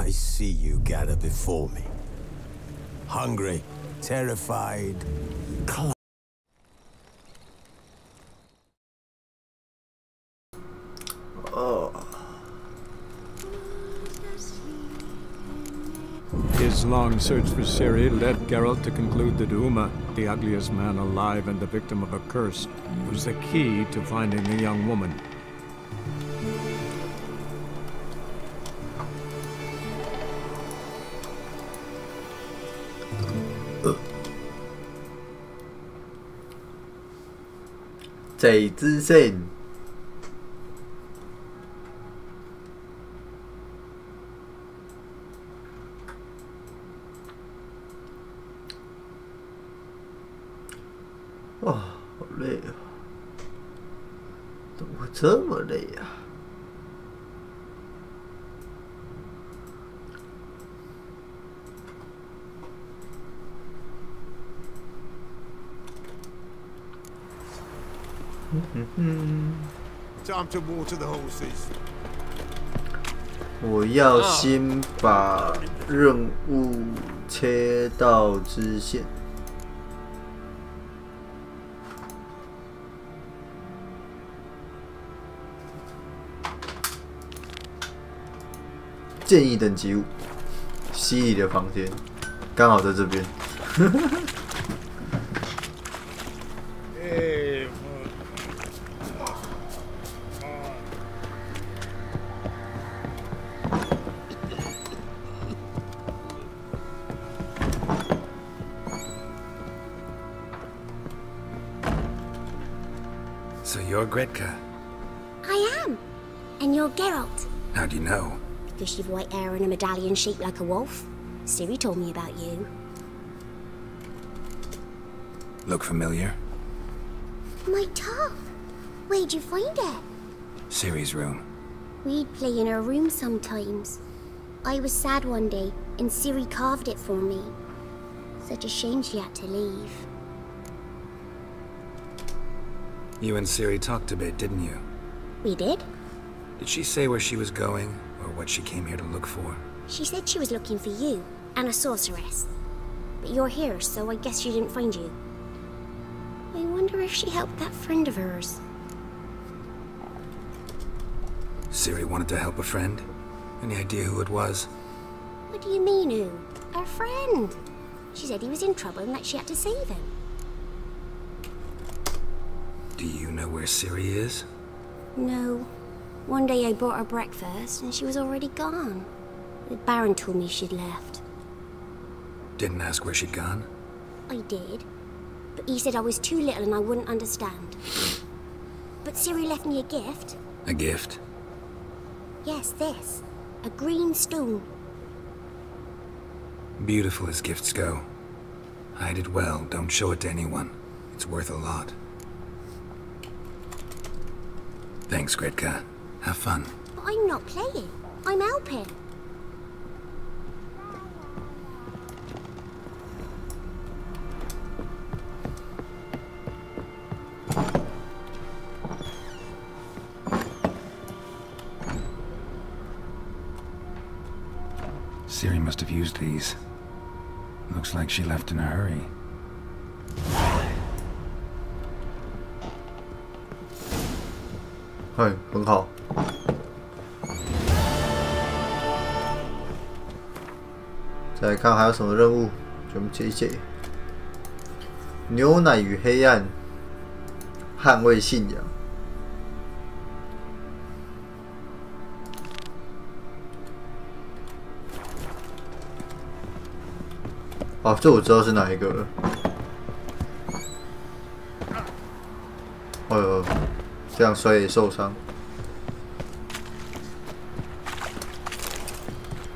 I see you gather before me. Hungry, terrified, His long search for Ciri led Geralt to conclude that Uma, the ugliest man alive and the victim of a curse, was the key to finding the young woman. Tay之线。哇，好累啊！怎么会这么累啊？Time to water the horses. 我要先把任务切到支线。建议等级5，西里的房间，刚好在这边。So you're Gretka? I am. And you're Geralt. How do you know? Because you've white hair and a medallion shaped like a wolf. Ciri told me about you. Look familiar? My top. Where'd you find it? Ciri's room. We'd play in her room sometimes. I was sad one day, and Ciri carved it for me. Such a shame she had to leave. You and Ciri talked a bit, didn't you? We did? Did she say where she was going, or what she came here to look for? She said she was looking for you, and a sorceress. But you're here, so I guess she didn't find you. I wonder if she helped that friend of hers. Ciri wanted to help a friend? Any idea who it was? What do you mean, who? Our friend. She said he was in trouble and that she had to save him. Do you know where Ciri is? No. One day I bought her breakfast and she was already gone. The Baron told me she'd left. Didn't ask where she'd gone? I did. But he said I was too little and I wouldn't understand. But Ciri left me a gift. A gift? Yes, this. A green stone. Beautiful as gifts go. Hide it well, don't show it to anyone. It's worth a lot. Thanks, Gretka. Have fun. But I'm not playing. I'm helping. Ciri must have used these. Looks like she left in a hurry. 很好。再来看还有什么任务，全部解一解。牛奶与黑暗，捍卫信仰。哦，这我知道是哪一个了。哎呦，这样摔也受伤。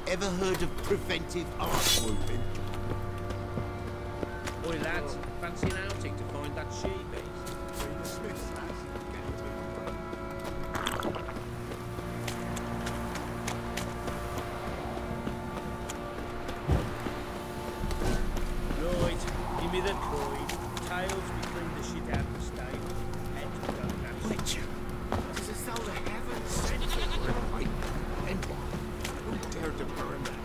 Ever heard of preventive arc movement? Oi lads, fancy an outing to find that she-beast? The Smiths has Right, give me the coin. Tails between the shit out of the stable. Heads we don't have. Witcher. It is as though the heavens sent you were a fight. And wouldn't dare to burn that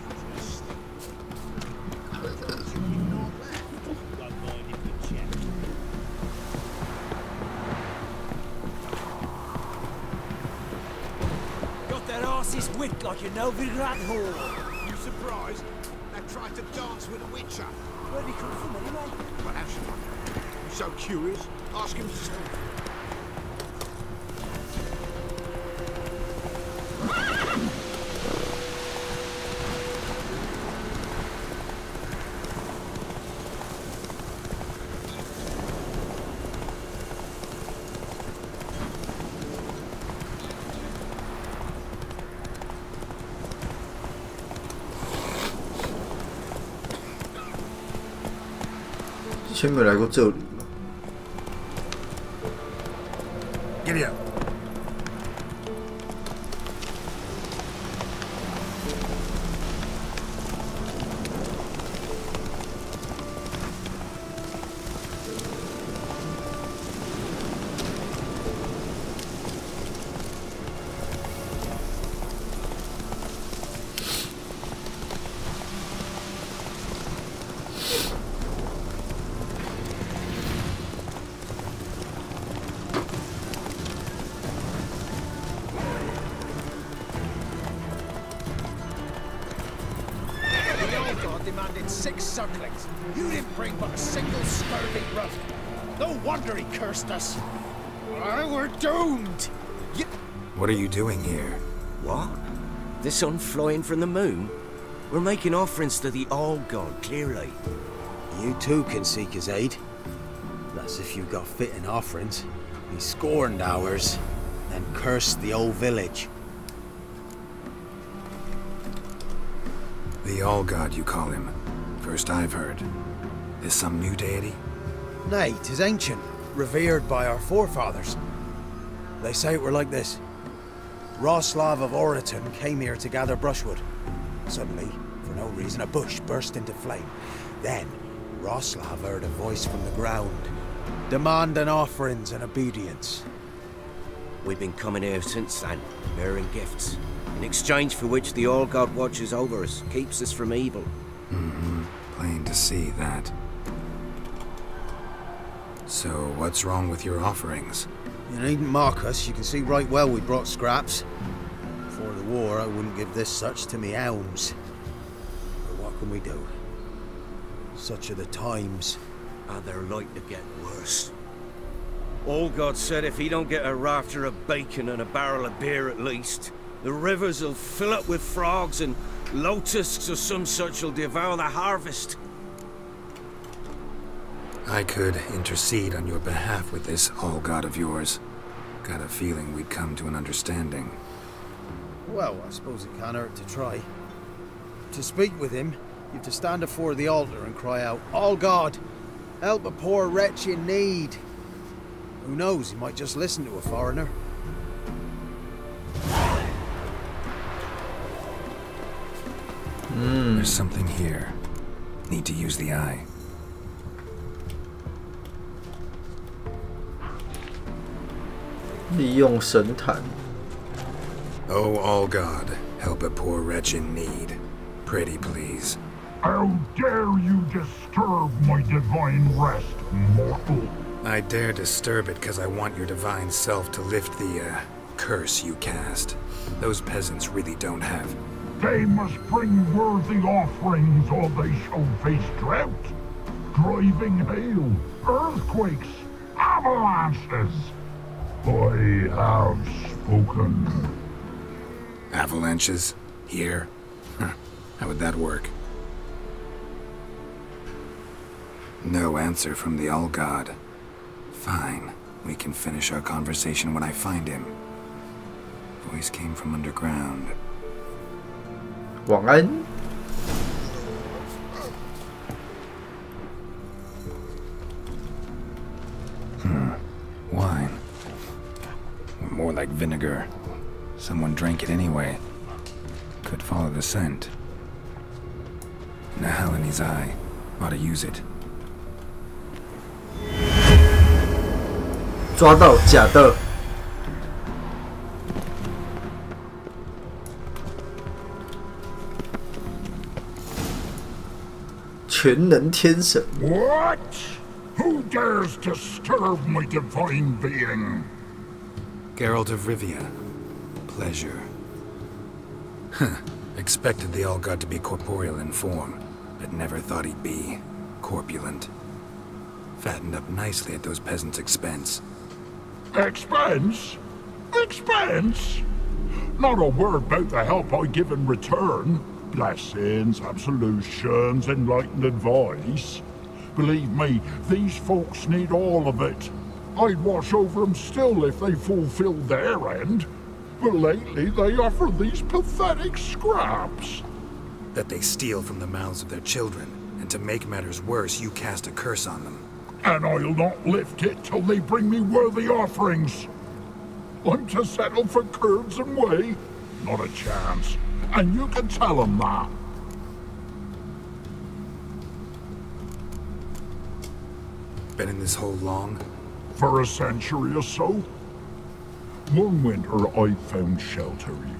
Got their asses whipped like a Novigrad whore. You surprised? They tried to dance with a witcher. Where'd he come from anyway? Perhaps you're so curious. Ask him yourself.之前没来过这里吗？ Giddy up. Demanded 6 circlings. You didn't bring but a single scurvy rut. No wonder he cursed us. We're doomed. What are you doing here? What? The sun flying from the moon? We're making offerings to the All-God, clearly. You too can seek his aid. That's if you've got fitting offerings. He scorned ours, then cursed the old village. The All-God, you call him. First I've heard. Is some new deity? Nay, 'tis ancient, revered by our forefathers. They say it were like this. Roslav of Oriton came here to gather brushwood. Suddenly, for no reason, a bush burst into flame. Then, Roslav heard a voice from the ground, demanding offerings and obedience. We've been coming here since then, bearing gifts, in exchange for which the All-God watches over us, keeps us from evil. Mm-hmm. Plain to see that. So, what's wrong with your offerings? You needn't mock us, you can see right well we brought scraps. Before the war, I wouldn't give this such to me elms. But what can we do? Such are the times. And they're like to get worse. All-God said if he don't get a rafter of bacon and a barrel of beer at least, the rivers will fill up with frogs and locusts or some such will devour the harvest. I could intercede on your behalf with this All-God of yours. Got a feeling we'd come to an understanding. Well, I suppose it can't hurt to try. To speak with him, you've to stand before the altar and cry out, All-God, help a poor wretch in need. Who knows, he might just listen to a foreigner. There's something here. Need to use the eye. Oh, All-God, help a poor wretch in need. Pretty please. How dare you disturb my divine rest, mortal? I dare disturb it because I want your divine self to lift the, curse you cast. Those peasants really don't have. They must bring worthy offerings or they shall face drought, driving hail, earthquakes, avalanches. I have spoken. Avalanches? Here? Huh. How would that work? No answer from the All-God. Fine. We can finish our conversation when I find him. Voice came from underground. 晚安。 Wine. More like vinegar. Someone drank it anyway. Could follow the scent. Nahal in his eye. Ought to use it. 抓到假的。全能天神。 What? Who dares disturb my divine being? Geralt of Rivia. Pleasure. Expected the All-God to be corporeal in form, but never thought he'd be corpulent. Fattened up nicely at those peasants' expense. Expense? Expense? Not a word about the help I give in return. Blessings, absolutions, enlightened advice. Believe me, these folks need all of it. I'd watch over them still if they fulfilled their end. But lately they offer these pathetic scraps. That they steal from the mouths of their children, and to make matters worse, you cast a curse on them. And I'll not lift it till they bring me worthy offerings. I'm to settle for curds and whey? Not a chance. And you can tell them that. Been in this hole long? For a century or so. One winter I found shelter here.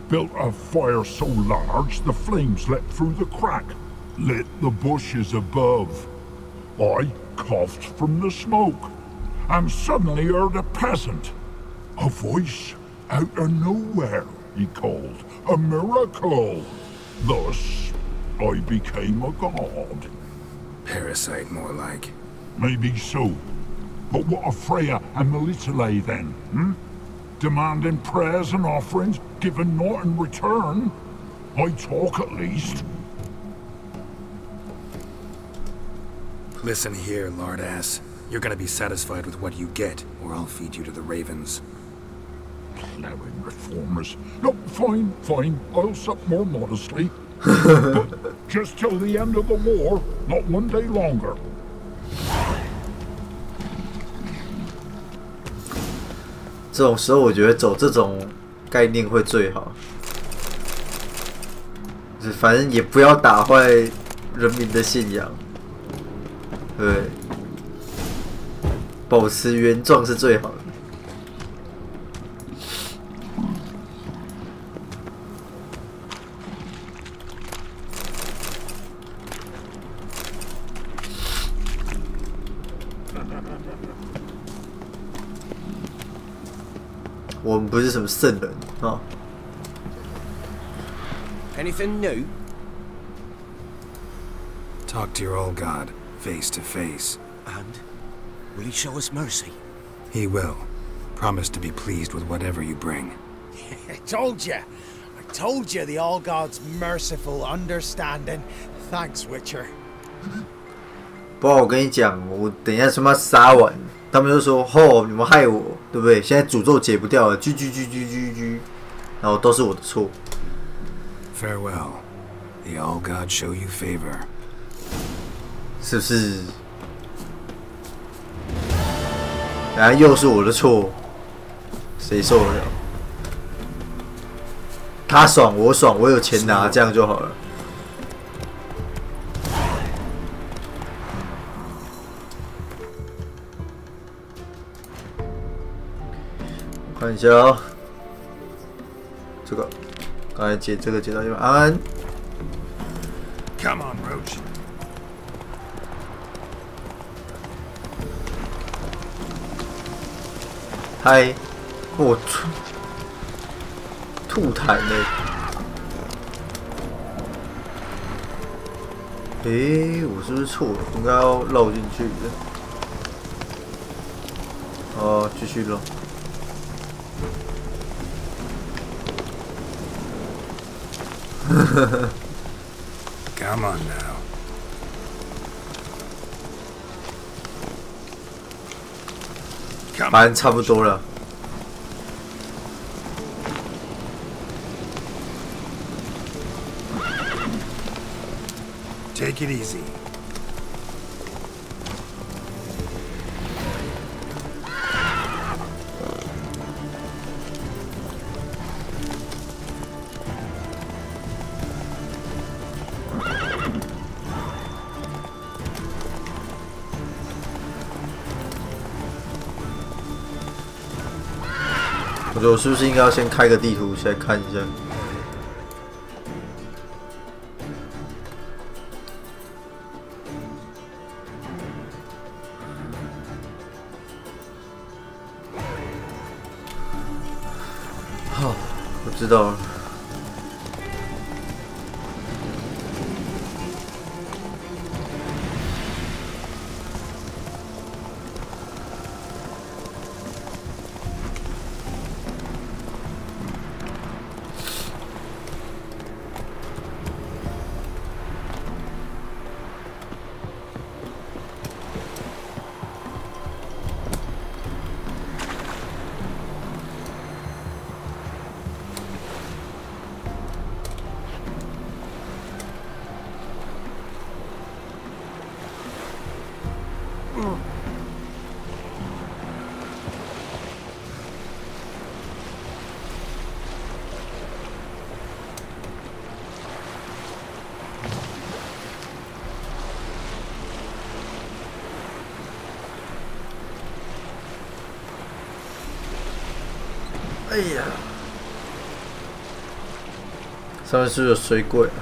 Built a fire so large the flames leapt through the crack. Lit the bushes above. I coughed from the smoke. And suddenly heard a peasant. A voice out of nowhere, he called. A miracle. Thus, I became a god. Parasite, more like. Maybe so. But what of Freya and Melitele then, Demanding prayers and offerings, given naught in return? I talk at least. Listen here, lard-ass. You're gonna be satisfied with what you get, or I'll feed you to the ravens. Plowing reformers. No, fine, fine. I'll sup more modestly. But just till the end of the war, not one day longer. 这种时候，我觉得走这种概念会最好，就是反正也不要打坏人民的信仰，对，保持原状是最好的。我们不是什么圣人啊。Anything new? Talk to your old god, face to face. And will he show us mercy? He will. Promise to be pleased with whatever you bring. I told you the All God's merciful, understanding. Thanks, Witcher. 不然我跟你讲，我等一下他妈杀完，他们就说：“吼，你们害我，对不对？现在诅咒解不掉了，居，然后都是我的错。” Farewell. The All God show you favor. 是不是？然后又是我的错，谁受得了？他爽我爽，我有钱拿，这样就好了。我看一下哦，这个刚才解这个解到一半，安。Come on, Roach. 嗨，我吐痰嘞！诶，我是不是错了？应该要绕进去的。哦，继续绕。Come on now. 反正差不多了。Take it easy. 我觉得我是不是应该要先开个地图，先看一下？好，我知道了。呀，上面是不是有水鬼啊？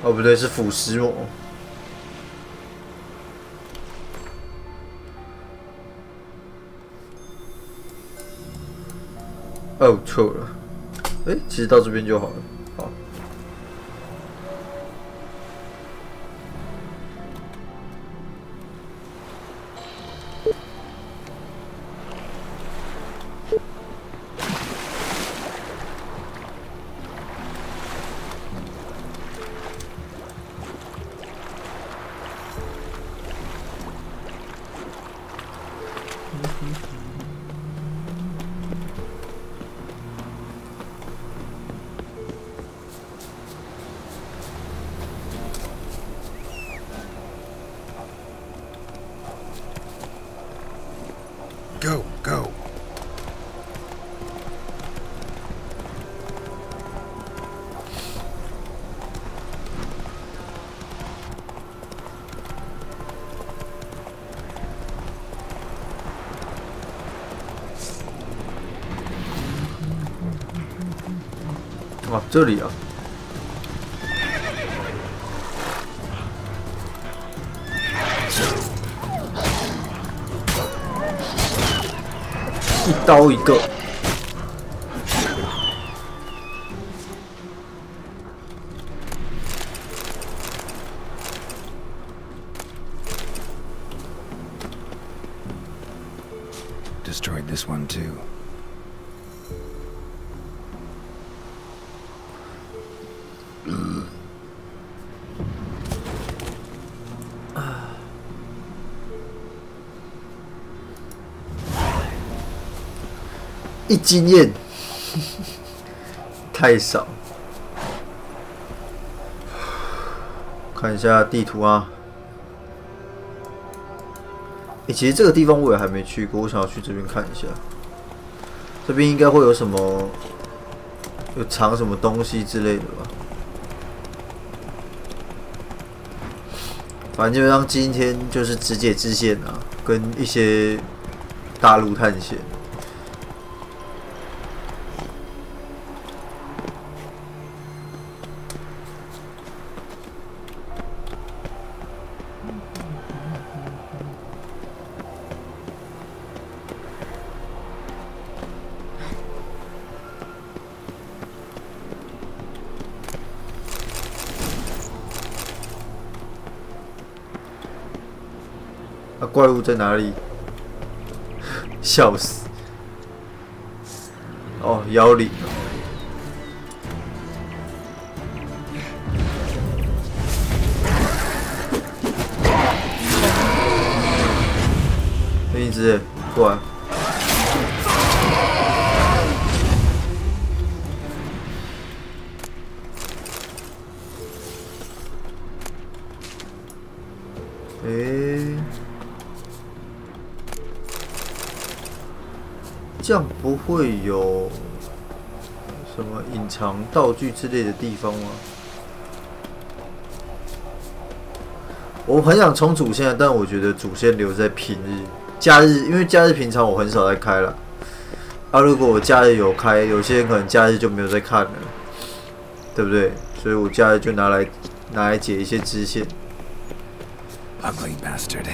哦，不对，是腐蚀魔。哦，错了。哎，其实到这边就好了。好。Go, go. Oh, 这里啊。一刀一个。Destroyed this one too.一经验太少，看一下地图啊。其实这个地方我也还没去过，我想要去这边看一下。这边应该会有什么，有藏什么东西之类的吧。反正基本上今天就是直解支线啊，跟一些大陆探险。怪物在哪里？笑死！哦，妖灵。另一只，过来。这样不会有什么隐藏道具之类的地方吗？我很想冲主线，但我觉得主线留在平日、假日，因为假日平常我很少在开了。啊，如果我假日有开，有些人可能假日就没有在看了，对不对？所以我假日就拿来解一些支线。Ugly bastard.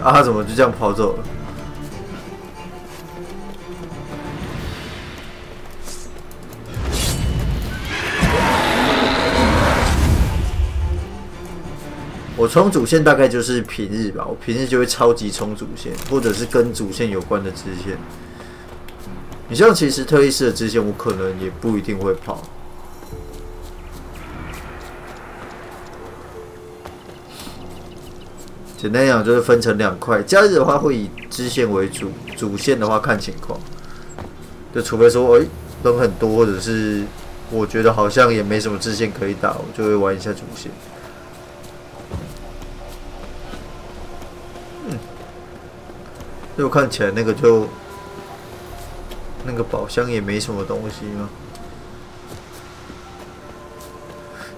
他怎么就这样跑走了？我冲主线大概就是平日吧，我平日就会超级冲主线，或者是跟主线有关的支线。你像其实特异斯的支线，我可能也不一定会跑。简单讲就是分成两块，假日的话会以支线为主，主线的话看情况。就除非说，人很多，或者是我觉得好像也没什么支线可以打，我就会玩一下主线。所以我看起来那个就，那个宝箱也没什么东西吗？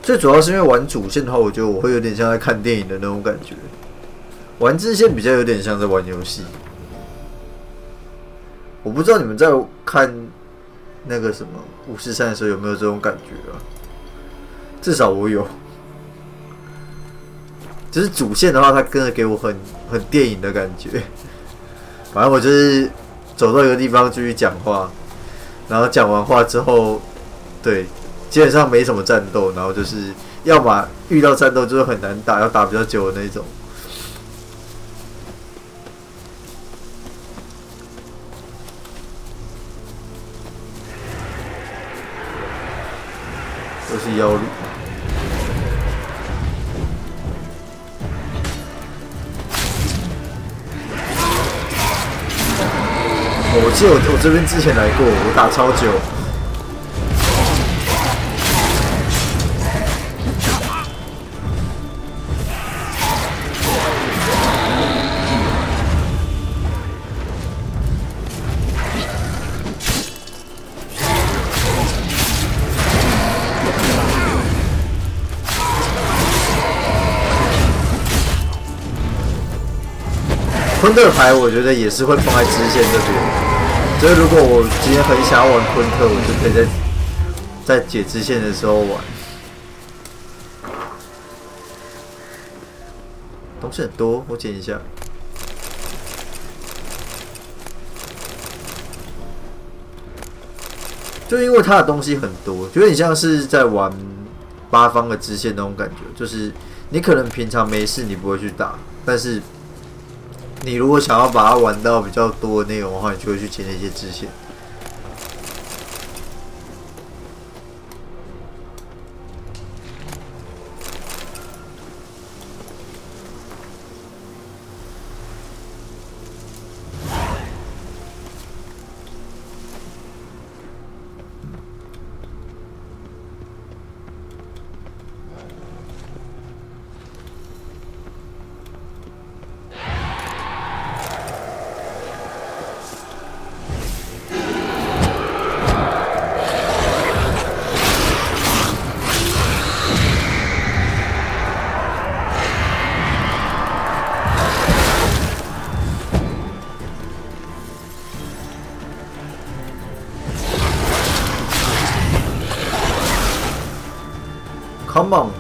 最主要是因为玩主线的话，我觉得我会有点像在看电影的那种感觉。玩支线比较有点像在玩游戏。我不知道你们在看那个什么543的时候有没有这种感觉啊？至少我有。就是主线的话，它真的给我很电影的感觉。反正我就是走到一个地方继续讲话，然后讲完话之后，对，基本上没什么战斗，然后就是要么遇到战斗就是很难打，要打比较久的那种。都是妖女。我记得我这边之前来过，我打超久。昆特牌我觉得也是会放在支线这边。所以如果我今天很想要玩昆特，我就可以在解支线的时候玩。东西很多，我捡一下。就因为它的东西很多，觉得你像是在玩8方的支线那种感觉，就是你可能平常没事你不会去打，但是你如果想要把它玩到比较多的内容的话，你就会去捡那些支线。Come on！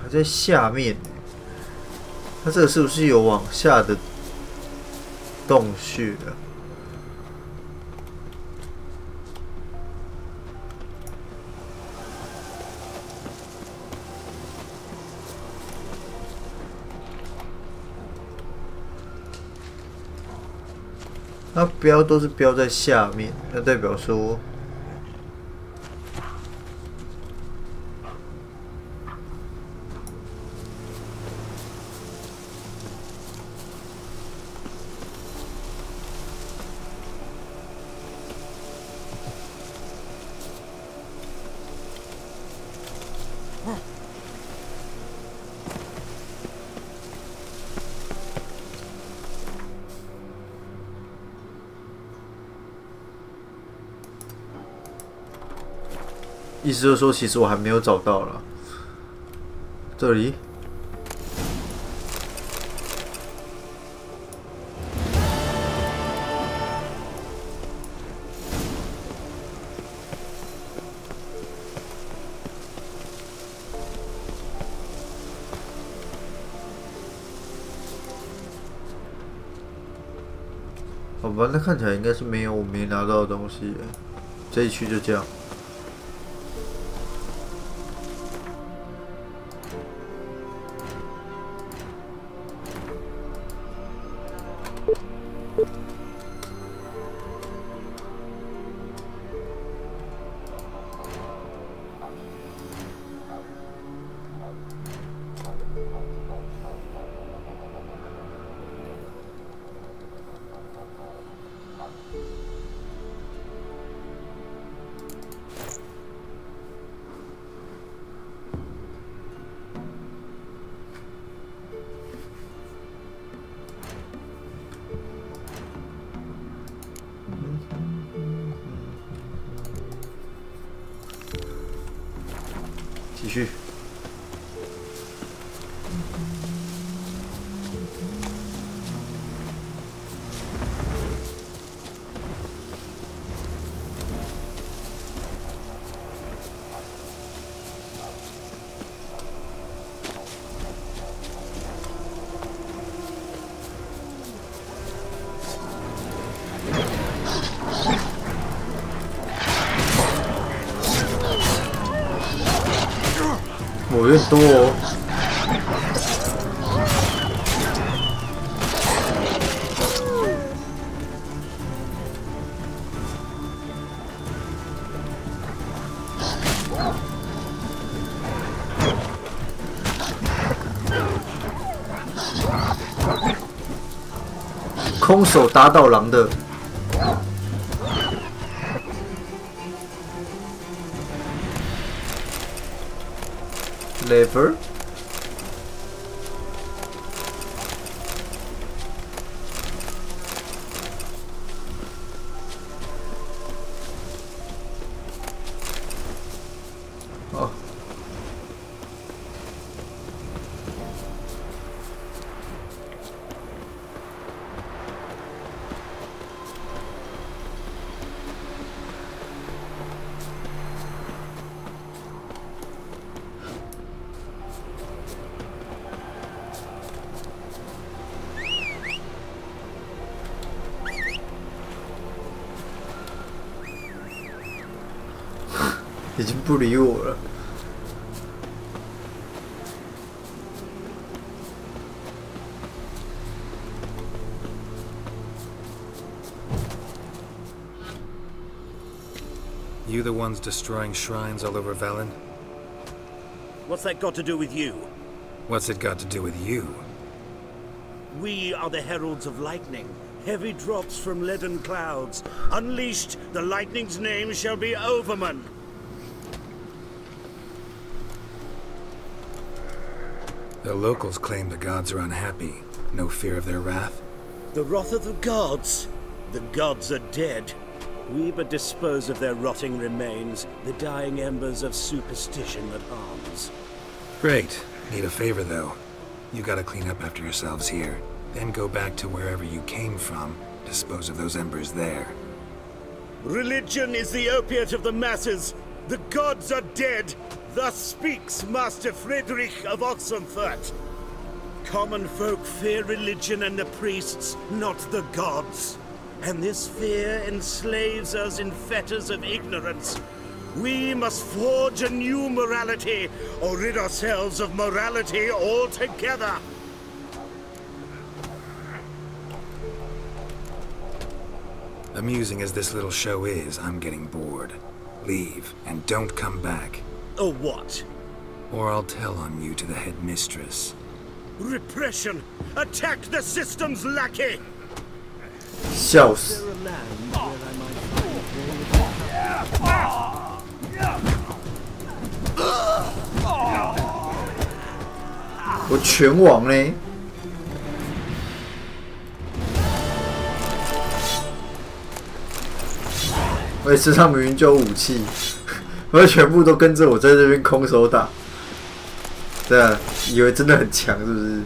还在下面，它这个是不是有往下的洞穴啊？它标都是标在下面，那代表说。意思就是说，其实我还没有找到啦。这里，好吧，那看起来应该是没有我没拿到的东西。这一区就这样。续。有点多哦。空手打倒狼的。 lever， 哦，已经不理我了。 You the ones destroying shrines all over Velen? What's that got to do with you? What's it got to do with you? We are the heralds of lightning. Heavy drops from leaden clouds. Unleashed, the lightning's name shall be Overman. The locals claim the gods are unhappy. No fear of their wrath? The wrath of the gods? The gods are dead. We but dispose of their rotting remains, the dying embers of superstition that harms. Great. Need a favor, though. You gotta clean up after yourselves here. Then go back to wherever you came from. Dispose of those embers there. Religion is the opiate of the masses. The gods are dead. Thus speaks Master Friedrich of Oxenfurt. Common folk fear religion and the priests, not the gods. And this fear enslaves us in fetters of ignorance. We must forge a new morality, or rid ourselves of morality altogether. Amusing as this little show is, I'm getting bored. Leave, and don't come back. Or what? Or I'll tell on you to the headmistress. Repression! Attack the system's lackey! 笑死！我拳王呢？而且身上明明就有武器，而全部都跟着我在这边空手打，对啊，以为真的很强是不是？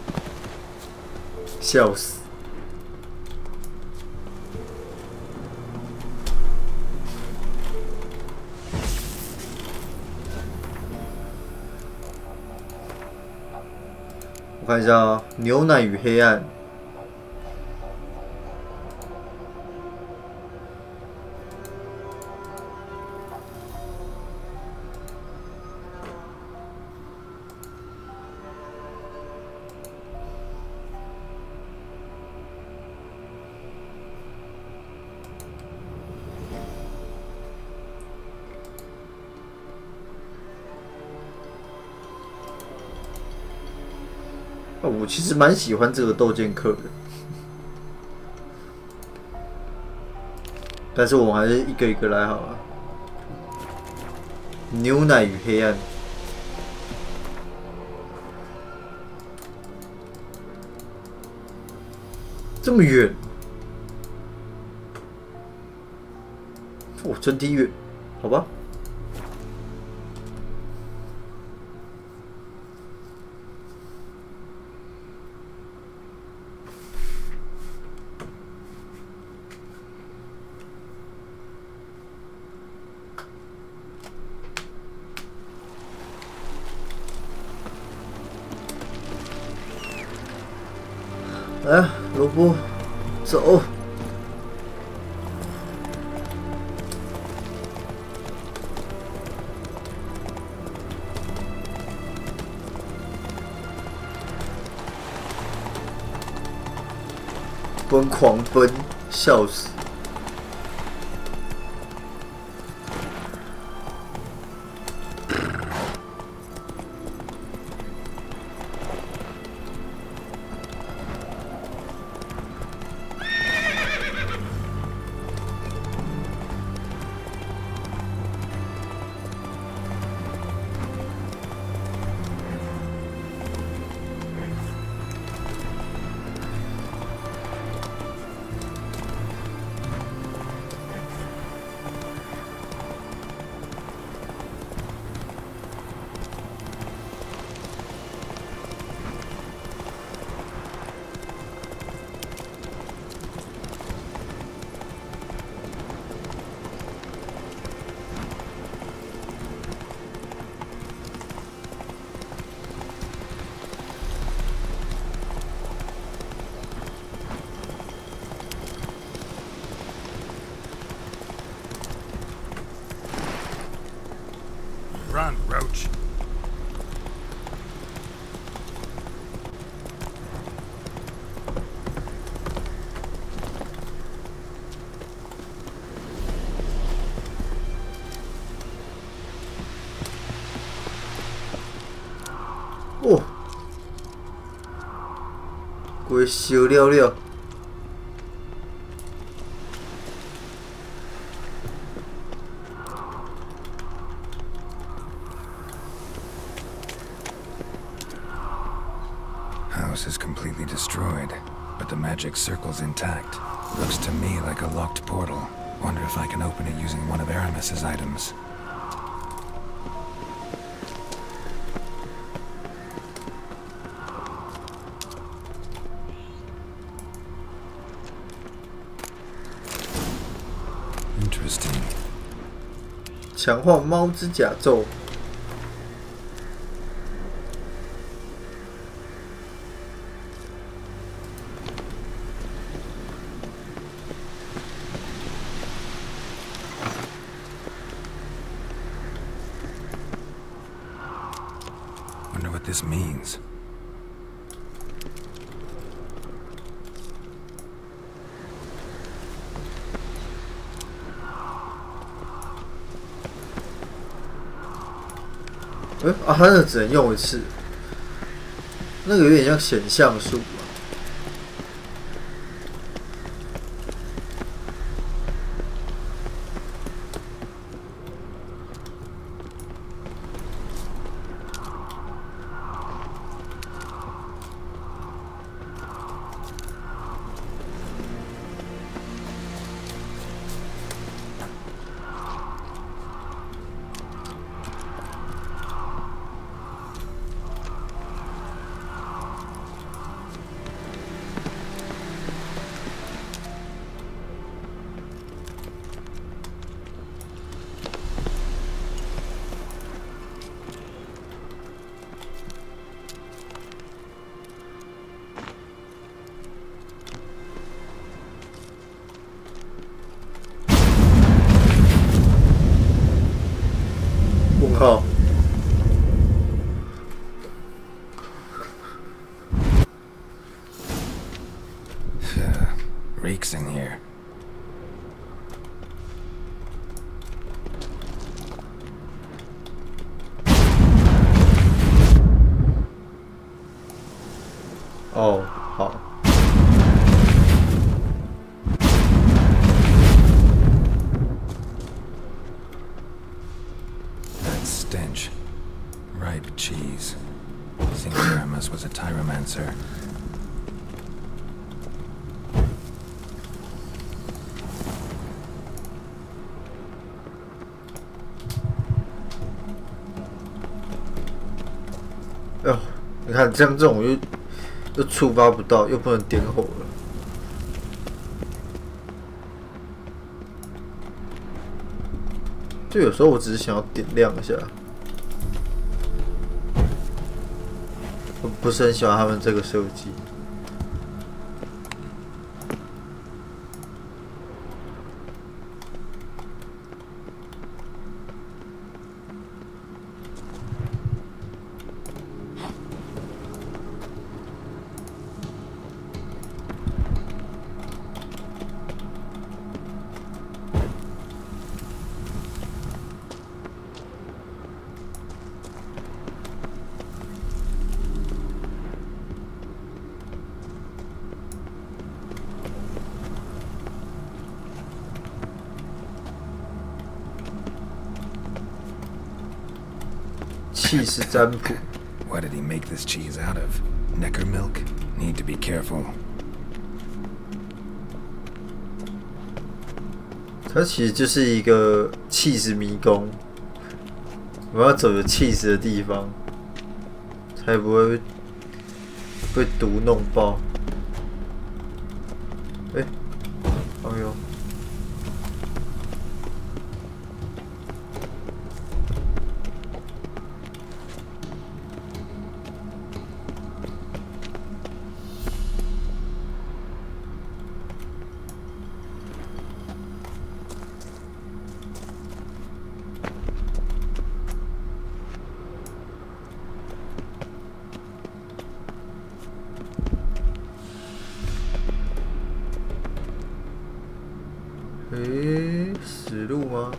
笑死！ 我看一下哦，牛奶与黑暗。我其实蛮喜欢这个斗剑客的，但是我们还是一个一个来好了。牛奶与黑暗，这么远，哦，真的远，好吧。来，萝卜，走。奔狂奔，笑死！Run, Roach.哦，规烧了了。House is completely destroyed, but the magic circle's intact. Looks to me like a locked portal. Wonder if I can open it using one of Aramis's items. Interesting. 强化猫之甲咒。Wonder what this means. 啊，它那个只能用一次，那个有点像显像术。我靠！ Reeks in here. Oh, 好。 That stench. Ripe cheese. Seems Aramis was a tyromancer. Oh, 你看这样这种又触发不到，又不能点火了。就有时候我只是想要点亮一下，我不是很喜欢他们这个设计。cheese占卜。What did he make this cheese out of? Necker milk? Need to be careful. 它其实就是一个cheese迷宫，我要走有cheese的地方，才不会被毒弄爆。哎，哎呦！诶，死路吗？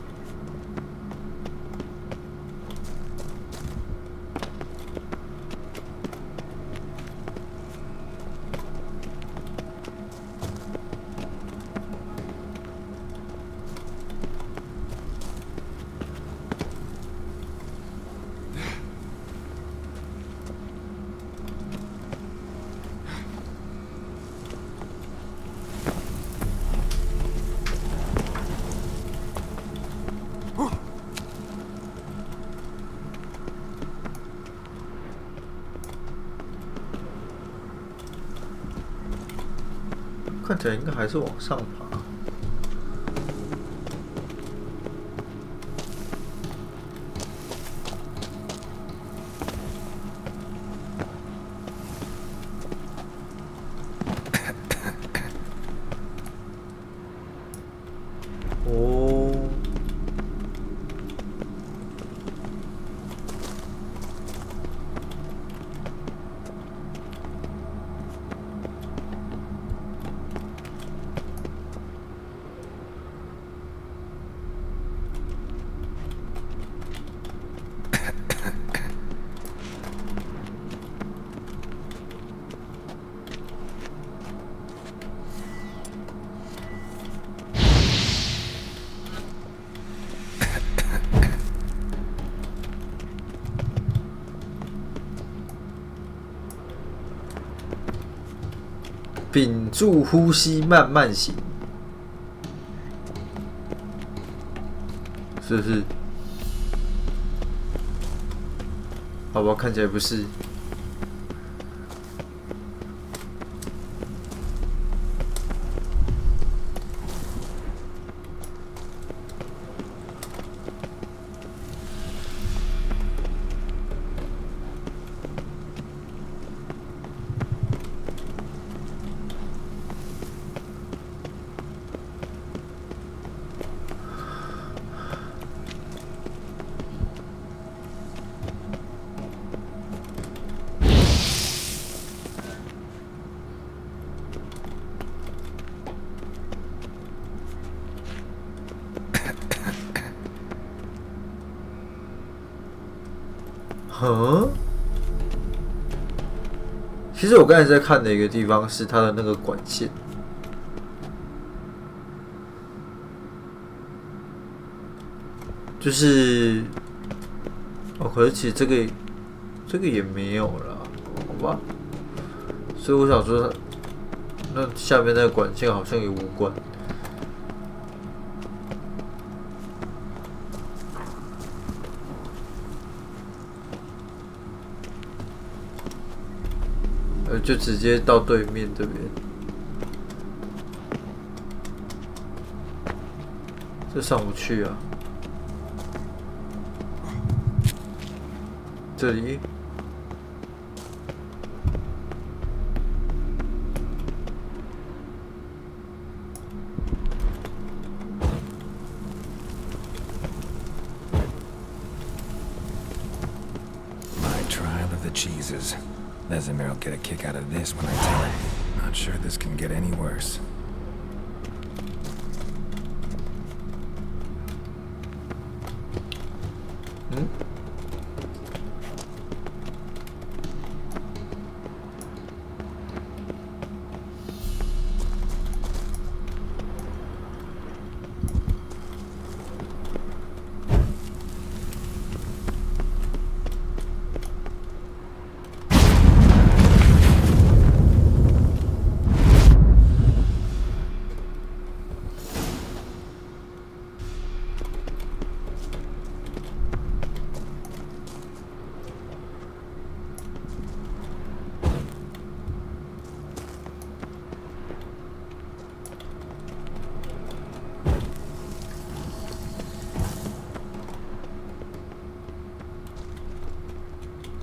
看起来应该还是往上爬。哦。屏住呼吸，慢慢行，是不是？好吧，看起来不是。其实我刚才在看的一个地方是它的那个管线，就是可是其实这个也没有了，好吧？所以我想说，那下面那个管线好像也无关。就直接到对面这边，这上不去啊！这里。My trial of the cheeses. Vesemir will get a kick out of this when I tell him. Not sure this can get any worse.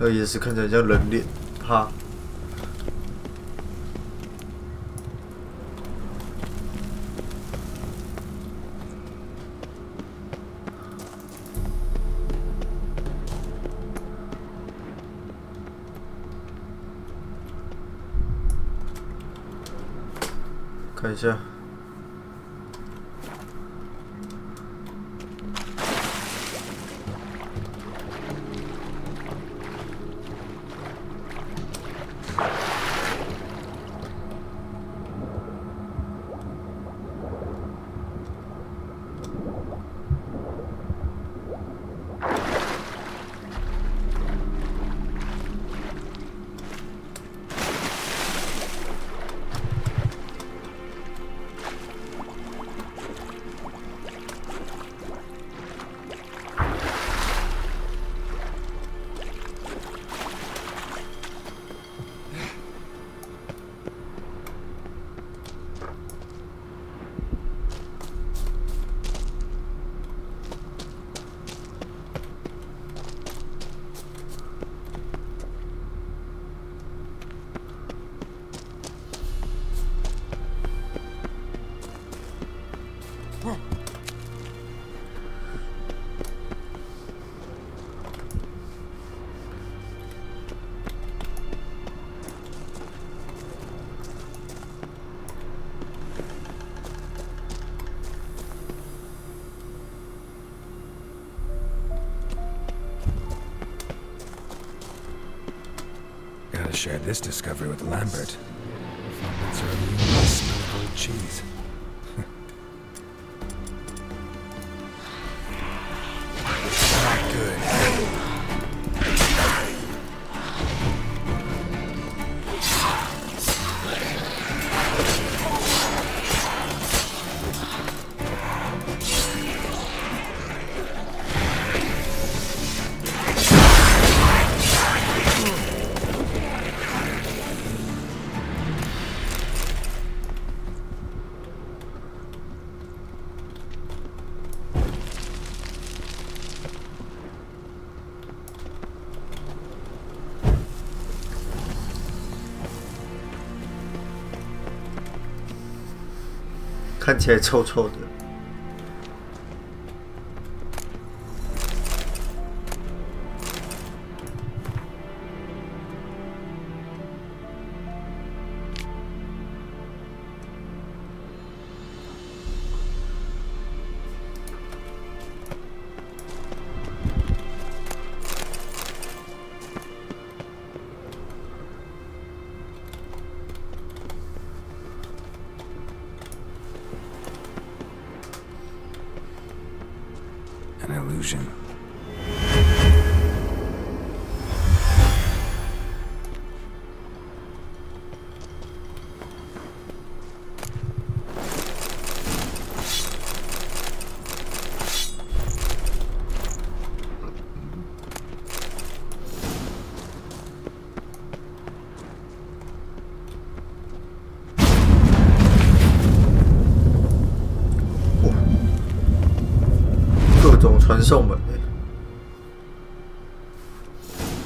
那也是看起来像人脸，哈。看一下。 Gotta share this discovery with Lambert. Fondants are immune to the smell of old cheese. Not good.看起来臭臭的。An illusion.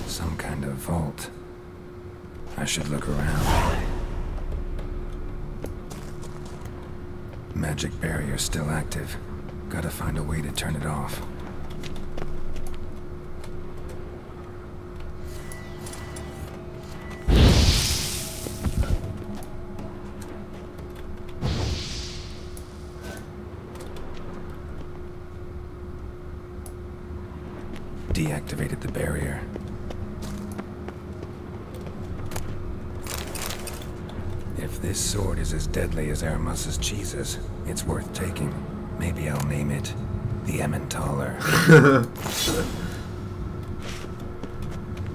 Some kind of vault. I should look around. Magic barrier still active. Gotta find a way to turn it off. Deactivated the barrier. If this sword is as deadly as Aramus's cheeses, it's worth taking. Maybe I'll name it the Emmentaler.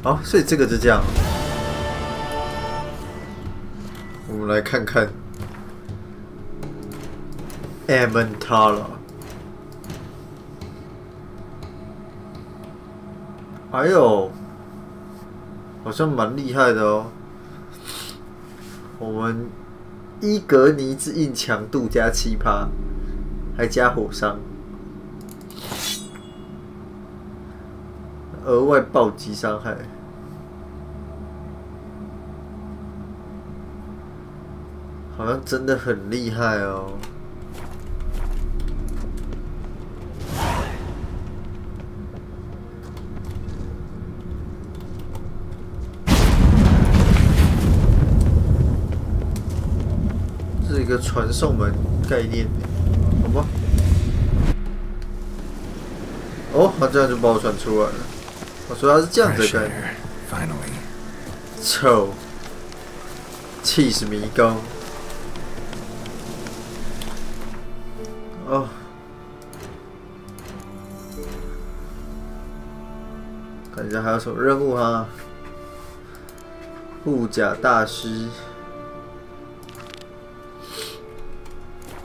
好，所以这个是这样。我们来看看 Emmentaler。哎呦，好像蛮厉害的哦。我们伊格尼之印强度加7%，还加火伤，额外暴击伤害。好像真的很厉害哦。这是一个传送门概念，好吧？哦，他这样就把我传出来了。我说他是这样的概念。臭，气死迷宫。哦，看一下还有什么任务哈？护甲大师，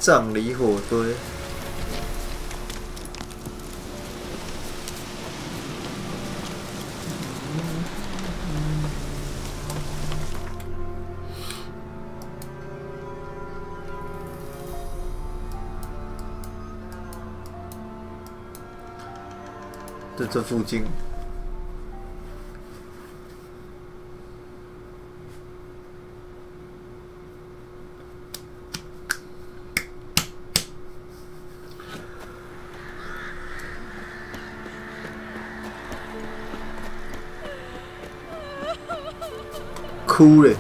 葬礼火堆。在这附近，哭嘞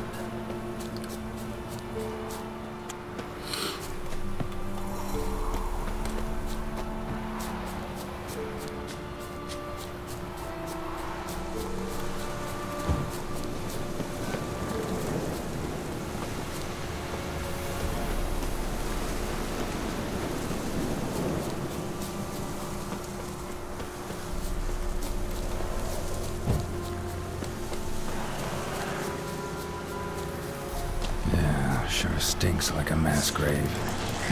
！Sure stinks like a mass grave.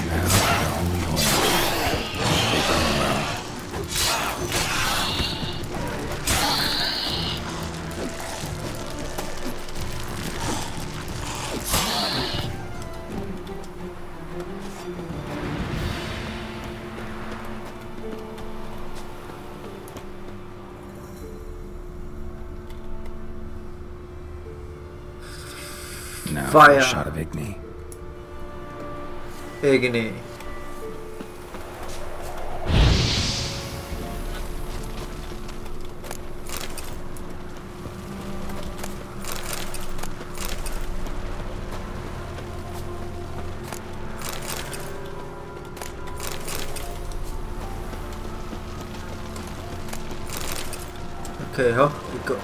Now for the holy oil. They burn well. Now for a shot of Igni. Igni. Okay, 好，一个。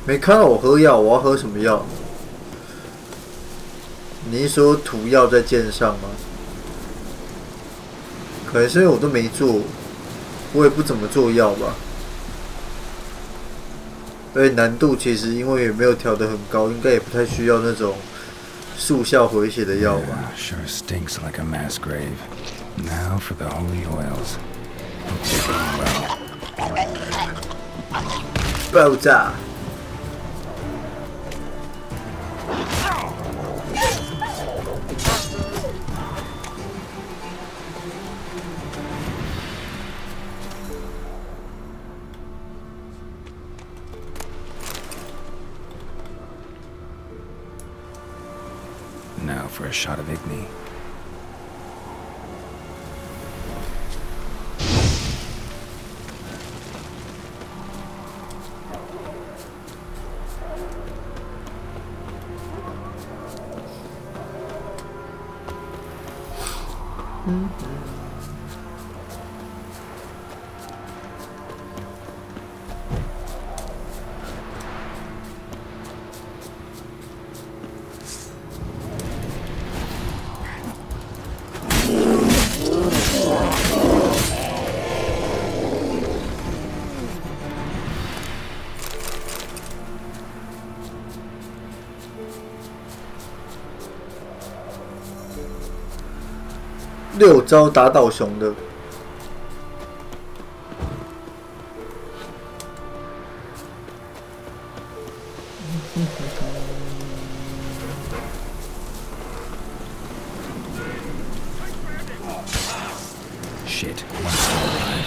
没看到我喝药，我要喝什么药？你是说涂药在剑上吗？可能是因为我都没做，我也不怎么做药吧。而且难度其实因为也没有调得很高，应该也不太需要那种速效回血的药吧。Sure stinks like a mass grave. Now for the holy oils. Well. 爆炸！Now for a shot of Igni. 6招打倒熊的。Shit, one still alive.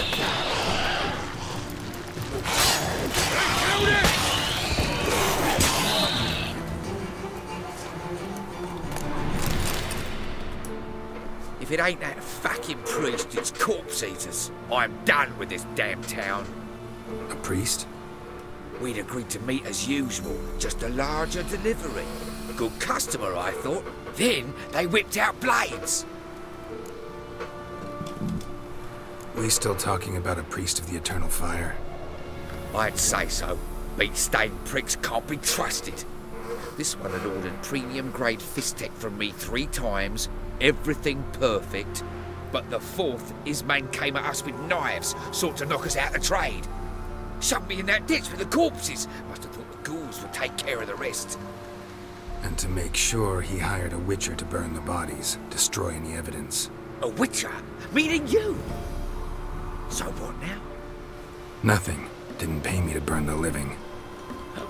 If it ain't that fucking priest, it's corpse eaters. I'm done with this damn town. A priest? We'd agreed to meet as usual, just a larger delivery. Good customer, I thought. Then they whipped out blades. We still talking about a priest of the eternal fire? I'd say so. Beat-stained pricks can't be trusted. This one had ordered premium-grade fist-tech from me 3 times, everything perfect. But the 4th, his man came at us with knives, sought to knock us out of trade. Shoved me in that ditch with the corpses. Must have thought the ghouls would take care of the rest. And to make sure, he hired a witcher to burn the bodies, destroy any evidence. A witcher? Meaning you? So what now? Nothing. Didn't pay me to burn the living.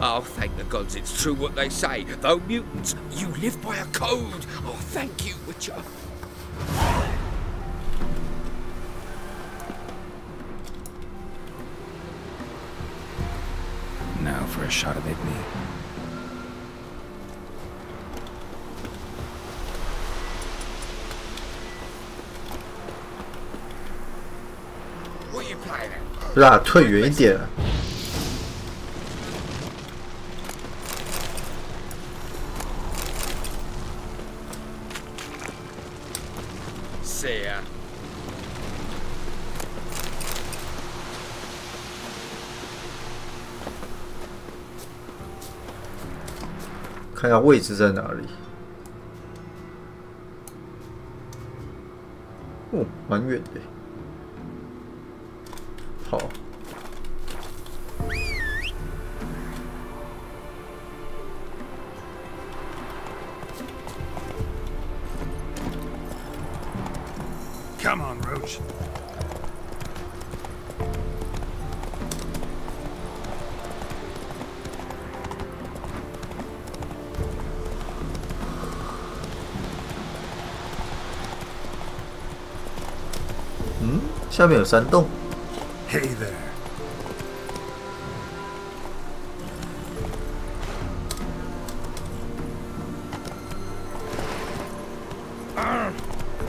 Oh, thank the gods it's true what they say. Though mutants, you live by a code. Oh, thank you, Witcher. Now for a shot of Igni. What are you playing at? 不是啊，退远一点啊。See ya. 看一下位置在哪里。哦，蛮远的。好。Come on, Roach. Hmm? 下面有山洞。Hey there.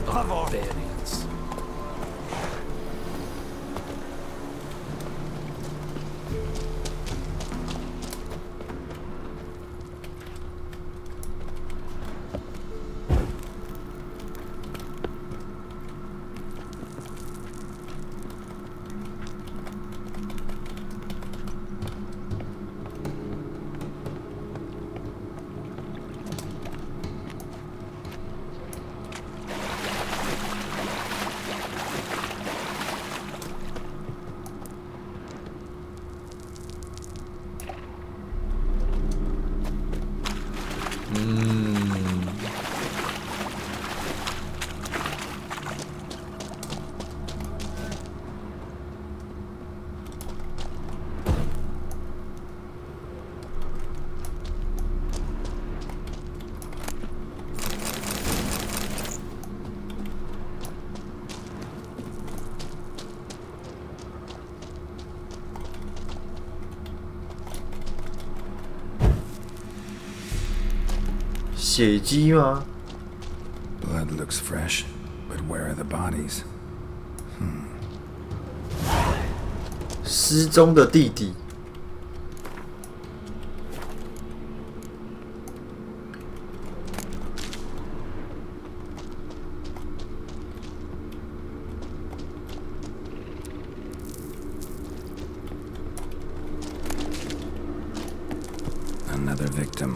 Barbarians.血迹吗？ Blood looks fresh, but where are the bodies? 失踪的弟弟。Another victim.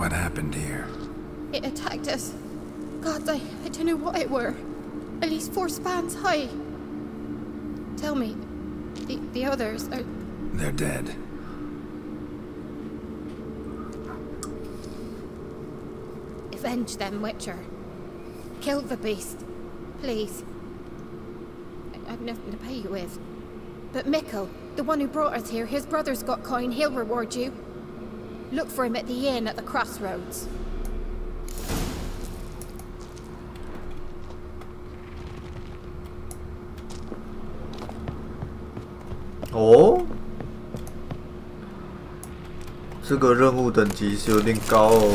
What happened here? It attacked us. God, I don't know what it were. At least 4 spans high. Tell me, the others are... They're dead. Avenge them, Witcher. Kill the beast. Please. I've nothing to pay you with. But Mikkel, the one who brought us here, his brother's got coin, he'll reward you. Look for him at the inn at the crossroads.哦，这个任务等级是有点高哦。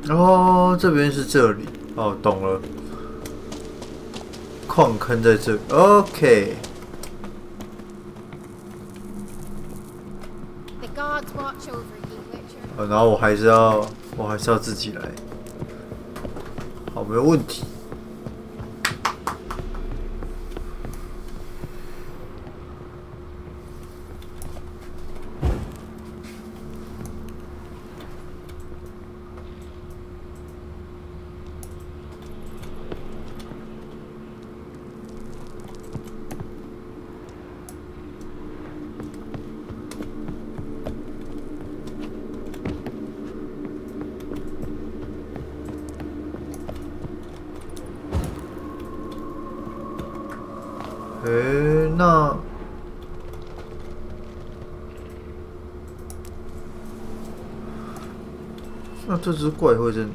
哦，这边是这里。哦，懂了。矿坑在这里。OK。然后我还是要自己来。好，没有问题。那这只怪会在哪？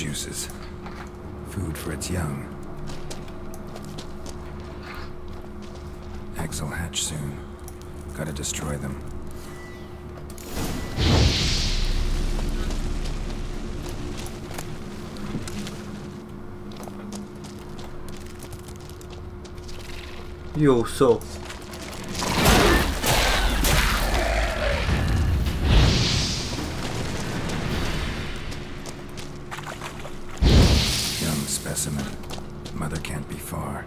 juices. Food for its young. Eggs will hatch soon. Gotta destroy them.右手。Young specimen. Mother can't be far.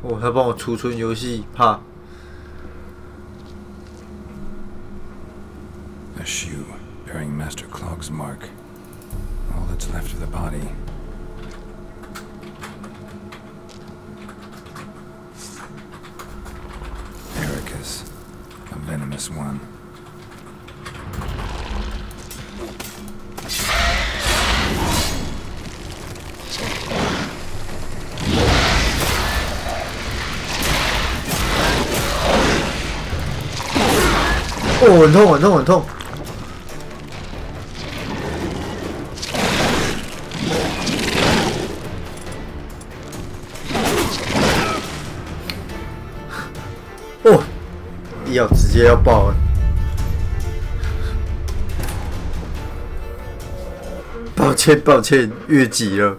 哦，他帮我储存游戏，怕。A shoe bearing Master Clog's mark. All that's left of the body. Ericus, a venomous one. Oh, 很痛，很痛，很痛！哦，要直接要爆了！抱歉，抱歉，越级了。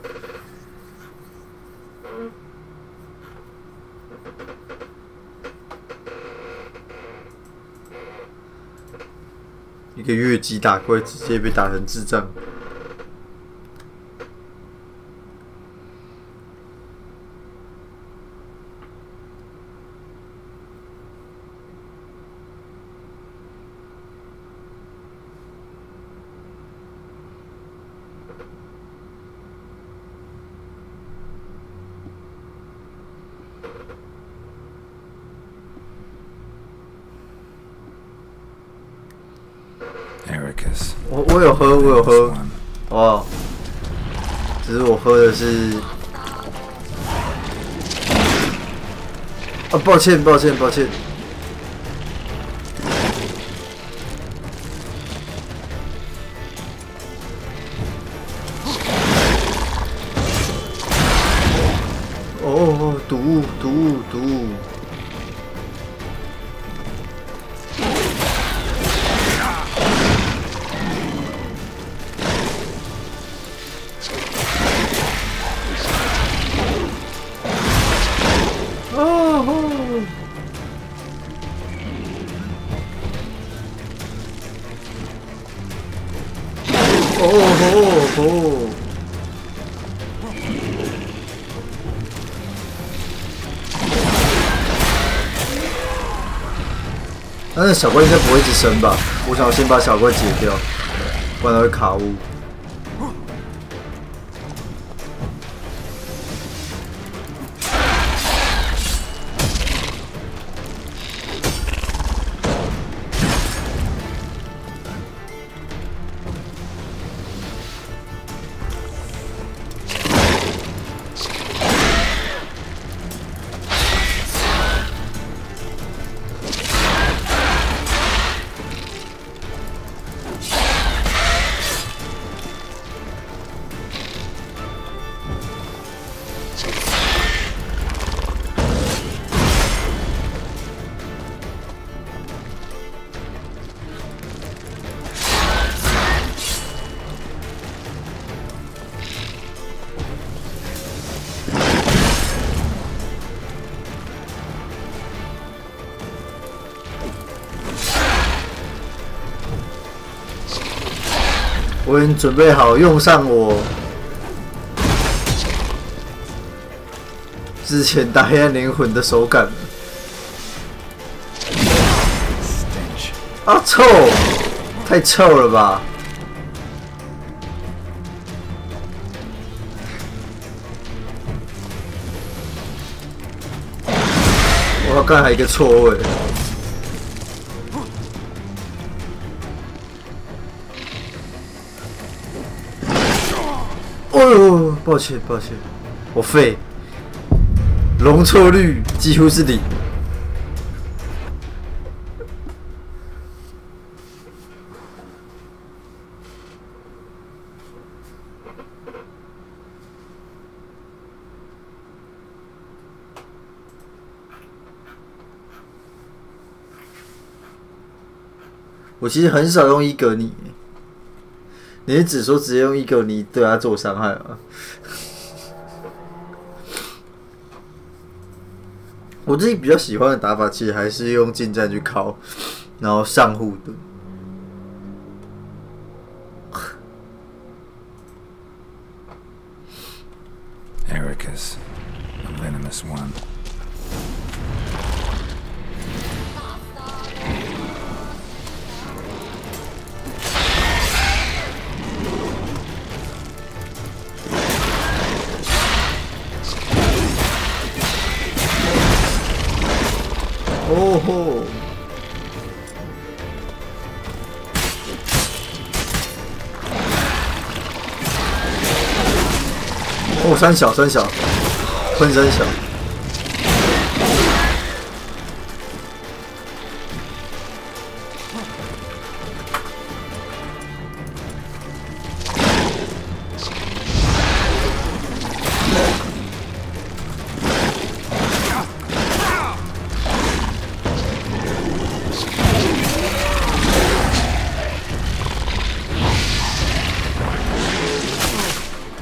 一个越级打怪，直接被打成智障。Ericus. 我有喝，我有喝，哦，只是我喝的是，啊，抱歉，抱歉，抱歉。哦，毒物，毒物，毒物。哦，但是小怪应该不会一直升吧？我想先把小怪解掉，不然它会卡物。我已经准备好用上我之前打黑暗灵魂的手感了。啊，臭！太臭了吧！我要干还有一个错位。哦呦，抱歉，抱歉。我废，容错率几乎是0。我其实很少用伊格尼，你是只说直接用伊格尼对他做伤害吗？我自己比较喜欢的打法，其实还是用近战去敲，然后上护盾。Ericus, a venomous one. Oh ho！ 哦，三小，喷三小。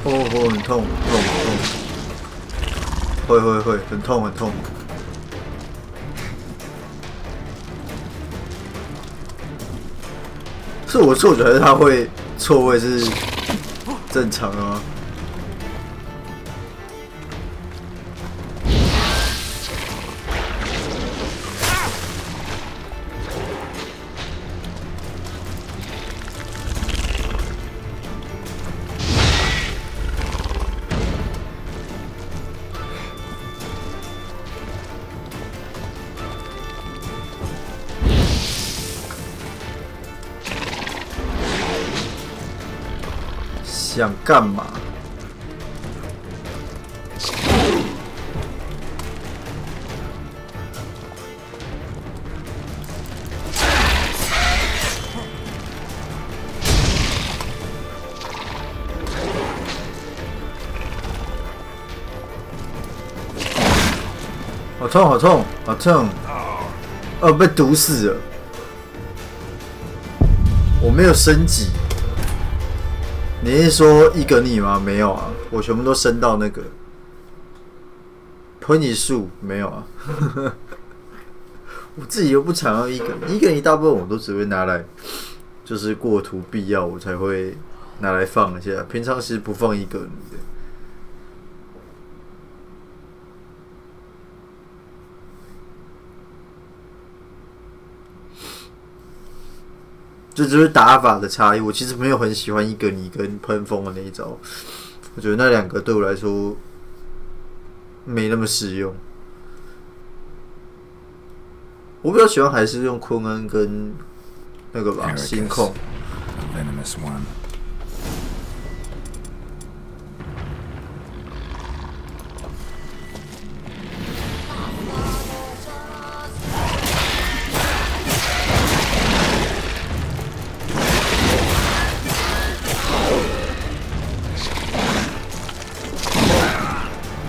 哦，很痛，会，很痛。是我错觉还是他会错位是正常的吗？想干嘛？好痛！哦，被毒死了。我没有升级。你是说伊格尼吗？没有啊，我全部都升到那个喷一术，没有啊。我自己又不常用伊格尼，大部分我都只会拿来就是过图必要我才会拿来放一下，平常时不放伊格尼的。这就是打法的差异。我其实没有很喜欢伊格尼跟喷风的那一招，我觉得那两个对我来说没那么实用。我比较喜欢还是用昆恩跟那个吧，星控。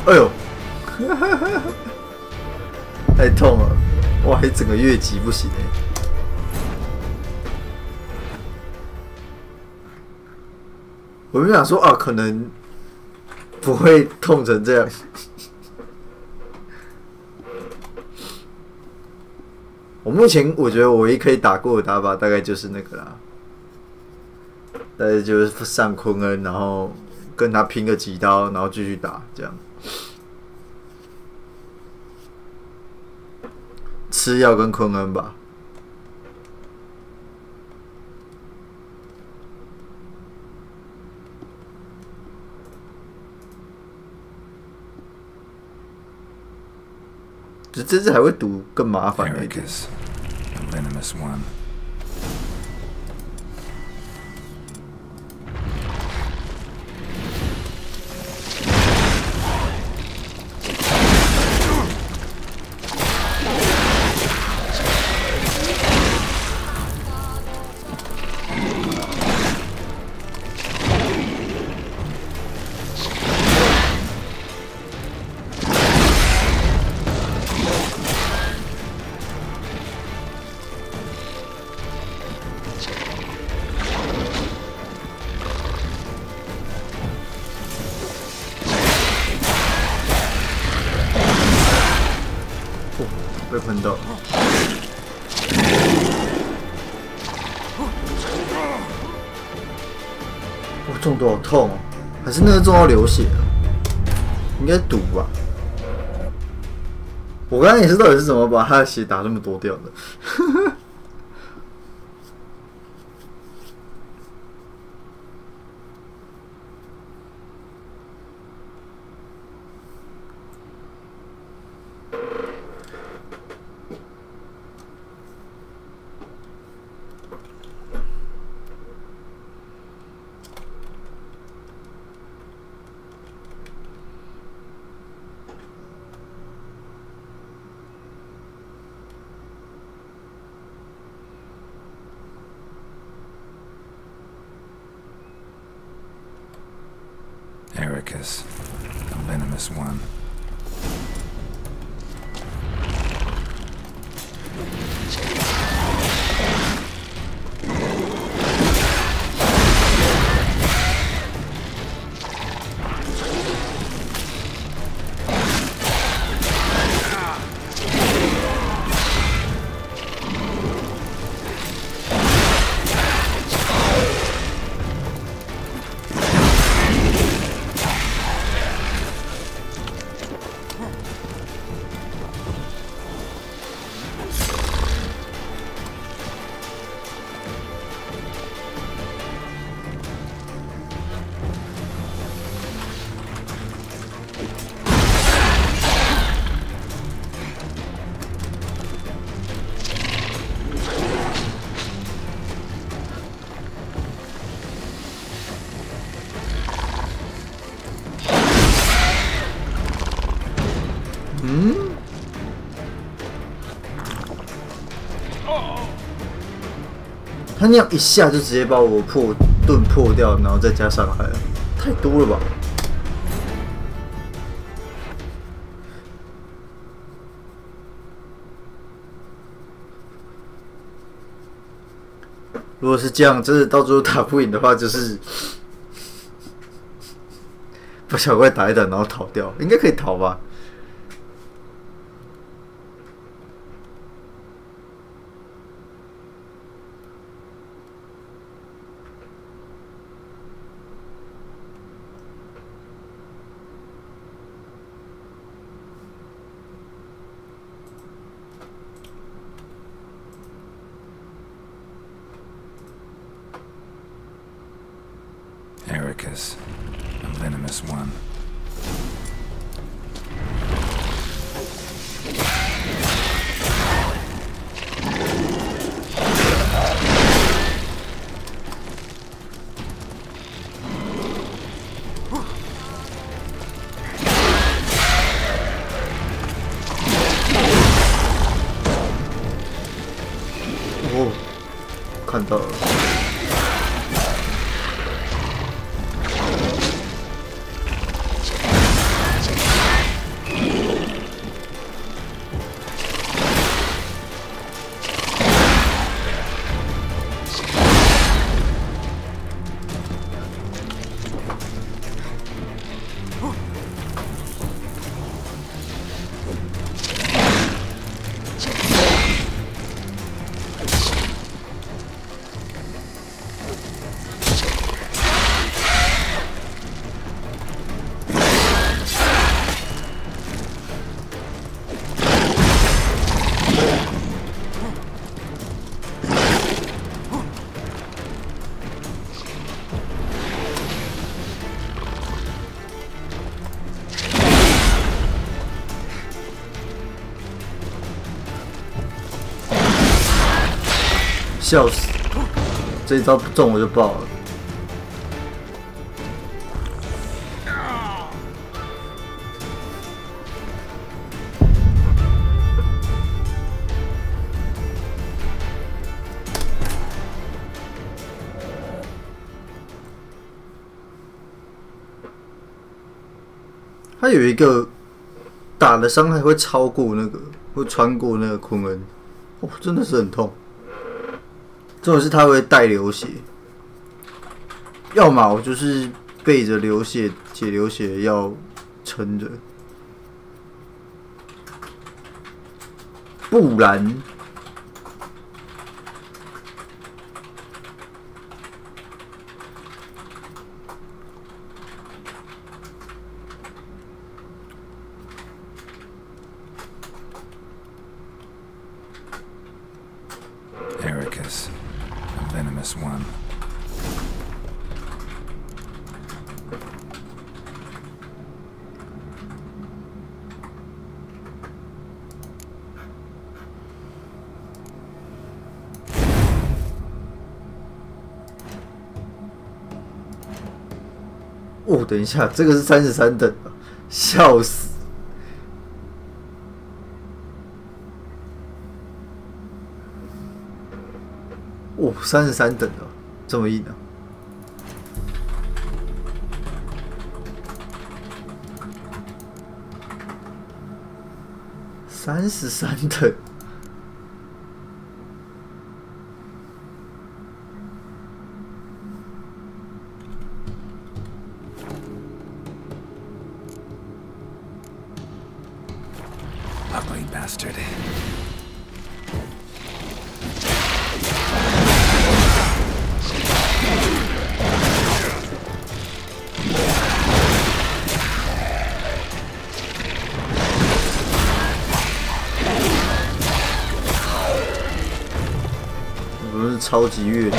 哎呦，太痛了！哇，还整个越级不行哎。我就想说啊，可能不会痛成这样。我目前我觉得我唯一可以打过的打法大概就是那个啦，大概就是上昆恩，然后跟他拼个几刀，然后继续打这样。吃药跟昆恩吧。这次还会赌更麻烦一点。被喷到。我中毒好痛哦，还是那个中到流血了？应该毒吧。我刚刚也是到底是怎么把他的血打那么多掉的？Ericus, the venomous one.他那样一下就直接把我盾破掉，然后再加伤害了，太多了吧？如果是这样，真的到最后打不赢的话，就是把小怪打一打，然后逃掉，应该可以逃吧？ Ericus, a venomous one. Oh, 看到了。 笑死！这一招不中我就爆了。他有一个打的伤害会超过那个，会穿过那个昆恩，哦，真的是很痛。 重点是他会带流血，要么我就是背着流血解流血药撑着。不然。Ericus, a venomous one.哦，等一下，这个是33等，笑死！哦，33等的，这么硬啊！33等。Ugly bastard.我们是超级乐队。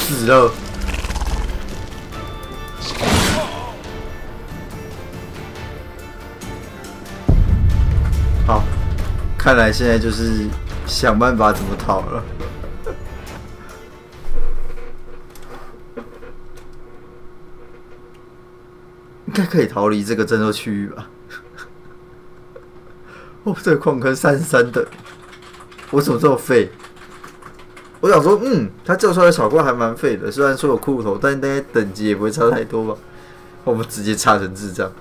死了！好，看来现在就是想办法怎么逃了。应该可以逃离这个战斗区域吧？哦，这个矿坑33等，我怎么这么废？我想说，他救出来的小怪还蛮废的，虽然说有骷髅头，但应该等级也不会差太多吧？我们直接差成智障。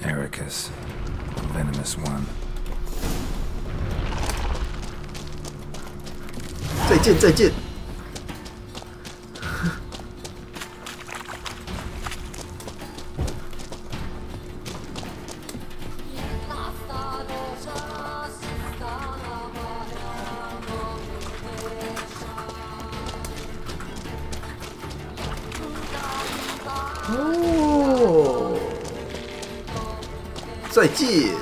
Ericus, a venomous one. 再见，再见。哦，再见。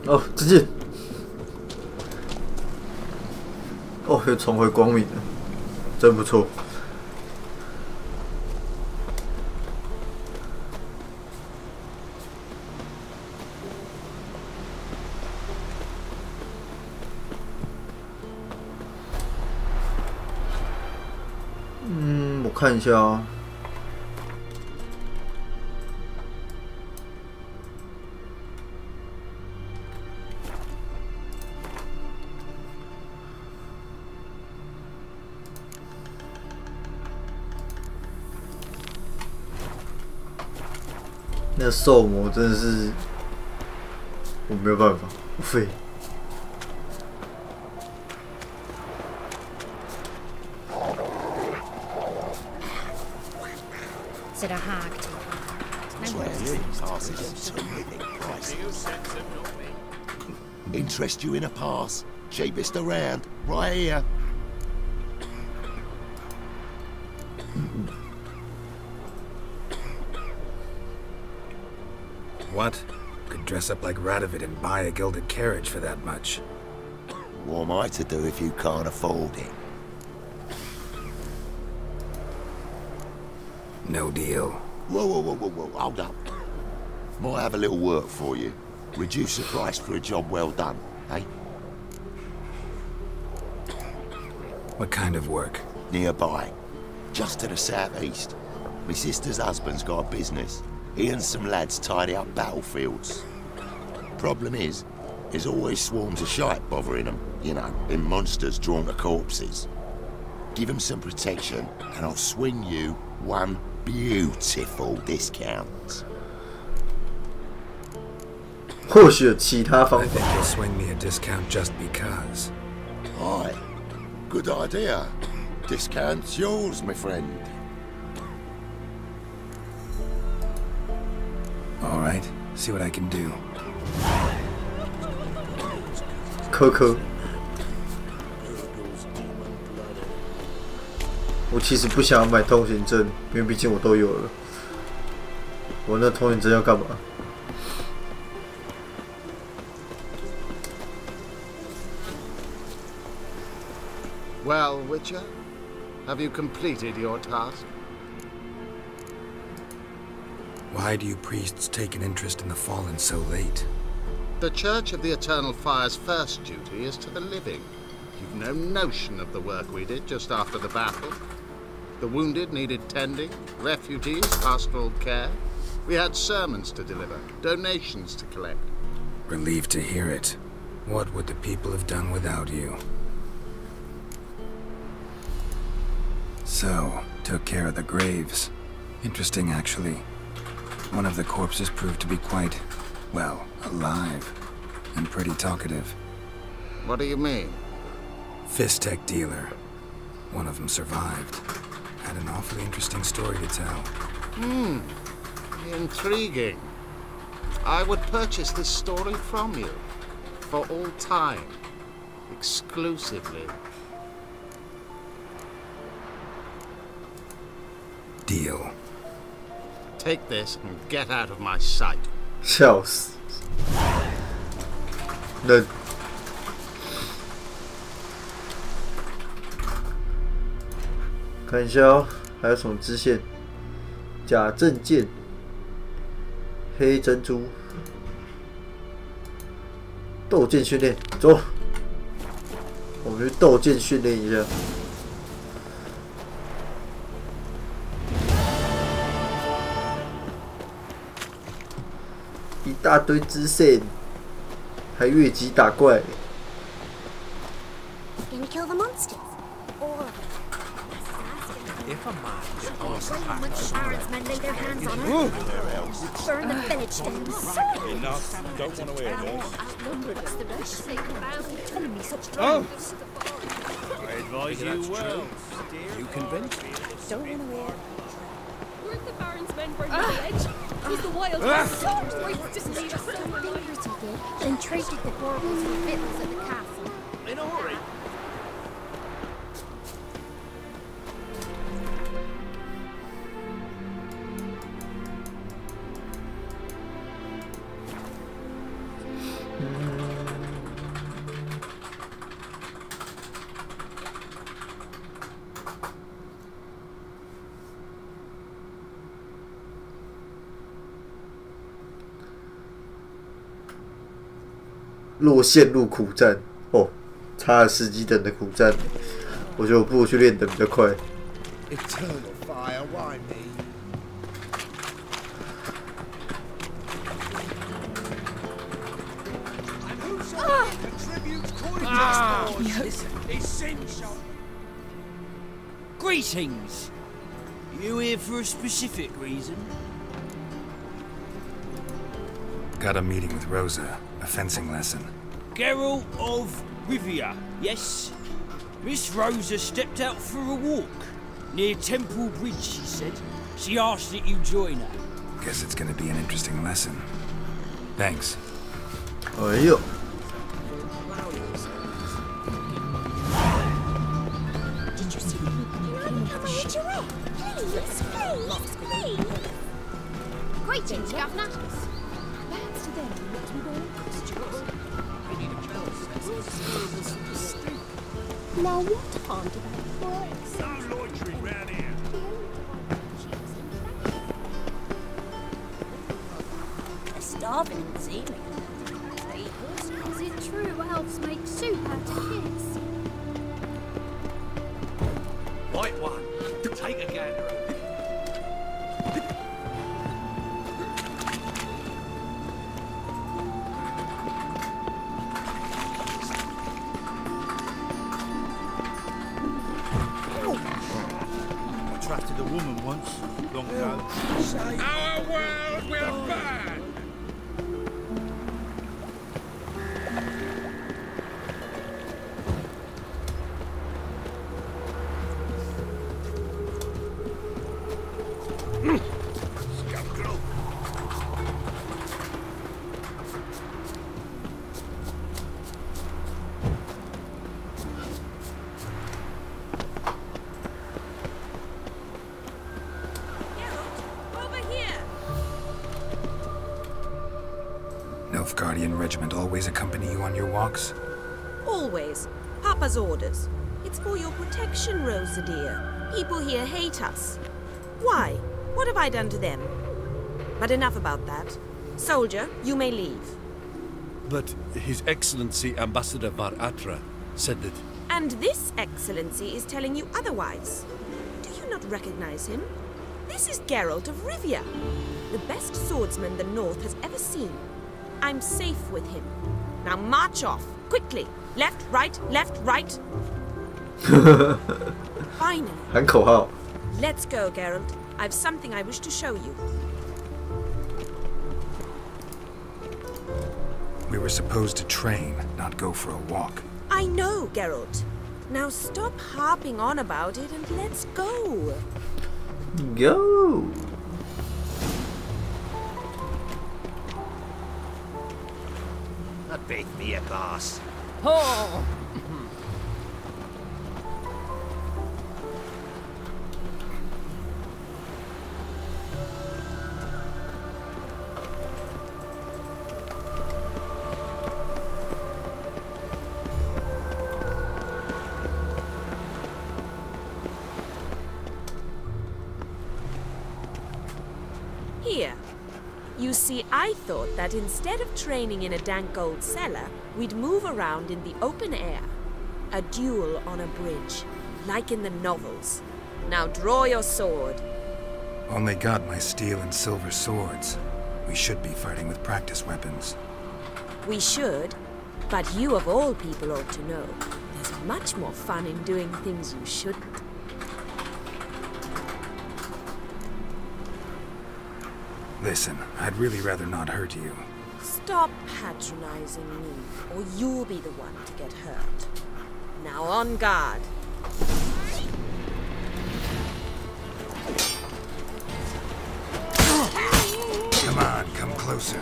哦，直接，哦，又重回光明了，真不错。我看一下啊。那兽魔真的是我没有办法，我废。Said a hag. Interest you in a pass? Cheapest around, right here. What? Could dress up like Radovid and buy a gilded carriage for that much. What am I to do if you can't afford it? No deal. Whoa, hold up. Might have a little work for you. Reduce the price for a job well done, eh? What kind of work? Nearby. Just to the southeast. My sister's husband's got a business. He and some lads tidy up battlefields. Problem is, there's always swarms of shite bothering them. You know, them monsters drawn to corpses. Give them some protection, and I'll swing you one beautiful discount. 或许有其他方 I 法。 think you'll swing me a discount just because. Aye, good idea. Discount's yours, my friend. All right, see what I can do. 科科，我其实不想要买通行证，因为毕竟我都有了。我那通行证要干嘛？ Well, Witcher, have you completed your task? Why do you priests take an interest in the fallen so late? The Church of the Eternal Fire's first duty is to the living. You've no notion of the work we did just after the battle. The wounded needed tending, refugees pastoral care. We had sermons to deliver, donations to collect. Relieved to hear it. What would the people have done without you? So, took care of the graves. Interesting, actually. One of the corpses proved to be quite, well, alive. And pretty talkative. What do you mean? Fist-tech dealer. One of them survived. Had an awfully interesting story to tell. Intriguing. I would purchase this story from you. For all time. Exclusively. Deal. Take this and get out of my sight. 笑死！那看一下哦，还有什么支线？假证件、黑珍珠、斗剑训练，走，我们去斗剑训练一下。 一大堆支线，还越级打怪。 Gonna kill the monsters. Or If a man once the Baron's men lay their hands on her, burn the village down. Enough. Don't want to hear this. What's the rush? They come out telling me such Oh! things. I advise you well. You convinced me. Don't want to hear. Weren't the Baron's men burning the village? It was the wild swords where just leave us Some fingers he did, then traded the baubles for victuals at the castle. In a hurry. 若陷入苦战哦，差了10几等的苦战，我觉得我不如去练等比较快。Eternal fire, why me? Greetings! You here for a specific reason? Got a meeting with Rosa, a fencing lesson. Geralt of Rivia, yes? Miss Rosa stepped out for a walk. Near Temple Bridge, she said. She asked that you join her. Guess it's gonna be an interesting lesson. Thanks. 哎呦！ Greetings, Governor. That's to them not to be wearing costumes. Now what harm did that boy? No loitering round here. They're starving in Zealand. Is it true elves make soup out of kids? Right one. Take a gander. Attracted a woman once, long ago. Our world will burn! Nilfgaardian regiment always accompany you on your walks? Always. Papa's orders. It's for your protection, Rosa dear. People here hate us. Why? What have I done to them? But enough about that. Soldier, you may leave. But His Excellency Ambassador Var Atra said that... And this excellency is telling you otherwise. Do you not recognize him? This is Geralt of Rivia, the best swordsman the North has ever seen. I'm safe with him. Now march off, quickly. Left, right, left, right. Finally. 喊口号。 Let's go, Geralt. I've something I wish to show you. We were supposed to train, not go for a walk. I know, Geralt. Now stop harping on about it and let's go. Go. I beg me a boss. Oh! Here. You see, I thought that instead of training in a dank old cellar, we'd move around in the open air. A duel on a bridge, like in the novels. Now draw your sword. Only got my steel and silver swords. We should be fighting with practice weapons. We should, but you of all people ought to know. There's much more fun in doing things you shouldn't. Listen, I'd really rather not hurt you. Stop patronizing me, or you'll be the one to get hurt. Now on guard. Come on, come closer.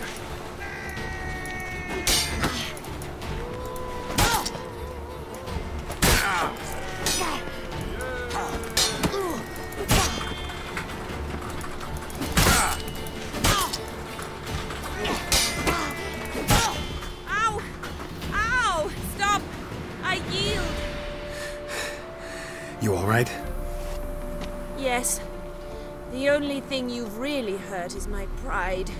You all right? Yes. The only thing you've really hurt is my pride.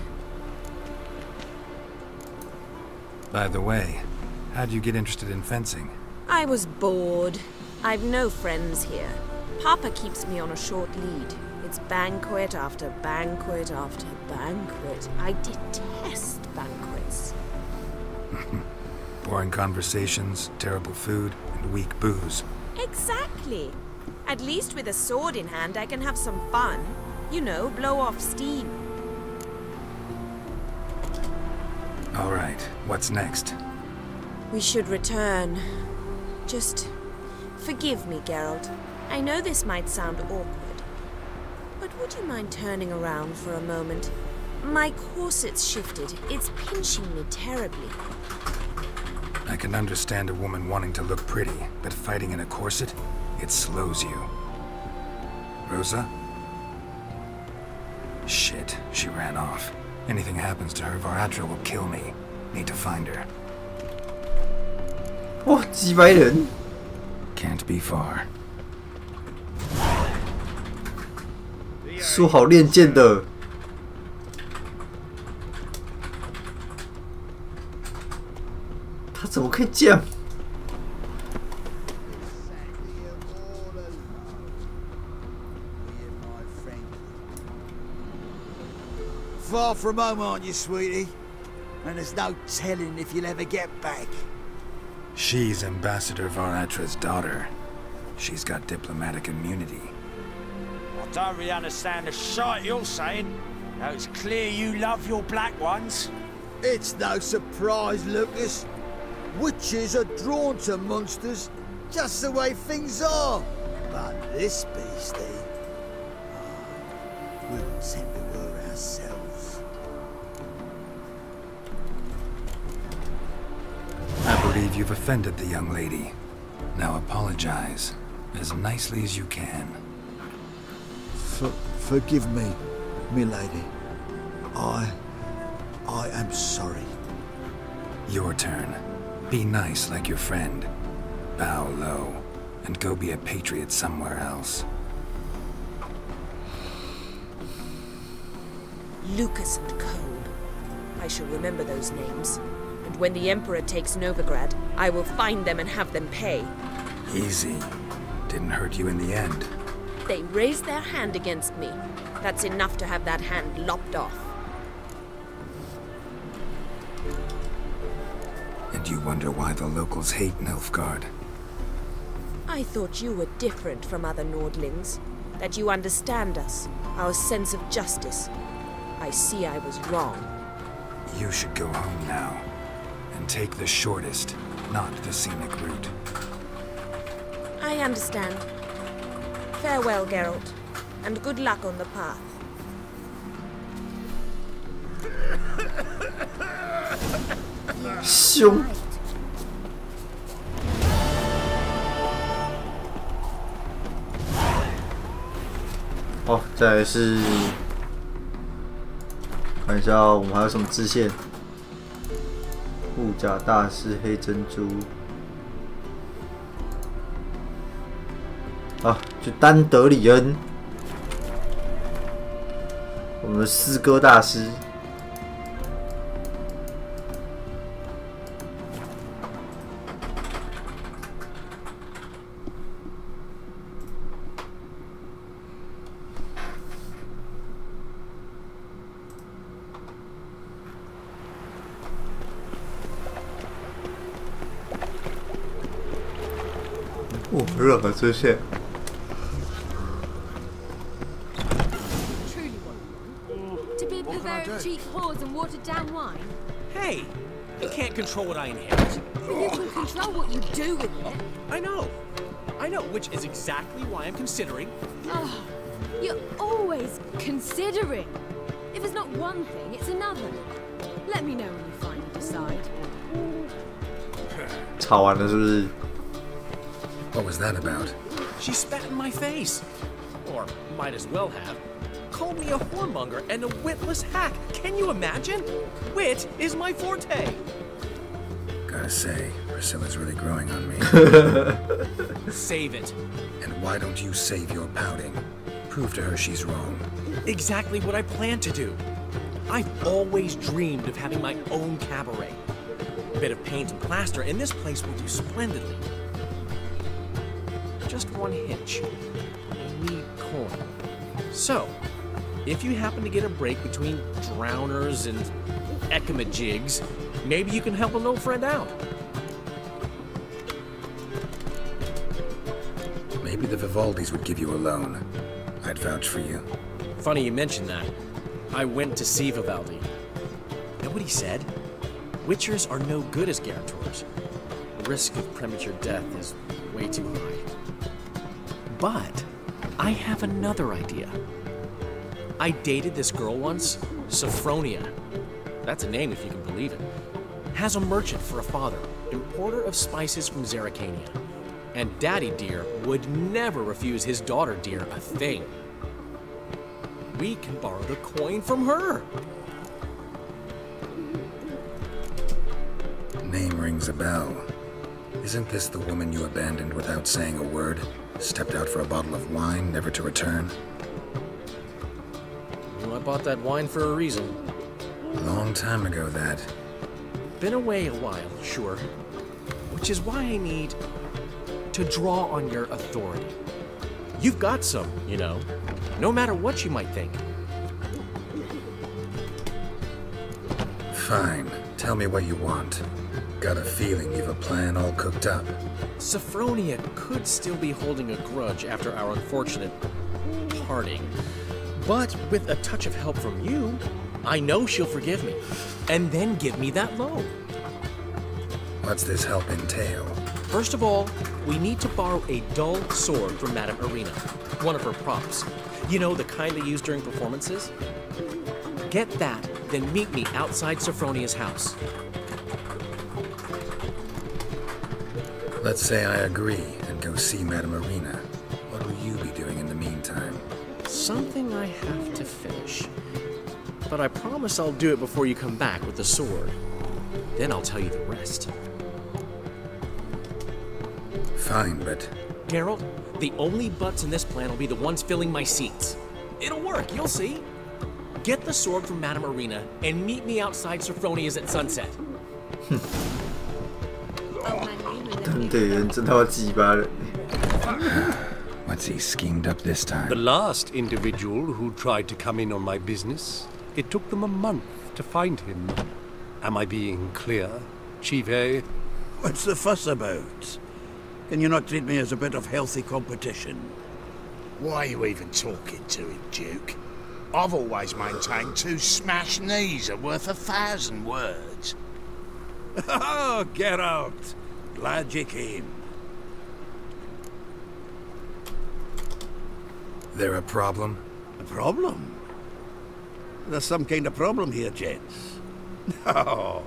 By the way, how'd you get interested in fencing? I was bored. I've no friends here. Papa keeps me on a short lead. It's banquet after banquet after banquet. I detest banquets. Boring conversations, terrible food, and weak booze. Exactly. At least with a sword in hand, I can have some fun. You know, blow off steam. All right, what's next? We should return. Just forgive me, Geralt. I know this might sound awkward, but would you mind turning around for a moment? My corset's shifted. It's pinching me terribly. I can understand a woman wanting to look pretty, but fighting in a corset, it slows you. Rosa? Shit, she ran off. Anything happens to her, Varatra will kill me. Need to find her. Oh, 几百人 Can't be far. 树好练剑的。他怎么可以这样？ Far from home, aren't you, sweetie? And there's no telling if you'll ever get back. She's Ambassador Varatra's daughter. She's got diplomatic immunity. I don't really understand the shite you're saying. Now it's clear you love your black ones. It's no surprise, Lucas. Witches are drawn to monsters, just the way things are. But this beastie, we wouldn't send to her ourselves. I believe you've offended the young lady. Now apologize, as nicely as you can. Forgive me, milady. I am sorry. Your turn. Be nice like your friend. Bow low, and go be a patriot somewhere else. Lucas and Cole. I shall remember those names. And when the Emperor takes Novigrad, I will find them and have them pay. Easy. Didn't hurt you in the end. They raised their hand against me. That's enough to have that hand lopped off. And you wonder why the locals hate Nilfgaard. I thought you were different from other Nordlings. That you understand us, our sense of justice. I see I was wrong. You should go home now. And take the shortest, not the scenic route. I understand. Farewell, Geralt. And good luck on the path.凶。哦，再来是看一下我们还有什么支线。护甲大师黑珍珠。啊，就丹德里恩，我们的诗歌大师。哦，热河支线。 Cheap whores and watered down wine? Hey, you can't control what I inherit. You can control what you do with it. I know, which is exactly why I'm considering. Oh, you're always considering. If it's not one thing, it's another. Let me know when you finally decide. 吵完了是不是？ What was that about? She spat in my face. Or might as well have. Called me a whoremonger and a witless hack. Can you imagine? Wit is my forte. Gotta say, Priscilla's really growing on me. Save it. And why don't you save your pouting? Prove to her she's wrong. Exactly what I plan to do. I've always dreamed of having my own cabaret. bit of paint and plaster, and this place will do splendidly. Just one hitch. I need coin. So, if you happen to get a break between drowners and ecamajigs, maybe you can help an old friend out. Maybe the Vivaldis would give you a loan. I'd vouch for you. Funny you mention that. I went to see Vivaldi. Know what he said? Witchers are no good as guarantors. The risk of premature death is way too high. But I have another idea. I dated this girl once, Sophronia. That's a name if you can believe it. Has a merchant for a father, importer of spices from Zerrikania. And Daddy Dear would never refuse his daughter Dear a thing. We can borrow the coin from her. Name rings a bell. Isn't this the woman you abandoned without saying a word? Stepped out for a bottle of wine, never to return? Well, I bought that wine for a reason. A long time ago, that. Been away a while, sure. Which is why I need to draw on your authority. You've got some, you know, no matter what you might think. Fine. Tell me what you want. Got a feeling you've a plan all cooked up. Sophronia could still be holding a grudge after our unfortunate parting. But with a touch of help from you, I know she'll forgive me, and then give me that loan. What's this help entail? First of all, we need to borrow a dull sword from Madame Irina, one of her props. You know, the kind they use during performances? Get that, then meet me outside Sophronia's house. Let's say I agree and go see Madame Irina. What will you be doing in the meantime? Something I have to finish. But I promise I'll do it before you come back with the sword. Then I'll tell you the rest. Fine, but... Geralt, the only butts in this plan will be the ones filling my seats. It'll work, you'll see. Get the sword from Madame Irina and meet me outside Sophronia's at sunset. What's he schemed up this time? The last individual who tried to come in on my business, it took them a month to find him. Am I being clear, Chive? What's the fuss about? Can you not treat me as a bit of healthy competition? Why are you even talking to him, Duke? I've always maintained 2 smashed knees are worth 1,000 words. Oh, Geralt. Glad you came. There a problem? A problem? There's some kind of problem here, gents. No.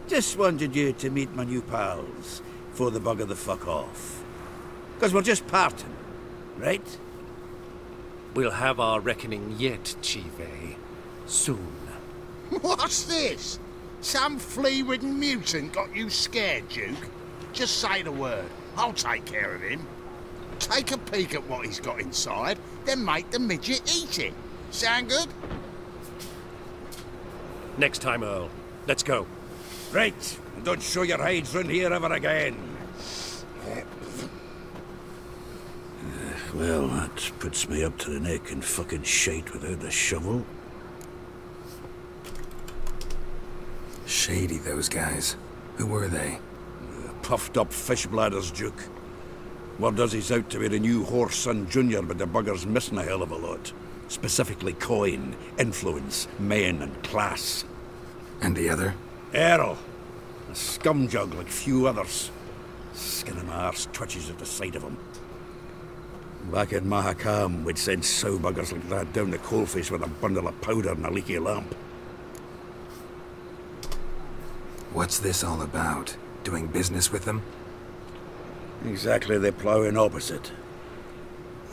Just wanted you to meet my new pals before they bugger the fuck off. Because we're just parting, right? We'll have our reckoning yet, Chive. Soon. What's this? Some flea-ridden mutant got you scared, Duke? Just say the word. I'll take care of him. Take a peek at what he's got inside, then make the midget eat it. Sound good? Next time, Earl. Let's go. Right, and don't show your hides round here ever again. Well, that puts me up to the neck in fucking shite without the shovel. Shady, those guys. Who were they? Puffed up fish bladders, Duke. Word does he's out to be the new Horse Son Jr., but the bugger's missing a hell of a lot. Specifically coin, influence, men, and class. And the other? Earl. A scumjug like few others. Skin of my arse twitches at the sight of him. Back in Mahakam, we'd send sow buggers like that down the coalface with a bundle of powder and a leaky lamp. What's this all about? Doing business with them? Exactly the ploughing opposite.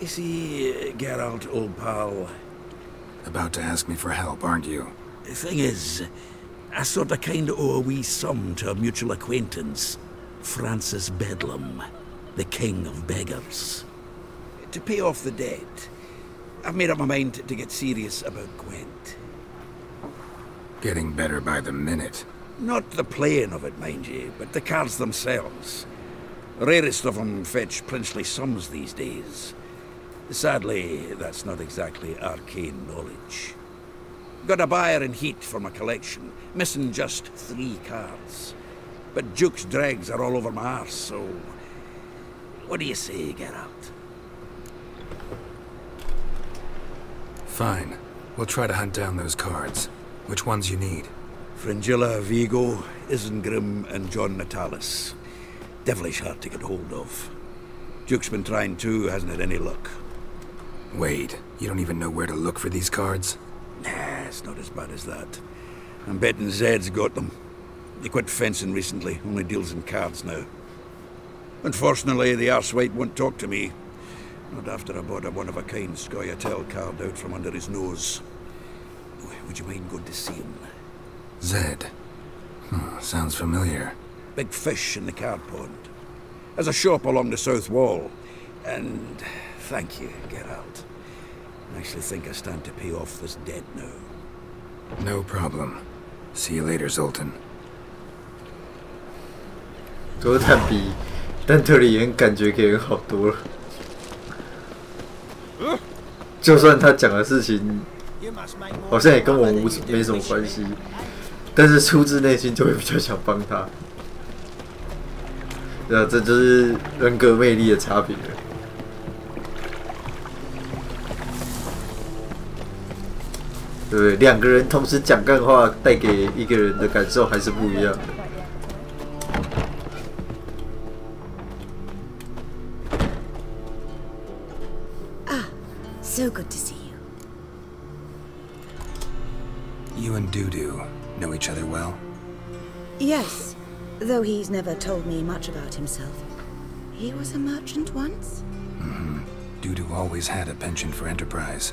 You see, Geralt, old pal... About to ask me for help, aren't you? The thing is, I sort of kinda owe a wee sum to a mutual acquaintance. Francis Bedlam, the king of beggars. To pay off the debt, I've made up my mind to get serious about Gwent. Getting better by the minute. Not the playing of it, mind ye, but the cards themselves. The rarest of them fetch princely sums these days. Sadly, that's not exactly arcane knowledge. Got a buyer in heat for my collection, missing just 3 cards. But Duke's dregs are all over my arse, so... What do you say, Geralt? Fine. We'll try to hunt down those cards. Which ones you need? Fringilla, Vigo, Isengrim, and John Natalis. Devilish hard to get hold of. Duke's been trying too, hasn't had any luck. Wait, you don't even know where to look for these cards? Nah, it's not as bad as that. I'm betting Zed's got them. He quit fencing recently, only deals in cards now. Unfortunately, the arsewite won't talk to me. Not after I bought a one-of-a-kind Scoia'tael card out from under his nose. Would you mind going to see him? Zed. Sounds familiar. Big fish in the card pond. Has a shop along the south wall. And thank you, Geralt. I actually think I stand to pay off this debt now. No problem. See you later, Zoltan. 多坦比但特里恩感觉给人好多了。就算他讲的事情好像也跟我没什么关系，但是出自内心就会比较想帮他。对啊，这就是人格魅力的差别了。对不对？两个人同时讲干话，带给一个人的感受还是不一样的。So good to see you. You and Dudu know each other well? Yes, though he's never told me much about himself. He was a merchant once? Dudu always had a penchant for enterprise.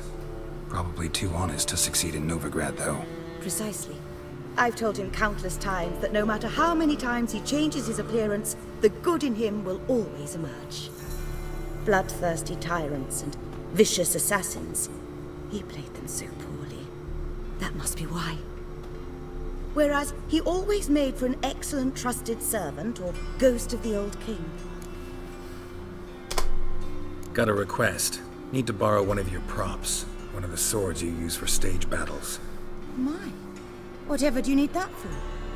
Probably too honest to succeed in Novigrad, though. Precisely. I've told him countless times that no matter how many times he changes his appearance, the good in him will always emerge. Bloodthirsty tyrants and vicious assassins. He played them so poorly. That must be why. Whereas he always made for an excellent trusted servant or ghost of the old king. Got a request. Need to borrow one of your props. One of the swords you use for stage battles. My. Whatever do you need that for?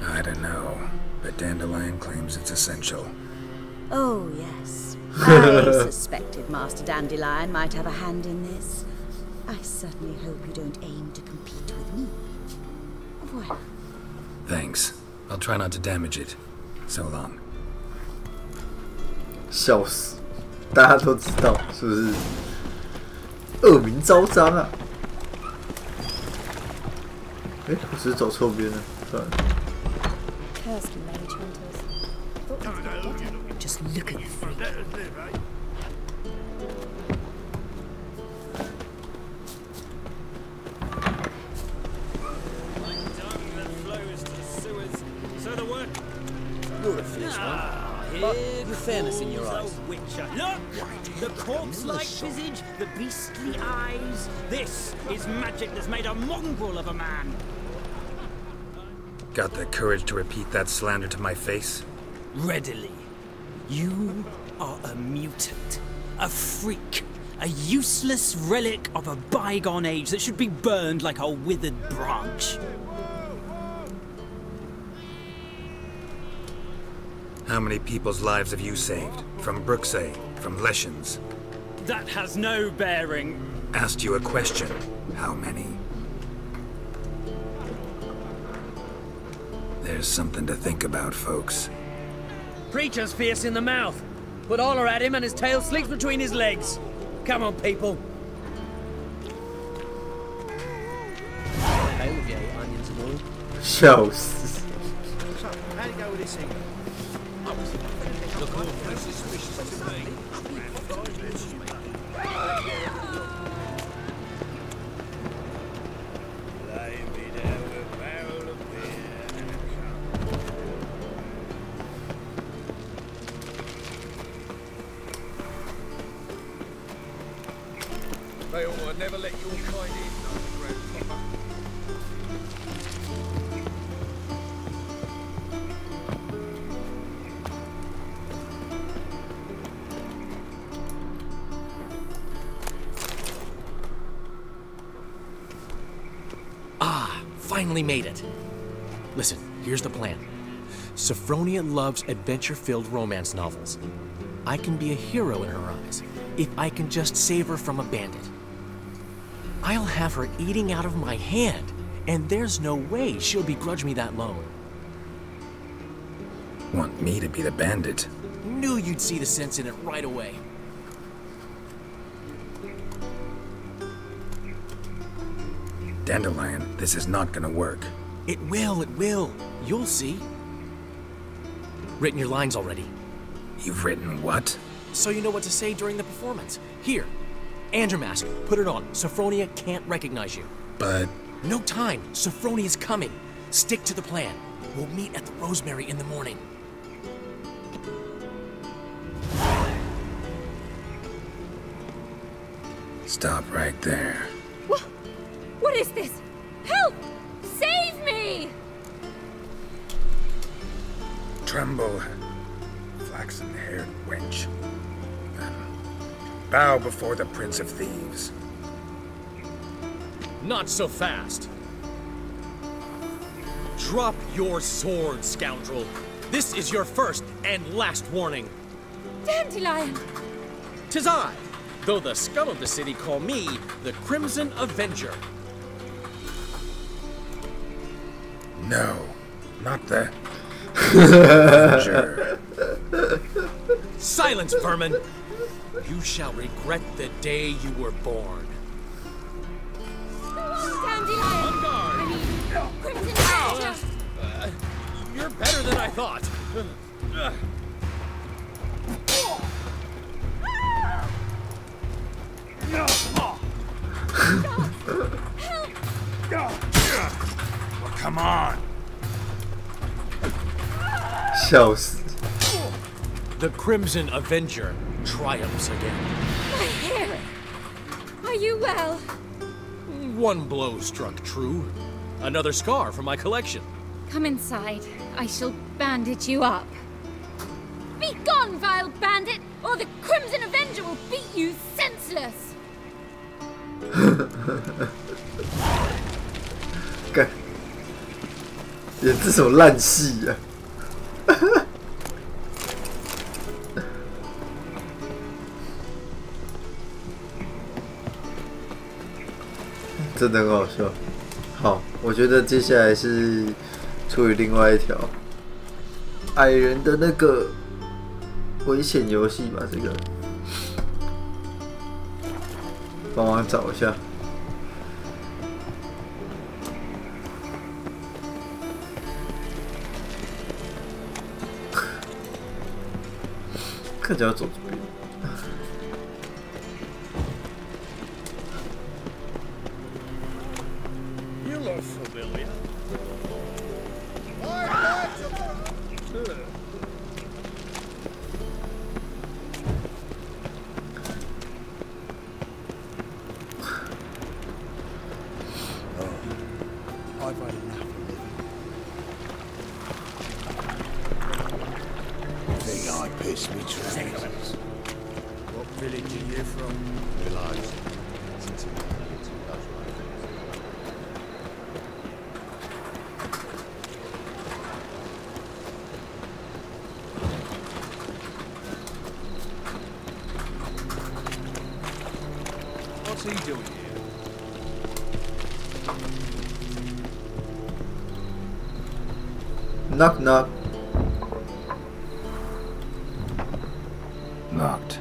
I don't know, but Dandelion claims it's essential. Oh, yes. I suspected Master Dandelion might have a hand in this. I certainly hope you don't aim to compete with me. Voilà. Thanks. I'll try not to damage it. So long. 笑死，大家都知道是不是？恶名昭彰啊！哎，我是走错边了，算了。Just look at the freak. You're a fierce one, but with fairness in your eyes. Look! The corpse-like visage, the beastly eyes. This is magic that's made a mongrel of a man. Got the courage to repeat that slander to my face? Readily. You are a mutant, a freak, a useless relic of a bygone age that should be burned like a withered branch. How many people's lives have you saved? From Bruxay, from Leshens? That has no bearing. Asked you a question. How many? There's something to think about, folks. Preacher's fierce in the mouth. Put holler at him and his tail sleeps between his legs. Come on, people. Okay with you, onions and all. Shows. How'd it go with this thing? Look all very suspicious to me. They ought to never let your kind in, grandpapa. finally made it. Listen, here's the plan. Sophronia loves adventure-filled romance novels. I can be a hero in her eyes if I can just save her from a bandit. I'll have her eating out of my hand, and there's no way she'll begrudge me that loan. Want me to be the bandit? Knew you'd see the sense in it right away. Dandelion, this is not gonna work. It will, it will. You'll see. Written your lines already. You've written what? So you know what to say during the performance. Here, and your mask. Put it on. Sophronia can't recognize you. But... No time. Sophronia's coming. Stick to the plan. We'll meet at the Rosemary in the morning. Stop right there. What is this? Help! Save me! Tremble, flaxen-haired wench. Bow before the Prince of Thieves. Not so fast. Drop your sword, scoundrel. This is your first and last warning. Dandelion! 'Tis I, though the scum of the city call me the Crimson Avenger. No, not the... Avenger. Silence, vermin! You shall regret the day you were born. Dandelion! On guard! I mean, Crimson Avenger! You're better than I thought. Well, come on.笑死. The Crimson Avenger triumphs again. My hair! Are you well? One blow struck true. Another scar from my collection. Come inside. I shall bandage you up. Be gone, vile bandit, or the Crimson Avenger will beat you senseless!干，演这种烂戏啊！真的很好笑。好，我觉得接下来是处理另外一条矮人的那个危险游戏吧，这个帮忙找一下。看起来要走这边。You look familiar. I've had enough. Think I pissed me trousers. What village are you from? Village. What's he doing here? Knock knock. Locked.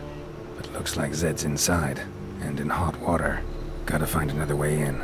But looks like Zed's inside. And in hot water. Gotta find another way in.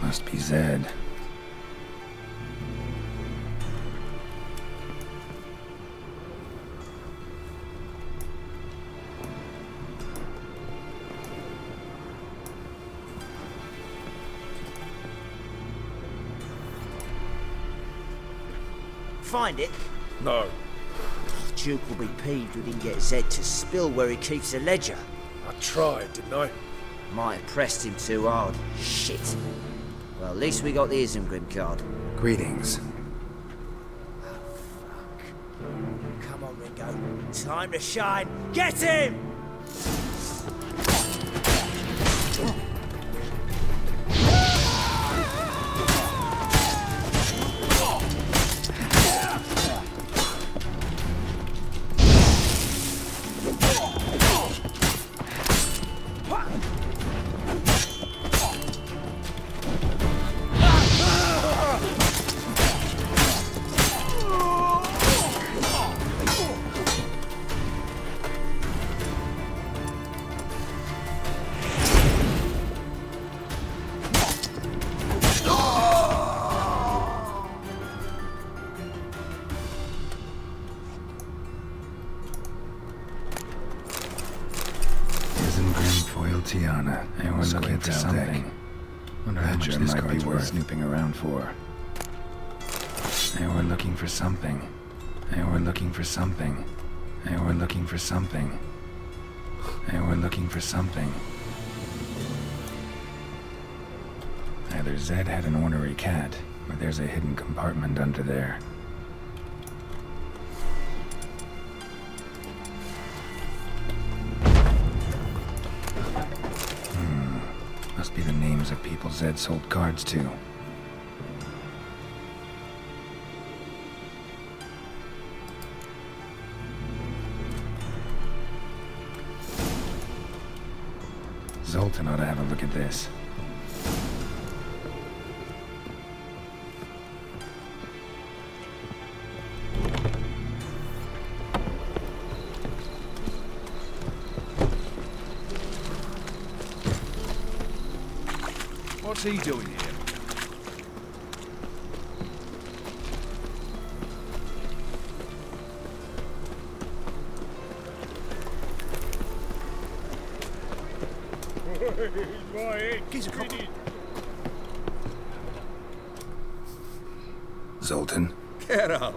Must be Zed. find it? No. The Duke will be peeved we didn't get Zed to spill where he keeps the ledger. I tried, didn't I? Might have pressed him too hard. Shit. Well, at least we got the Isengrim card. Greetings. Come on, Ringo. Time to shine. Get him! Tiana, and we're looking for something. Wonder how much this might be worth snooping around for. And we're looking for something. And we're looking for something. And we're looking for something. And we're looking for something. Either Zed had an ornery cat, or there's a hidden compartment under there. Must be the names of people Zed sold cards to. Zoltan ought to have a look at this. What's he doing here? Zoltan? Get out.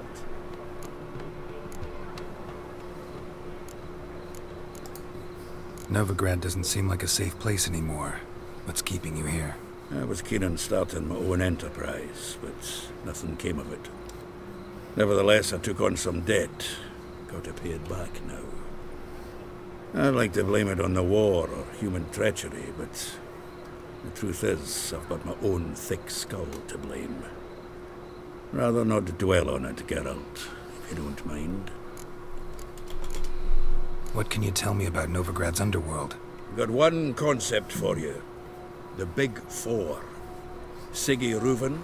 Novigrad doesn't seem like a safe place anymore. What's keeping you here? I was keen on starting my own enterprise, but nothing came of it. Nevertheless, I took on some debt. Got to pay it back now. I'd like to blame it on the war or human treachery, but the truth is, I've got my own thick skull to blame. Rather not dwell on it, Geralt, if you don't mind. What can you tell me about Novigrad's underworld? Got one concept for you. The Big Four. Siggy Reuven,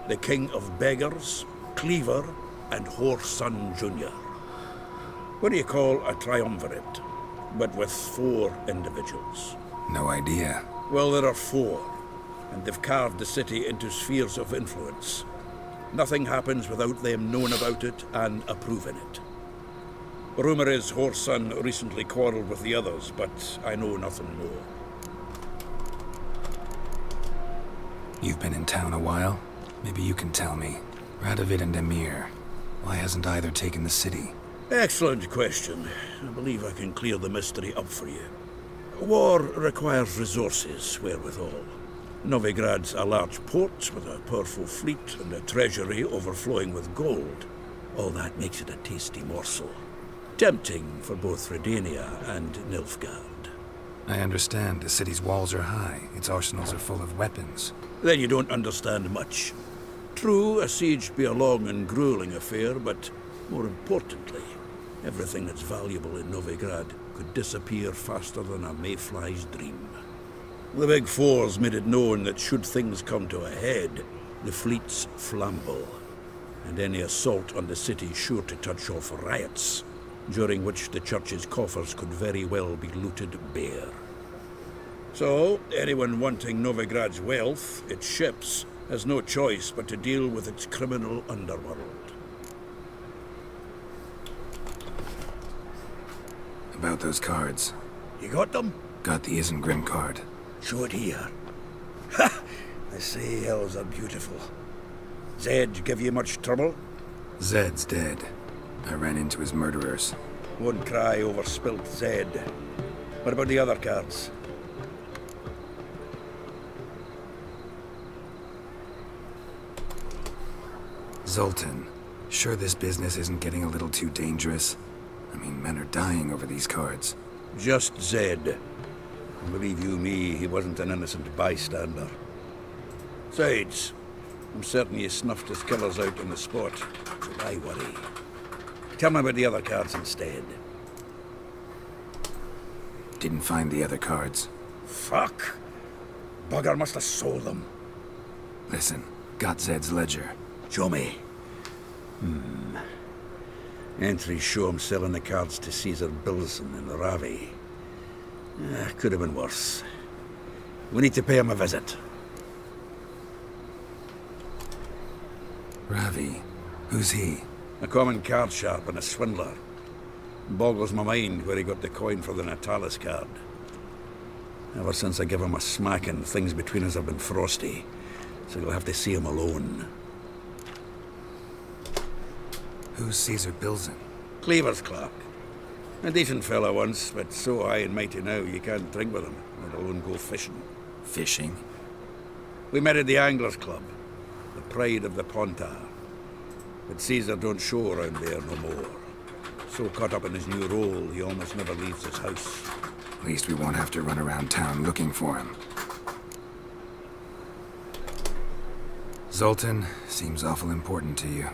the King of Beggars, Cleaver, and Whoreson Jr. What do you call a triumvirate, but with 4 individuals? No idea. Well, there are 4, and they've carved the city into spheres of influence. Nothing happens without them knowing about it and approving it. Rumor is Whoreson recently quarreled with the others, but I know nothing more. You've been in town a while? Maybe you can tell me. Radovid and Emir. Why hasn't either taken the city? Excellent question. I believe I can clear the mystery up for you. War requires resources, wherewithal. Novigrad's a large port with a powerful fleet and a treasury overflowing with gold. All that makes it a tasty morsel. Tempting for both Redania and Nilfgaard. I understand. The city's walls are high. Its arsenals are full of weapons. Then you don't understand much. True, a siege be a long and grueling affair, but more importantly, everything that's valuable in Novigrad could disappear faster than a mayfly's dream. The Big Four's made it known that should things come to a head, the fleet's flammable, and any assault on the city sure to touch off riots, during which the church's coffers could very well be looted bare. So, anyone wanting Novigrad's wealth, its ships, has no choice but to deal with its criminal underworld. About those cards. You got them? Got the Isengrim card. Show it here. Ha! I say, elves are beautiful. Zed give you much trouble? Zed's dead. I ran into his murderers. Won't cry over spilt Zed. What about the other cards? Zoltan, sure this business isn't getting a little too dangerous? I mean, men are dying over these cards. Just Zed. And believe you me, he wasn't an innocent bystander. Besides, I'm certain you snuffed his killers out on the spot, so why worry? Tell me about the other cards instead. Didn't find the other cards. Fuck! Bugger must have sold them. Listen, got Zed's ledger. Show me. Entries show him selling the cards to Caesar Bilson in Ravi. Could have been worse. We need to pay him a visit. Ravi? Who's he? A common card sharp and a swindler. Boggles my mind where he got the coin for the Natalis card. Ever since I gave him a smacking, things between us have been frosty. So you'll have to see him alone. Who's Caesar Bilson? Cleaver's clerk. A decent fellow once, but so high and mighty now you can't drink with him, let alone go fishing. Fishing? We met at the Anglers Club, the pride of the Pontar. But Caesar don't show around there no more. So caught up in his new role, he almost never leaves his house. At least we won't have to run around town looking for him. Zoltan, seems awful important to you.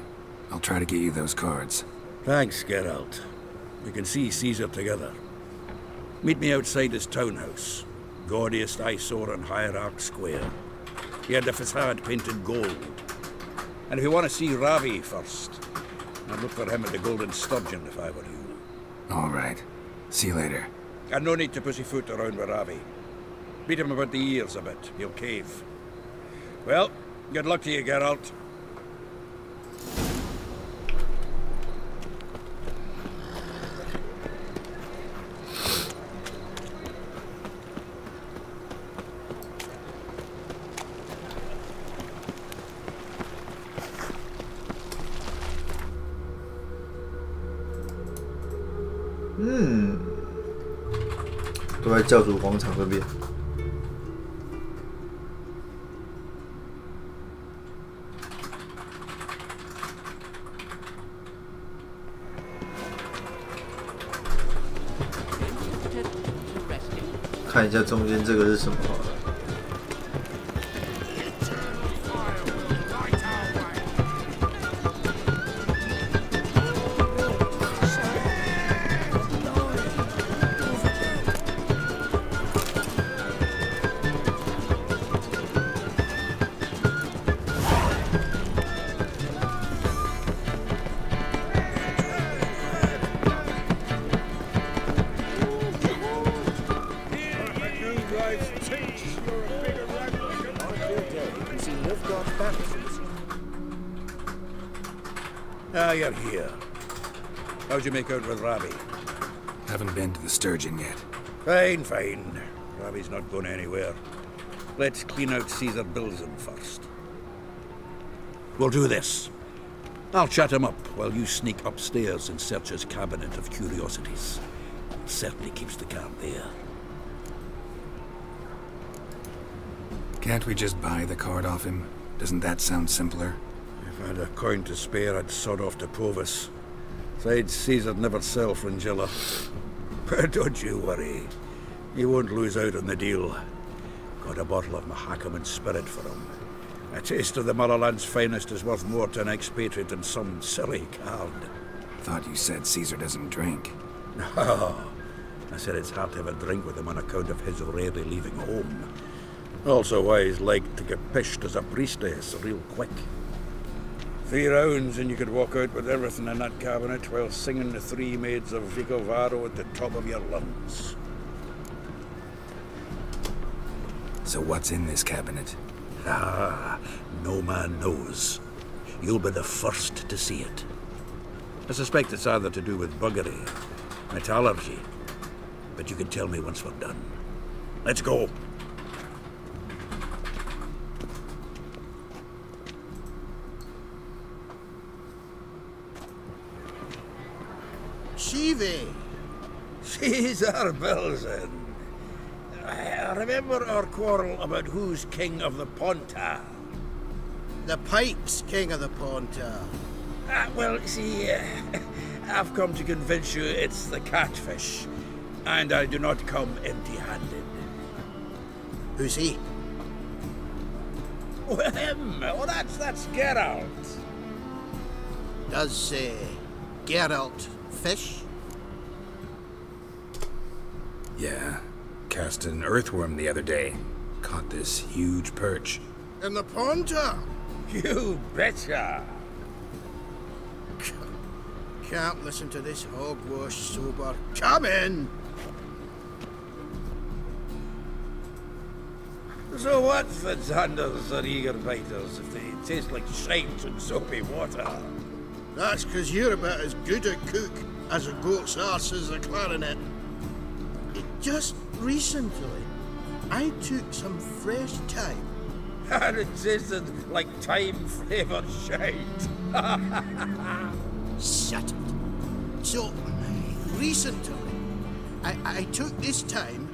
I'll try to get you those cards. Thanks, Geralt. We can see Caesar together. Meet me outside his townhouse. Gaudiest eyesore on Hierarch Square. He had the facade painted gold. And if you want to see Ravi first, I'd look for him at the Golden Sturgeon if I were you. All right. See you later. And no need to pussyfoot around with Ravi. Beat him about the ears a bit. He'll cave. Well, good luck to you, Geralt.都在教主广场这边。看一下中间这个是什么好了。Ah, you're here. How'd you make out with Ravi? Haven't been to the Sturgeon yet. Fine, fine. Ravi's not going anywhere. Let's clean out Caesar Bilson first. We'll do this. I'll chat him up while you sneak upstairs and search his cabinet of curiosities. Certainly keeps the card there. Can't we just buy the card off him? Doesn't that sound simpler? If I had a coin to spare, I'd sod off to Provis. Besides, Caesar'd never sell Fringilla. But don't you worry. You won't lose out on the deal. Got a bottle of Mahakaman spirit for him. A taste of the motherland's finest is worth more to an expatriate than some silly card. Thought you said Caesar doesn't drink. No. I said it's hard to have a drink with him on account of his rarely leaving home. Also why he's like to get pished as a priestess real quick. 3 rounds and you could walk out with everything in that cabinet while singing the 3 Maids of Vicovaro at the top of your lungs. So what's in this cabinet? Ah, no man knows. You'll be the first to see it. I suspect it's either to do with buggery, metallurgy, but you can tell me once we're done. Let's go. Chivi. Caesar Belzen. I remember our quarrel about who's king of the Ponta. The Pike's king of the Ponta. Well, see, I've come to convince you it's the catfish, and I do not come empty-handed. Who's he? Well, him. Oh, that's Geralt. Does Geralt fish? Yeah. Cast an earthworm the other day. Caught this huge perch. In the Ponta? You betcha. Can't listen to this hogwash sober. Come in! So what's the Xanders or eager biters if they taste like shite and soapy water? That's 'cause you're about as good a cook as a goat's arse is a clarinet. Just recently, I took some fresh thyme. And it tasted like thyme-flavoured shite. Shut it. So, recently, I took this thyme.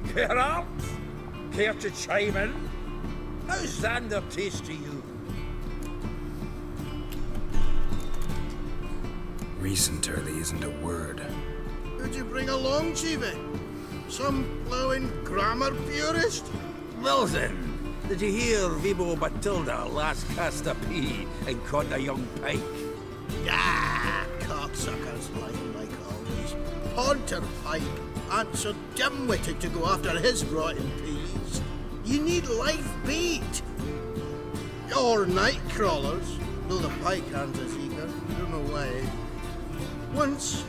Geralt? Care to chime in? How's Xander taste to you? Recent early isn't a word. Who'd you bring along, Chivi? Some blowing grammar purist? Wilson, did you hear Vibo Batilda last cast a pea and caught a young pike? Ah, cocksuckers like Mike always. Ponter Pike aren't so dim-witted to go after his rotten peas. You need live bait. Or night crawlers, though the pike aren't as eager. Don't know why. Once,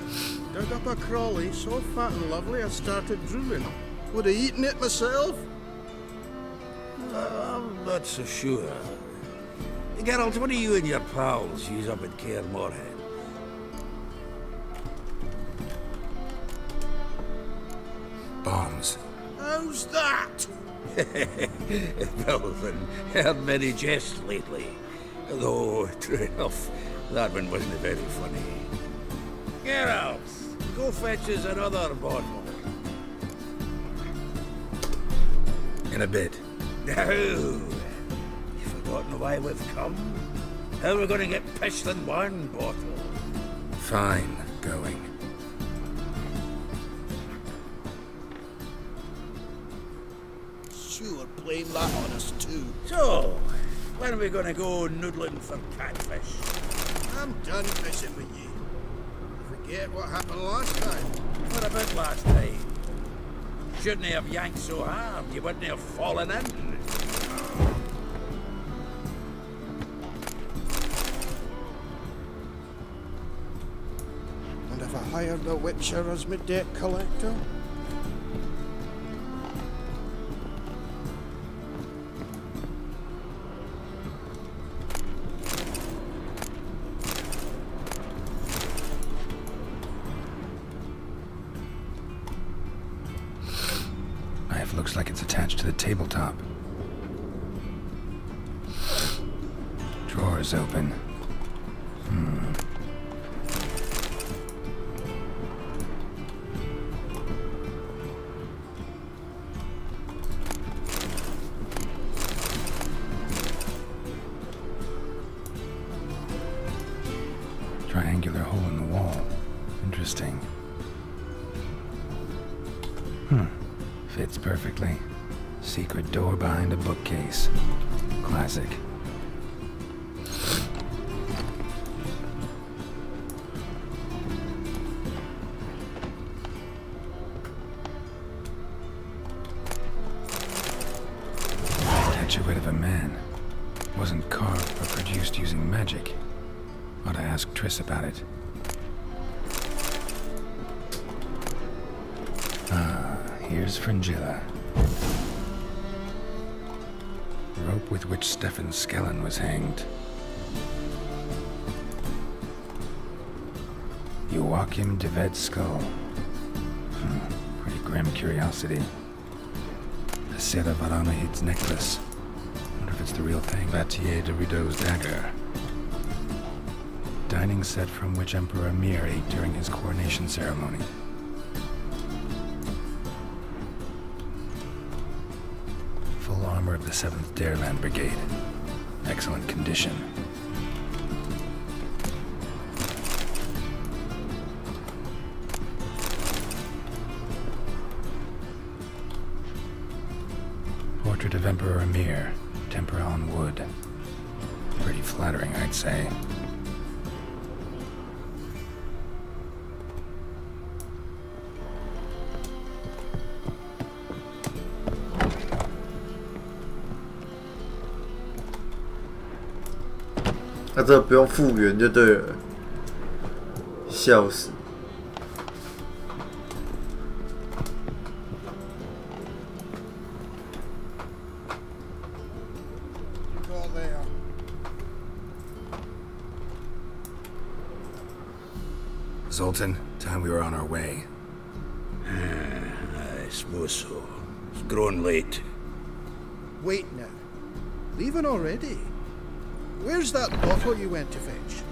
dug up a crawly so fat and lovely I started drooling. Would have eaten it myself. I'm not so sure. Geralt, what do you and your pals use up at Kaer Morhen? Bombs. How's that? Belvin, heard many jests lately. Though, true enough, that one wasn't very funny. Geralt, go fetch us another bottle. In a bit. No! You've forgotten why we've come? How are we going to get pissed in one bottle? Fine, going. Sure, blame that on us too. So, when are we going to go noodling for catfish? I'm done fishing with you. Forget what happened last time. What about last time? Shouldn't have yanked so hard, you wouldn't have fallen in. And have I hired the Witcher as my debt collector? Looks like it's attached to the tabletop. Drawer's open. Triangular hole in the wall. Interesting. Fits perfectly. Secret door behind a bookcase. Classic. Statuette of a man. Wasn't carved but produced using magic. Ought to ask Triss about it. Here's Fringilla. Rope with which Stefan Skellen was hanged. Joachim de Ved's skull. Pretty grim curiosity. A Sarah Varanahid's necklace. Wonder if it's the real thing. Batier de Rideau's dagger. Dining set from which Emperor Mir ate during his coronation ceremony. Full armor of the 7th Dareland Brigade. Excellent condition. Portrait of Emperor Mir, tempera on wood. Pretty flattering, I'd say. 他这不用复原就对了，笑死！ Zoltan, time we were on our way. I suppose so. It's grown late. Wait now. Leaving already? Where's that bottle you went to fetch?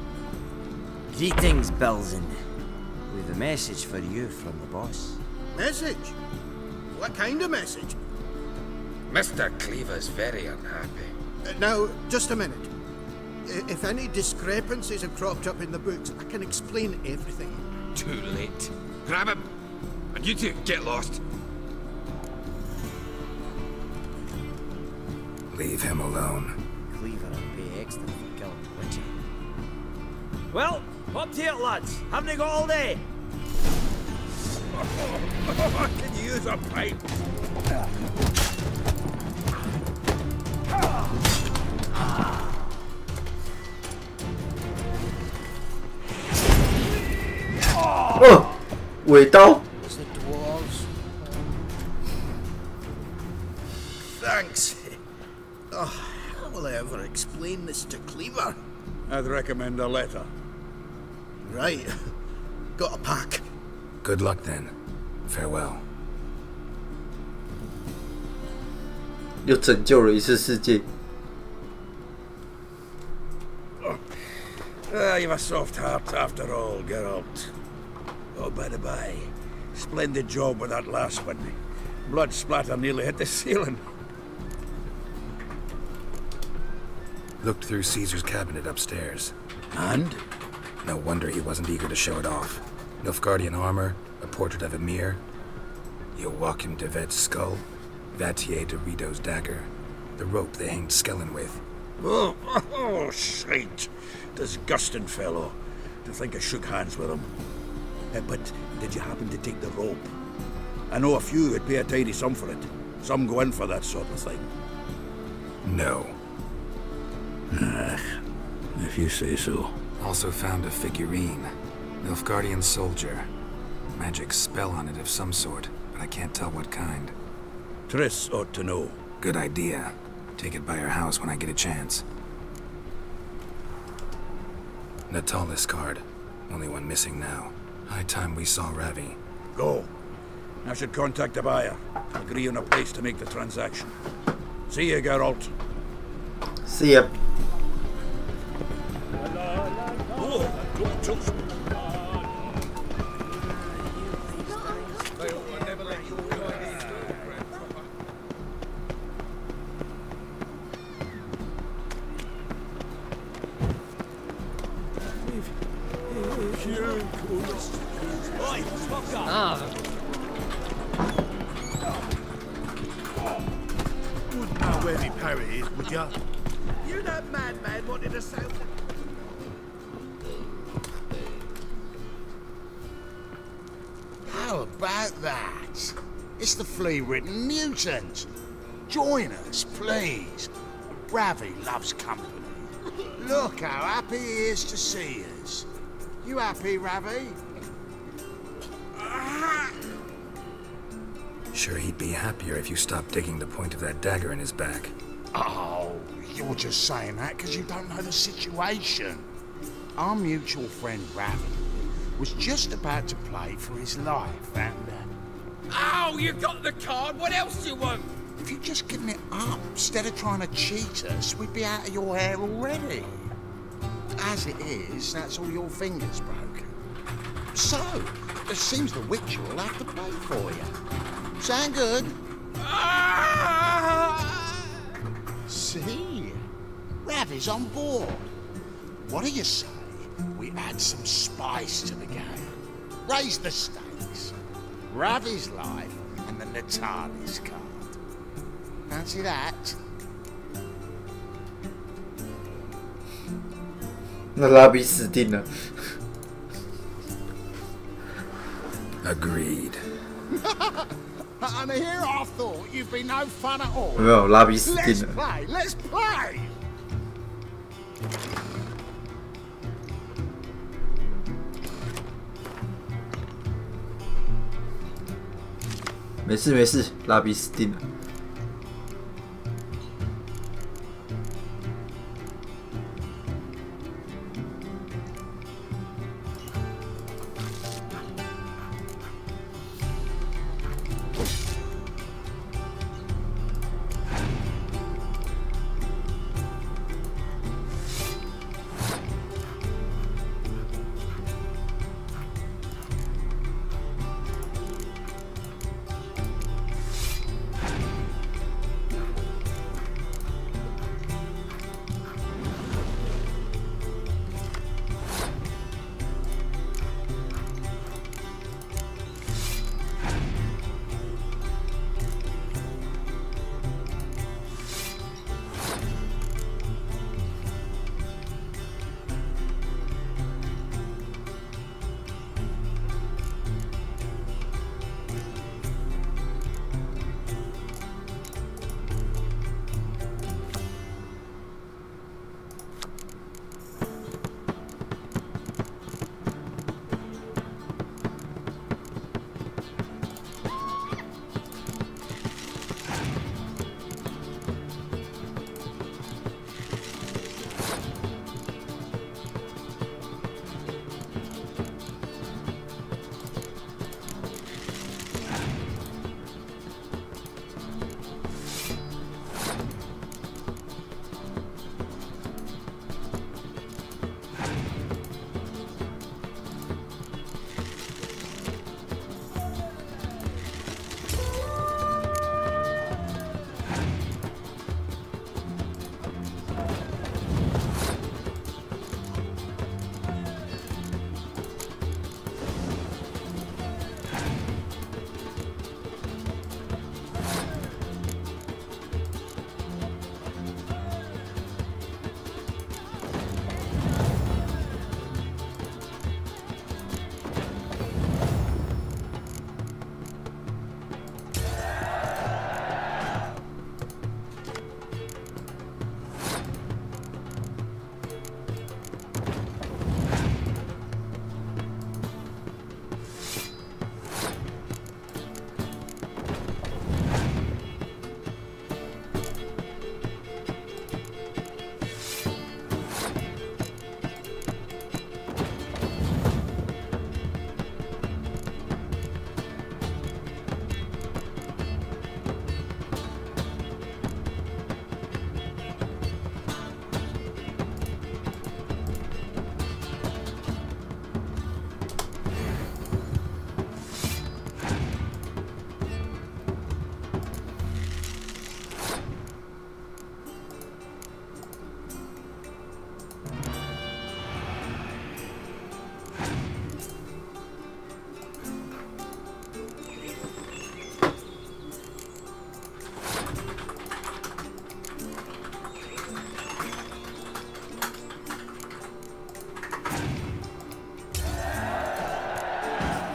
Greetings, Belzen. We've a message for you from the boss. Message? What kind of message? Mr. Cleaver's very unhappy. Now, just a minute. If any discrepancies have cropped up in the books, I can explain everything. Too late. Grab him! And you two, get lost. Leave him alone. Cleaver will pay extra for killing the Witcher. Well, up to it, lads. Haven't you got all day? I can use a pipe. Oh! 尾刀 The dwarves. Thanks. Oh, how will I ever explain this to Cleaver? I'd recommend a letter. Right. Got a pack. Good luck then. Farewell. 又拯救了一次世界。 You've a soft heart after all, Geralt. Oh, by the by, splendid job with that last one. Blood splatter nearly hit the ceiling. Looked through Caesar's cabinet upstairs. And? No wonder he wasn't eager to show it off. Nilfgaardian armor, a portrait of Emir, Joachim de Vet's skull, Vatier de Rideau's dagger, the rope they hanged Skellen with. Oh, shite. Disgusting fellow. To think I shook hands with him. But did you happen to take the rope? I know a few would pay a tidy sum for it. Some go in for that sort of thing. No. If you say so. Also found a figurine. Nilfgaardian soldier. Magic spell on it of some sort, but I can't tell what kind. Triss ought to know. Good idea. Take it by her house when I get a chance. Natalis card. Only one missing now. High time we saw Ravi. Go. I should contact the buyer. Agree on a place to make the transaction. See you, Geralt. See ya. Oh, don't touch me. Wouldn't know where the parrot is, would ya? You that madman wanted to sell. How about that? It's the flea-ridden mutant. Join us, please. Ravi loves company. Look how happy he is to see us. You happy, Ravi? Sure he'd be happier if you stopped digging the point of that dagger in his back. Oh, you're just saying that because you don't know the situation. Our mutual friend Ravi was just about to play for his life and... Oh, you got the card! What else do you want? If you'd just given it up instead of trying to cheat us, we'd be out of your hair already. as it is, that's all your fingers broken. So, it seems the Witcher will have to pay for you. Sound good? See? Ravi's on board. What do you say we add some spice to the game? Raise the stakes. Ravi's life and the Natalis card. Fancy that?那拉比死定了。Agreed. And here I thought you'd be no fun at all. 没有，拉比死定 Let's 了。 play, let's play. 没事没事，拉比死定了。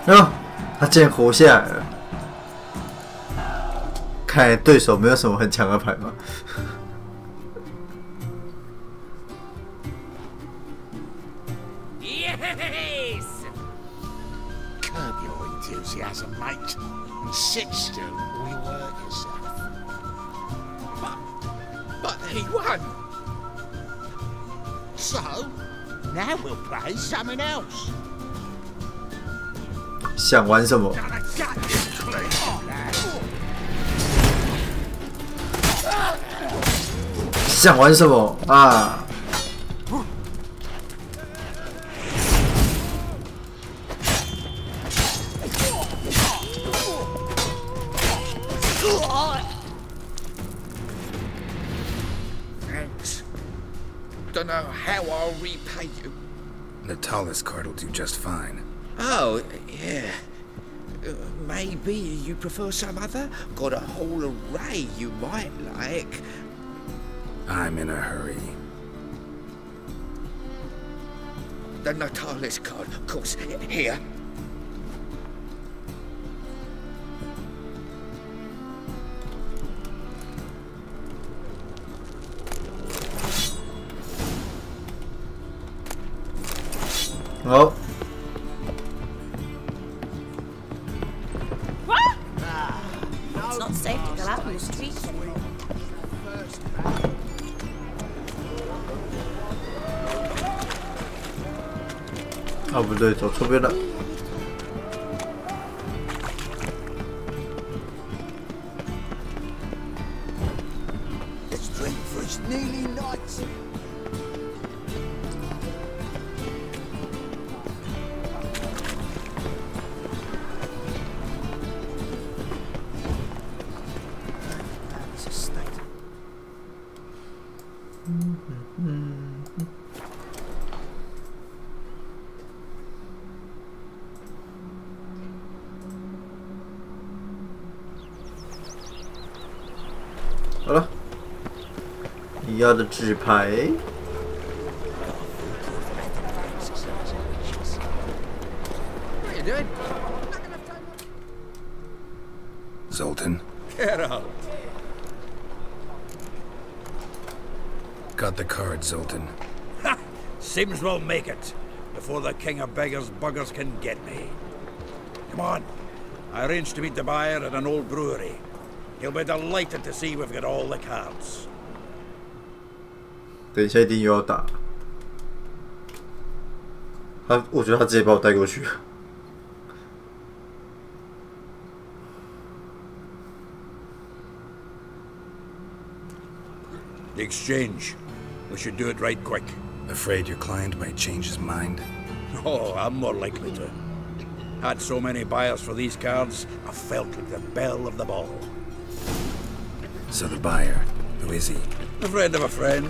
哦，他竟然活下来了！看来对手没有什么很强的牌嘛。Yes! Curb your enthusiasm, mate, and sit still while you work yourself. But he won! So, now we'll play something else. 想玩什么？想玩什么啊？ Thanks. Don't know how I'll repay you. The tallest card will do just fine. Oh, yeah. Maybe you prefer some other? Got a whole array you might like. I'm in a hurry. The Natalis card, of course. Here. Oh. It's not safe to go out on the streets anymore.啊，不对，走错边了。 It's drink for it's nearly night. It's a state. 好了，你要的纸牌。 What are you doing? Zoltan. Get out. Got the card, Zoltan. Ha! Seems we'll make it before the king of beggars buggers can get me. Come on. I arranged to meet the buyer at an old brewery. He'll be delighted to see we've got all the cards. 等一下一定又要打。我觉得他直接把我带过去。 The exchange. We should do it right quick. Afraid your client might change his mind? Oh, I'm more likely to. Had so many buyers for these cards, I felt like the belle of the ball. So the buyer, who is he? A friend of a friend.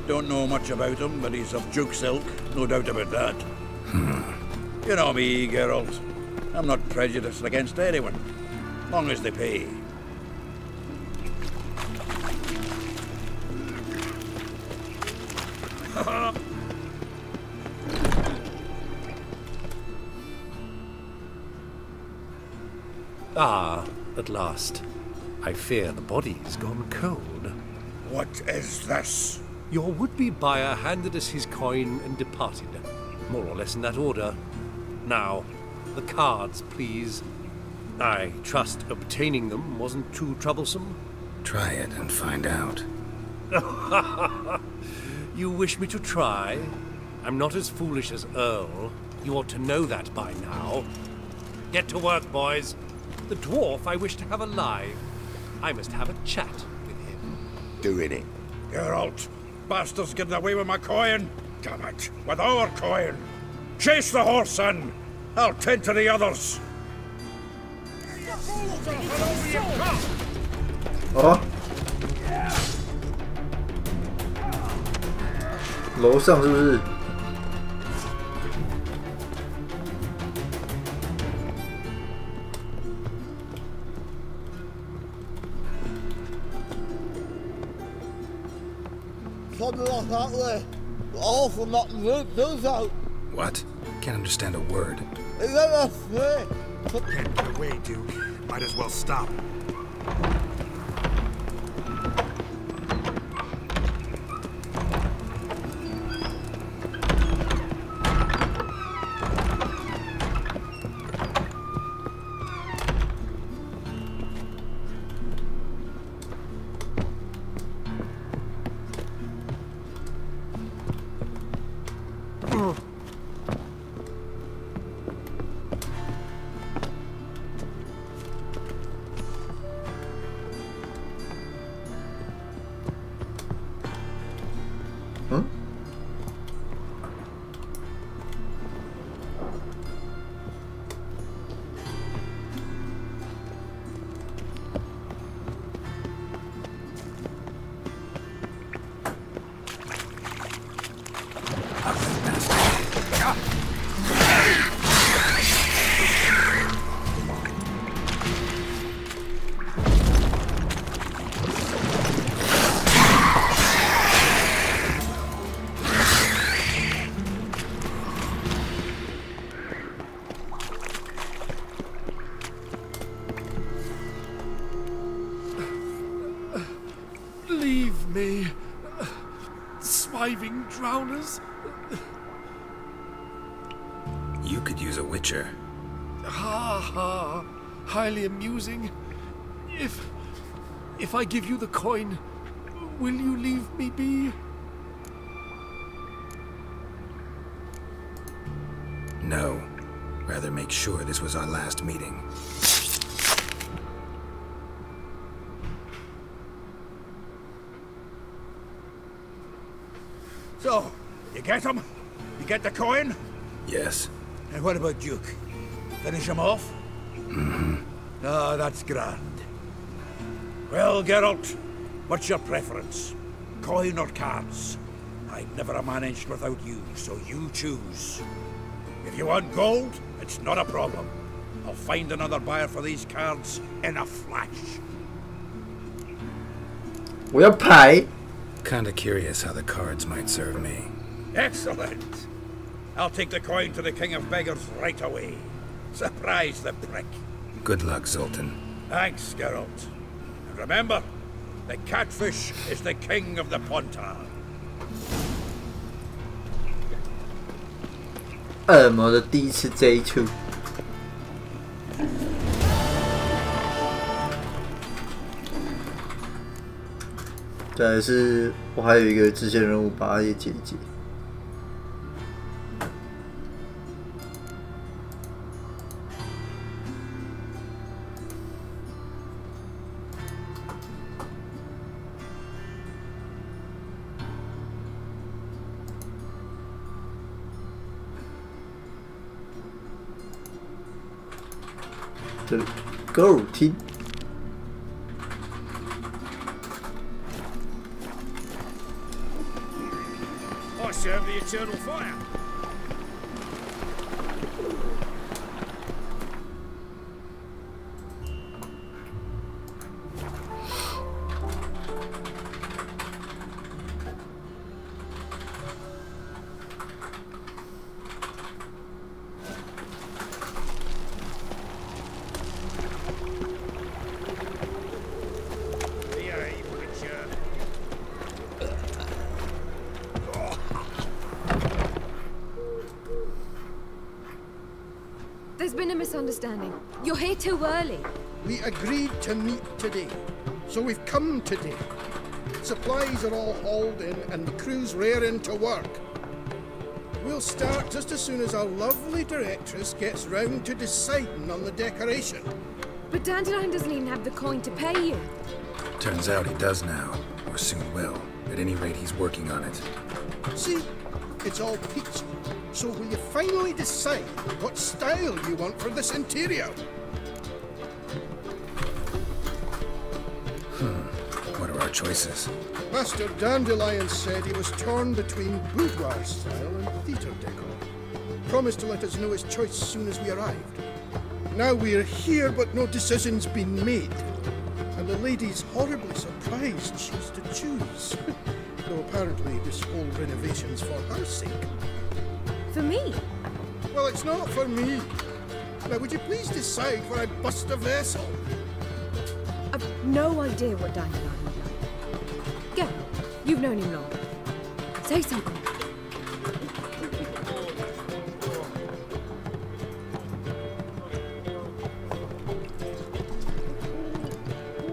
Don't know much about him, but he's of Duke Silk, no doubt about that. You know me, Geralt. I'm not prejudiced against anyone, long as they pay. Ah, at last. I fear the body's gone cold. What is this? Your would-be buyer handed us his coin and departed, more or less in that order. Now, the cards, please. I trust obtaining them wasn't too troublesome? Try it and find out. You wish me to try? I'm not as foolish as Earl. You ought to know that by now. Get to work, boys. The dwarf I wish to have alive. I must have a chat with him. Doing it. Geralt, bastard's getting away with my coin. Damn it, with our coin. Chase the horse, son. I'll tend to the others. 哦，楼上是不是？Something like that way. Awful not root those out. What? Can't understand a word. Is that a thing? Can't get away, Duke. Might as well stop. me, smiving drowners. You could use a witcher. Ha ha, highly amusing. If I give you the coin, will you leave me be? No. Rather make sure this was our last meeting. So, you get him? You get the coin? Yes. And what about Duke? Finish him off? Mm-hmm. Ah, that's grand. Well, Geralt, what's your preference? Coin or cards? I've never managed without you, so you choose. If you want gold, it's not a problem. I'll find another buyer for these cards in a flash. We'll pay. Kinda curious how the cards might serve me. Excellent. I'll take the coin to the King of Beggars right away. Surprise the prick. Good luck, Zoltan. Thanks, Geralt. And remember, the catfish is the king of the Pontar. 恶魔的第一次这一出。再来是我还有一个支线任务，把它也解一解。这里歌舞厅。 I serve the eternal fire. There's been a misunderstanding. You're here too early. We agreed to meet today, so we've come today. Supplies are all hauled in and the crew's raring to work. We'll start just as soon as our lovely directress gets round to deciding on the decoration. But Dandelion doesn't even have the coin to pay you. Turns out he does now, or soon will. At any rate, he's working on it. See, it's all peachy. So will you finally decide what style you want for this interior? What are our choices? Master Dandelion said he was torn between boudoir style and theatre decor. Promised to let us know his choice as soon as we arrived. Now we're here, but no decision's been made. And the lady's horribly surprised she's to choose. Though apparently this whole renovation's for her sake. For me? Well, it's not for me. Now, would you please decide where I bust a vessel? I've no idea what Dandelion would like. Go. You've known him long. Say something.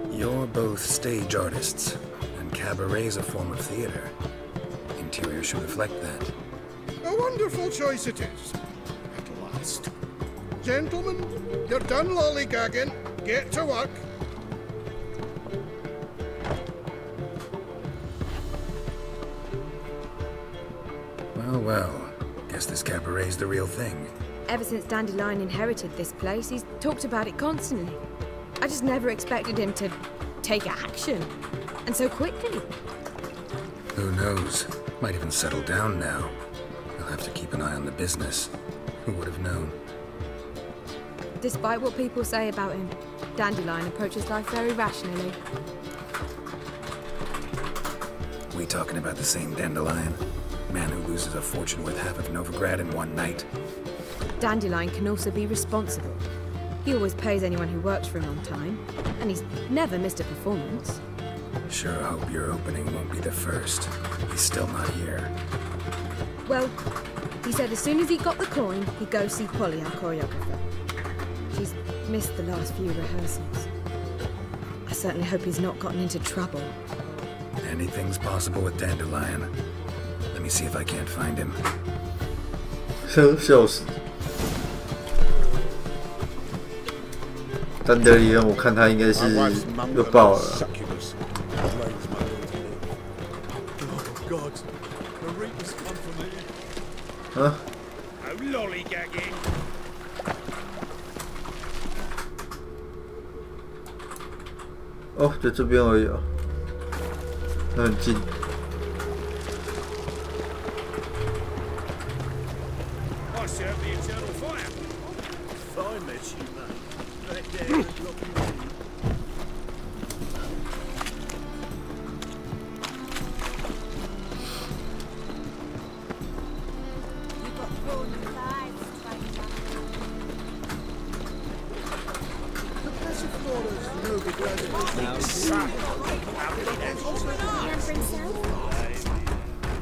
You're both stage artists, and cabaret's a form of theater. Interior should reflect that. A wonderful choice it is. At last. Gentlemen, you're done lollygagging. Get to work. Well, well. Guess this cabaret's the real thing. Ever since Dandelion inherited this place, he's talked about it constantly. I just never expected him to take action. And so quickly. Who knows? Might even settle down now. I'll have to keep an eye on the business. Who would have known? Despite what people say about him, Dandelion approaches life very rationally. We talking about the same Dandelion? Man who loses a fortune worth half of Novigrad in one night? Dandelion can also be responsible. He always pays anyone who works for him on time, and he's never missed a performance. Sure hope your opening won't be the first. He's still not here. Well, he said as soon as he got the coin, he'd go see Polly, our choreographer. She's missed the last few rehearsals. I certainly hope he's not gotten into trouble. Anything's possible with Dandelion. Let me see if I can't find him. 笑死！丹德里恩，我看他应该是又爆了。啊？哦，就这边而已啊，那很近。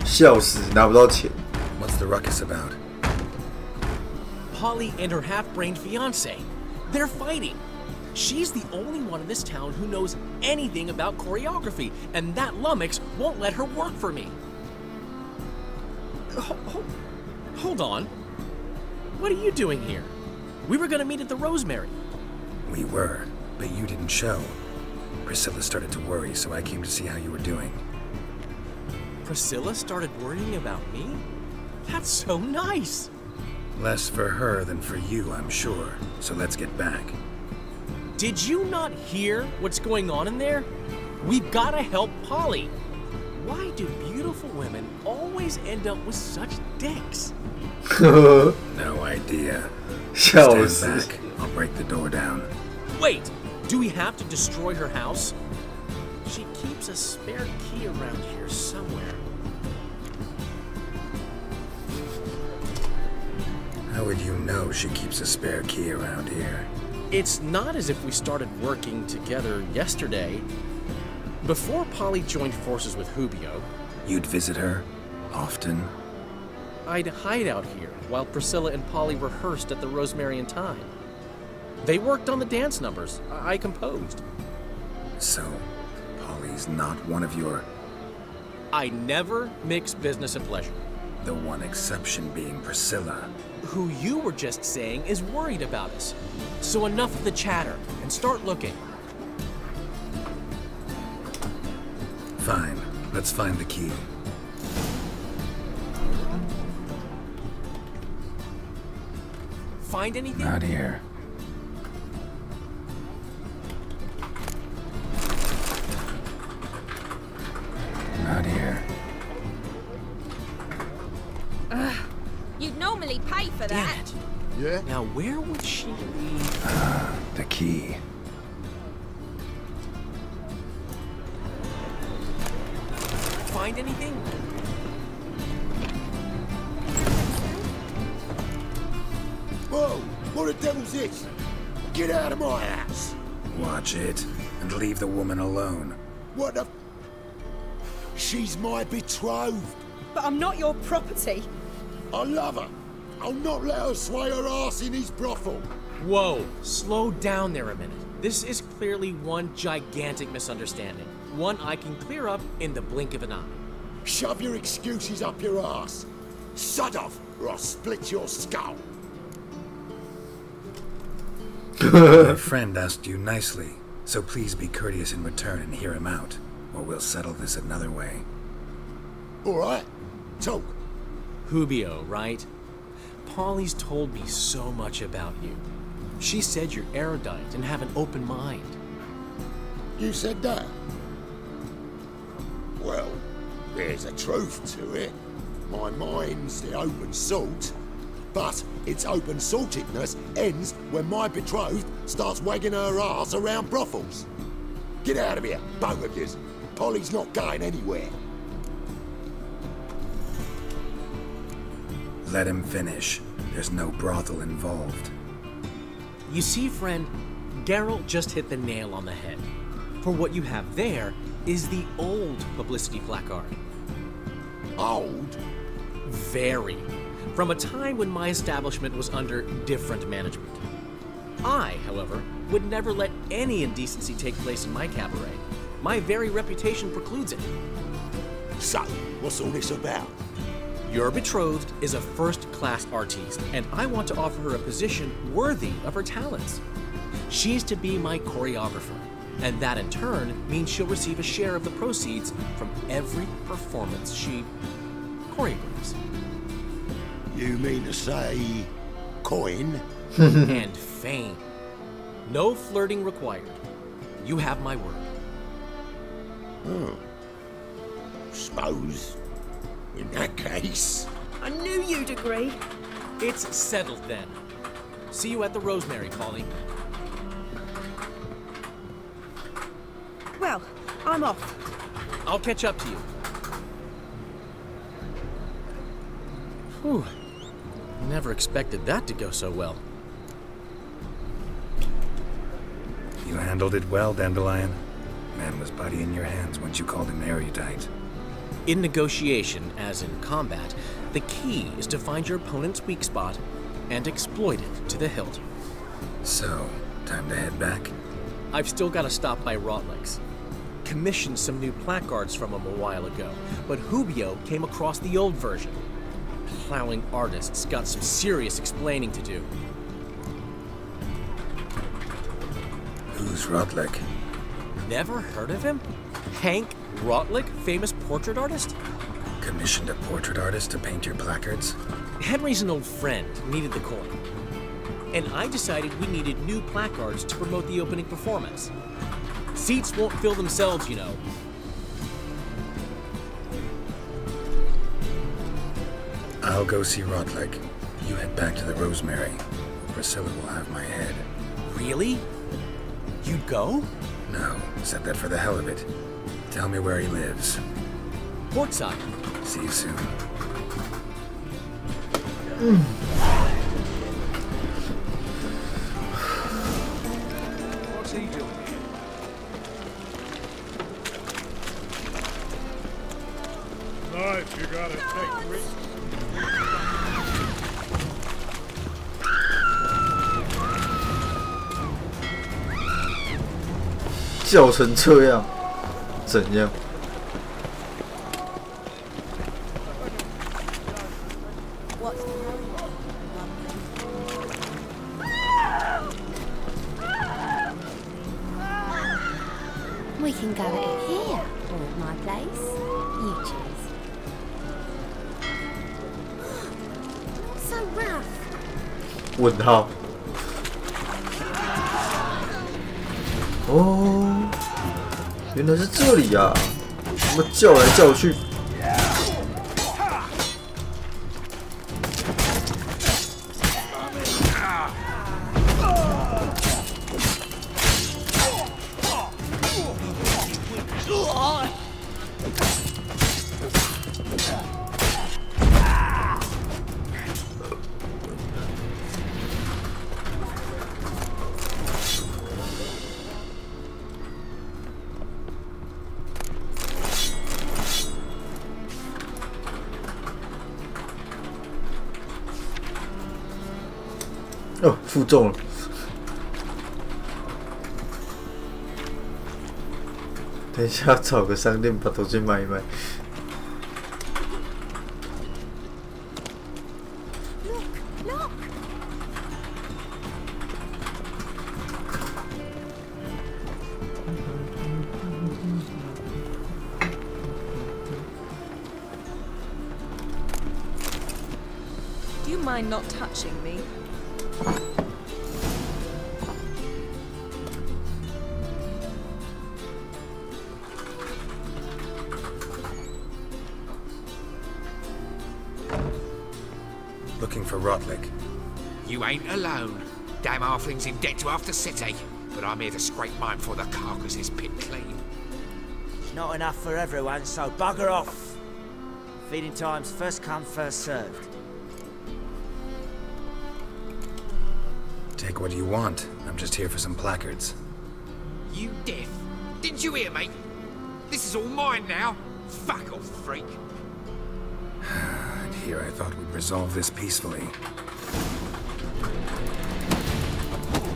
笑死，拿不到钱。 What's the ruckus about? Polly and her half-brained fiancé. They're fighting. She's the only one in this town who knows anything about choreography, and that lummox won't let her work for me. Hold on. What are you doing here? We were gonna meet at the Rosemary. We were, but you didn't show. Priscilla started to worry, so I came to see how you were doing. Priscilla started worrying about me? That's so nice! Less for her than for you, I'm sure. So let's get back. Did you not hear what's going on in there? We've gotta help Polly. Why do beautiful women always end up with such dicks? No idea. Stand back. I'll break the door down. Wait! Do we have to destroy her house? She keeps a spare key around here somewhere. How would you know she keeps a spare key around here? It's not as if we started working together yesterday. Before Polly joined forces with Hubio... You'd visit her? Often? I'd hide out here while Priscilla and Polly rehearsed at the Rosemary and Thyme. They worked on the dance numbers. I composed. So, Polly's not one of your... I never mix business and pleasure. The one exception being Priscilla. Who you were just saying is worried about us. So enough of the chatter, and start looking. Fine. Let's find the key. Find anything? Not here. Not here. You'd normally pay for that. Yeah? Now where would she be? The key. Find anything? Whoa! What the devil's this? Get out of my house! Watch it, and leave the woman alone. What the... She's my betrothed. But I'm not your property. I love her. I'll not let her sway her ass in his brothel. Whoa, slow down there a minute. This is clearly one gigantic misunderstanding. One I can clear up in the blink of an eye. Shove your excuses up your ass. Sod off, or I'll split your skull. My friend asked you nicely, so please be courteous in return and hear him out, or we'll settle this another way. All right, talk. Hubio, right? Polly's told me so much about you. She said you're erudite and have an open mind. You said that? Well, there's a truth to it. My mind's the open salt. But its open saltedness ends when my betrothed starts wagging her ass around brothels. Get out of here, both of yous. Polly's not going anywhere. Let him finish. There's no brothel involved. You see, friend, Geralt just hit the nail on the head. For what you have there is the old publicity placard. Old? Very. From a time when my establishment was under different management. I, however, would never let any indecency take place in my cabaret. My very reputation precludes it. So, what's all this about? Your betrothed is a first-class artiste, and I want to offer her a position worthy of her talents. She is to be my choreographer, and that in turn means she'll receive a share of the proceeds from every performance she choreographs. You mean to say coin? And fame. No flirting required. You have my word. Oh. Suppose, in that case... I knew you'd agree. It's settled then. See you at the Rosemary, Polly. Well, I'm off. I'll catch up to you. Whew. Never expected that to go so well. You handled it well, Dandelion. Man was body in your hands once you called him erudite. In negotiation, as in combat, the key is to find your opponent's weak spot and exploit it to the hilt. So, time to head back? I've still got to stop by Rotlick's. Commissioned some new placards from him a while ago, but Hubio came across the old version. Plowing artists got some serious explaining to do. Who's Rotlick? Never heard of him? Hank Rotlick, famous portrait artist? Commissioned a portrait artist to paint your placards? Henry's an old friend, needed the coin. And I decided we needed new placards to promote the opening performance. Seats won't fill themselves, you know. I'll go see Rotlick. You head back to the Rosemary. Priscilla will have my head. Really? You'd go? No, said that for the hell of it. Tell me where he lives. Portside. See you soon. What's he doing here? Nice, you gotta take risks. 叫成这样，怎样？ We can go at it here, or at my place. You choose. Not so rough. 问号。哦，原来是这里啊！怎么叫来叫去？ 哦，负重了。等一下找个商店把东西卖一卖。Do you mind not touching me? Looking for Rotlick. You ain't alone. Damn halfling's in debt to half the city. But I'm here to scrape mine before the carcass is picked clean. Not enough for everyone, so bugger off. Feeding time's first come, first served. Take what you want. I'm just here for some placards. You deaf? Didn't you hear me? This is all mine now. Fuck off, freak. And here I thought we'd resolve this peacefully.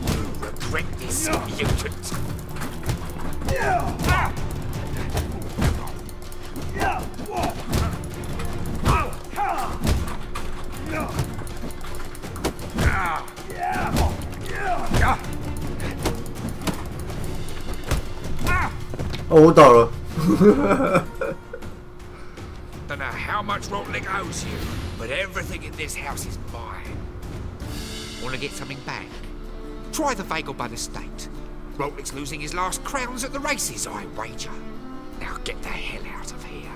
You regret this, mutant.哦，我倒了。Don't know how much Rotlick owes you, but everything in this house is mine. Want to get something back? Try the Vagelbud estate. Rotlick's losing his last crowns at the races, I wager. Now get the hell out of here.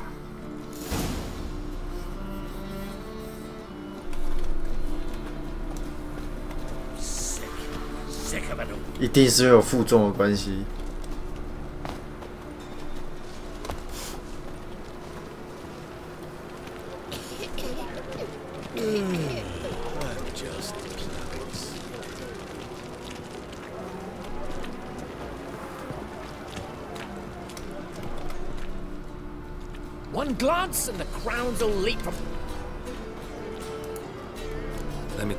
一定是有负重的关系。One glance and the crowns will leap from. Let me.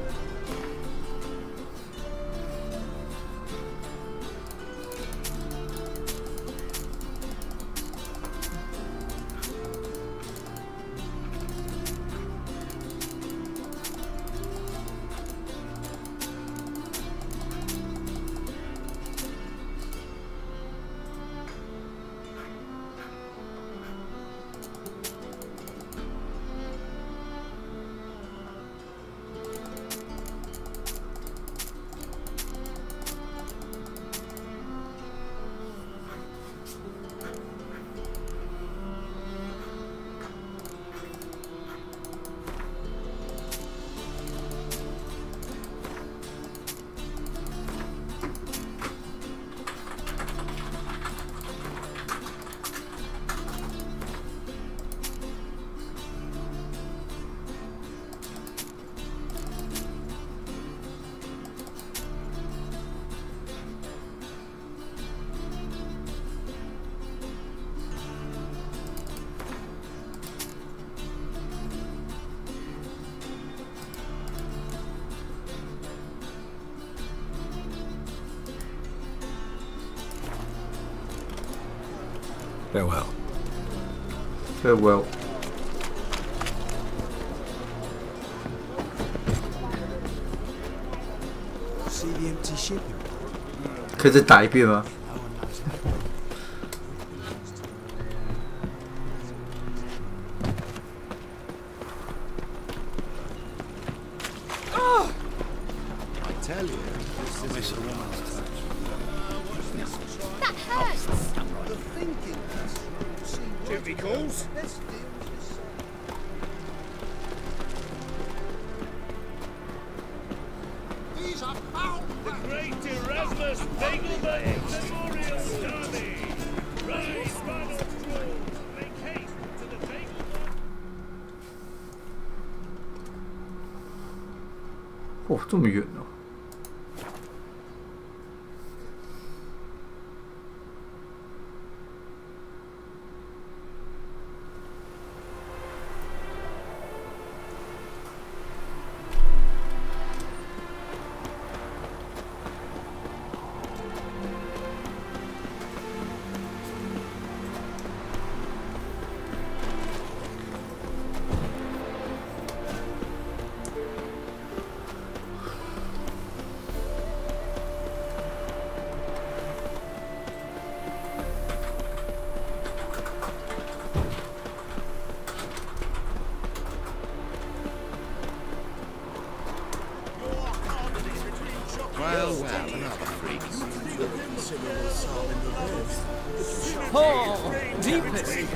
Farewell. Farewell. See the empty ship. 可以再打一遍吗？ I tell you, this is a woman's touch. That hurts! The thinking. Duty calls. These are foul. The great Erasmus Vagelbud Memorial Derby. Rise, man of thralls, make haste to the Vagelbud. 哦，这么远哦。 Well, another freak. Oh, deepest.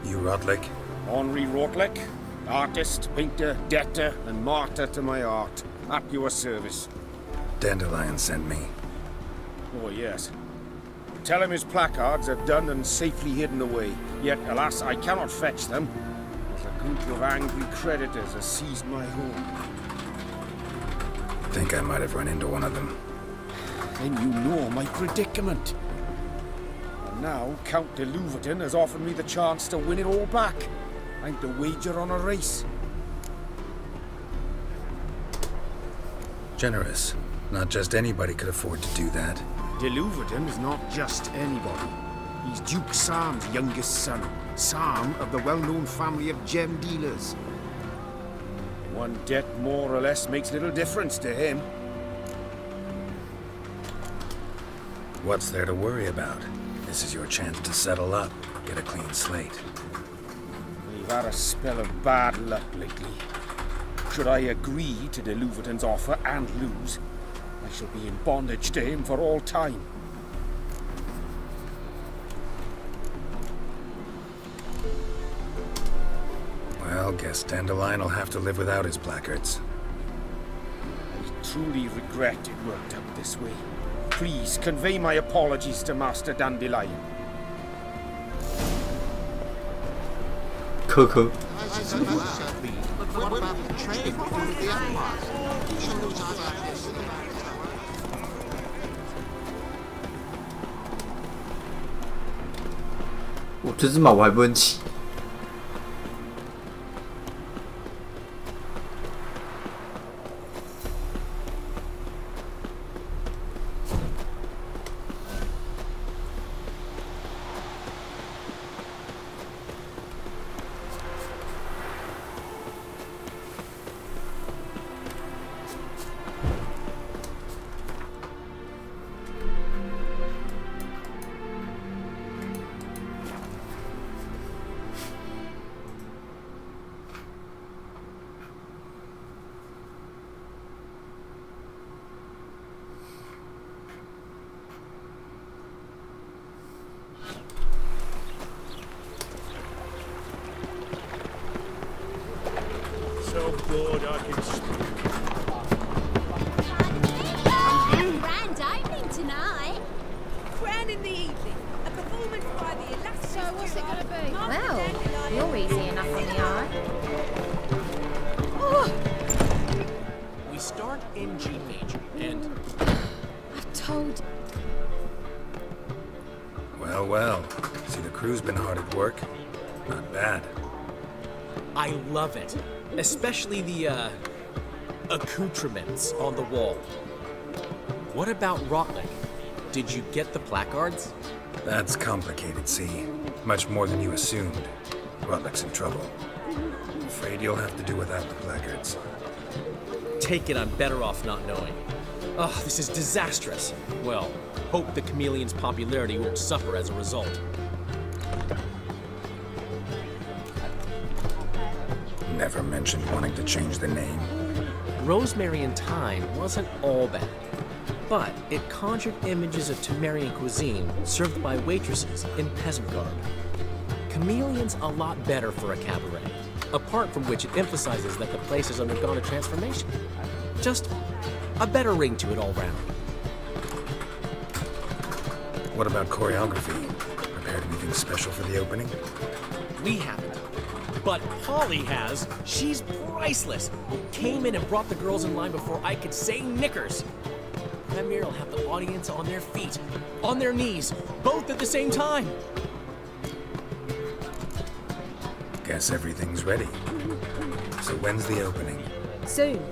You Rotlick? Henri Rotlick, artist, painter, debtor, and martyr to my art. At your service. Dandelion sent me. Oh, yes. Tell him his placards are done and safely hidden away. Yet, alas, I cannot fetch them, as a group of angry creditors has seized my home. Think I might have run into one of them. Then you know my predicament. Now, Count de Louverton has offered me the chance to win it all back. I'm to wager on a race. Generous. Not just anybody could afford to do that. De Louverton is not just anybody. He's Duke Sam's youngest son. Sam of the well-known family of gem dealers. One debt more or less makes little difference to him. What's there to worry about? This is your chance to settle up, get a clean slate. We've had a spell of bad luck lately. Should I agree to de Louverton's offer and lose, I shall be in bondage to him for all time. Well, guess Dandelion will have to live without his placards. I truly regret it worked out this way. Please convey my apologies to Master Dandelion. Cuckoo.我这只马我还不能骑。So bored I can speak. Grand opening tonight. Grand in the evening. A performance by the illustrious. So what's it going to be? Well, you're easy enough on the eye. Oh. We start in G major, and I've told. Well, well. See, the crew's been hard at work. Not bad. I love it. Especially the, accoutrements on the wall. What about Rotlick? Did you get the placards? That's complicated, see. Much more than you assumed. Rotlick's in trouble. Afraid you'll have to do without the placards. Take it I'm better off not knowing. Oh, this is disastrous. Well, hope the chameleon's popularity won't suffer as a result. Never mentioned wanting to change the name. Rosemary and Thyme wasn't all bad, but it conjured images of Temerian cuisine served by waitresses in peasant garb. Chameleon's a lot better for a cabaret, apart from which it emphasizes that the place has undergone a transformation. Just a better ring to it all round. What about choreography? Prepared anything special for the opening? We haven't. But Polly has. She's priceless. Came in and brought the girls in line before I could say knickers. Premier will have the audience on their feet, on their knees, both at the same time. Guess everything's ready. So when's the opening? Soon.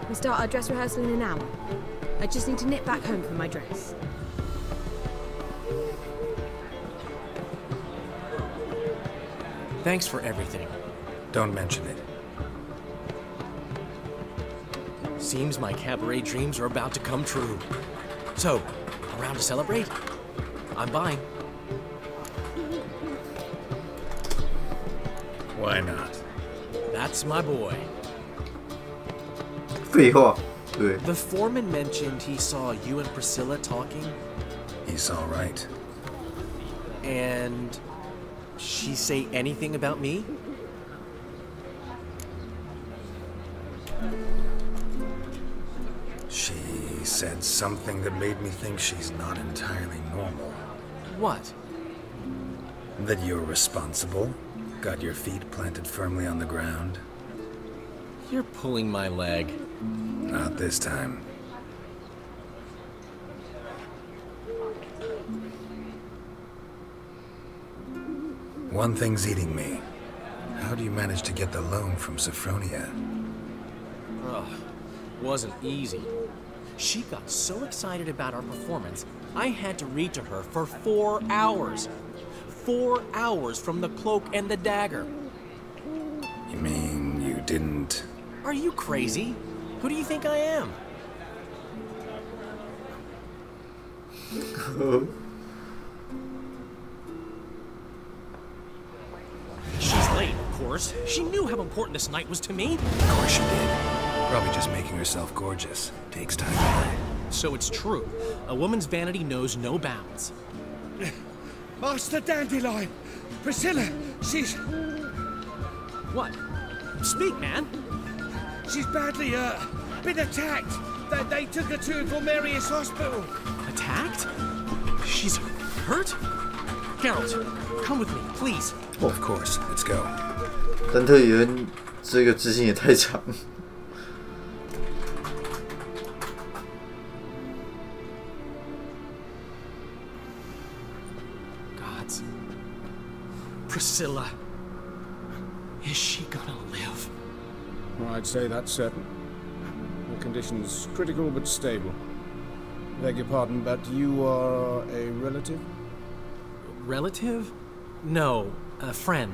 We start our dress rehearsal in an hour. I just need to nip back home for my dress. Thanks for everything. Don't mention it. Seems my cabaret dreams are about to come true. So, around to celebrate? I'm buying. Why not? That's my boy. 废话，对。 The foreman mentioned he saw you and Priscilla talking. He saw right. And she say anything about me? She said something that made me think she's not entirely normal. What? That you're responsible, got your feet planted firmly on the ground. You're pulling my leg. Not this time. One thing's eating me. How do you manage to get the loan from Sophronia? Ugh, wasn't easy. She got so excited about our performance, I had to read to her for 4 hours. 4 hours from the cloak and the dagger. You mean you didn't... Are you crazy? Who do you think I am? She's late, of course. She knew how important this night was to me. Of course she did. Probably just making herself gorgeous. Takes time. So it's true. A woman's vanity knows no bounds. Master Dandelion! Priscilla, she's... What? Speak, man. She's badly, been attacked. They took her to Valmerius Hospital. Attacked? She's hurt? Geralt, come with me, please. Oh, of course. Let's go. 丹特里恩这个支线也太长。Gods. Priscilla. Is she gonna live? I'd say that's certain. Her condition's critical but stable. Beg your pardon, but you are a relative? Relative? No, a friend.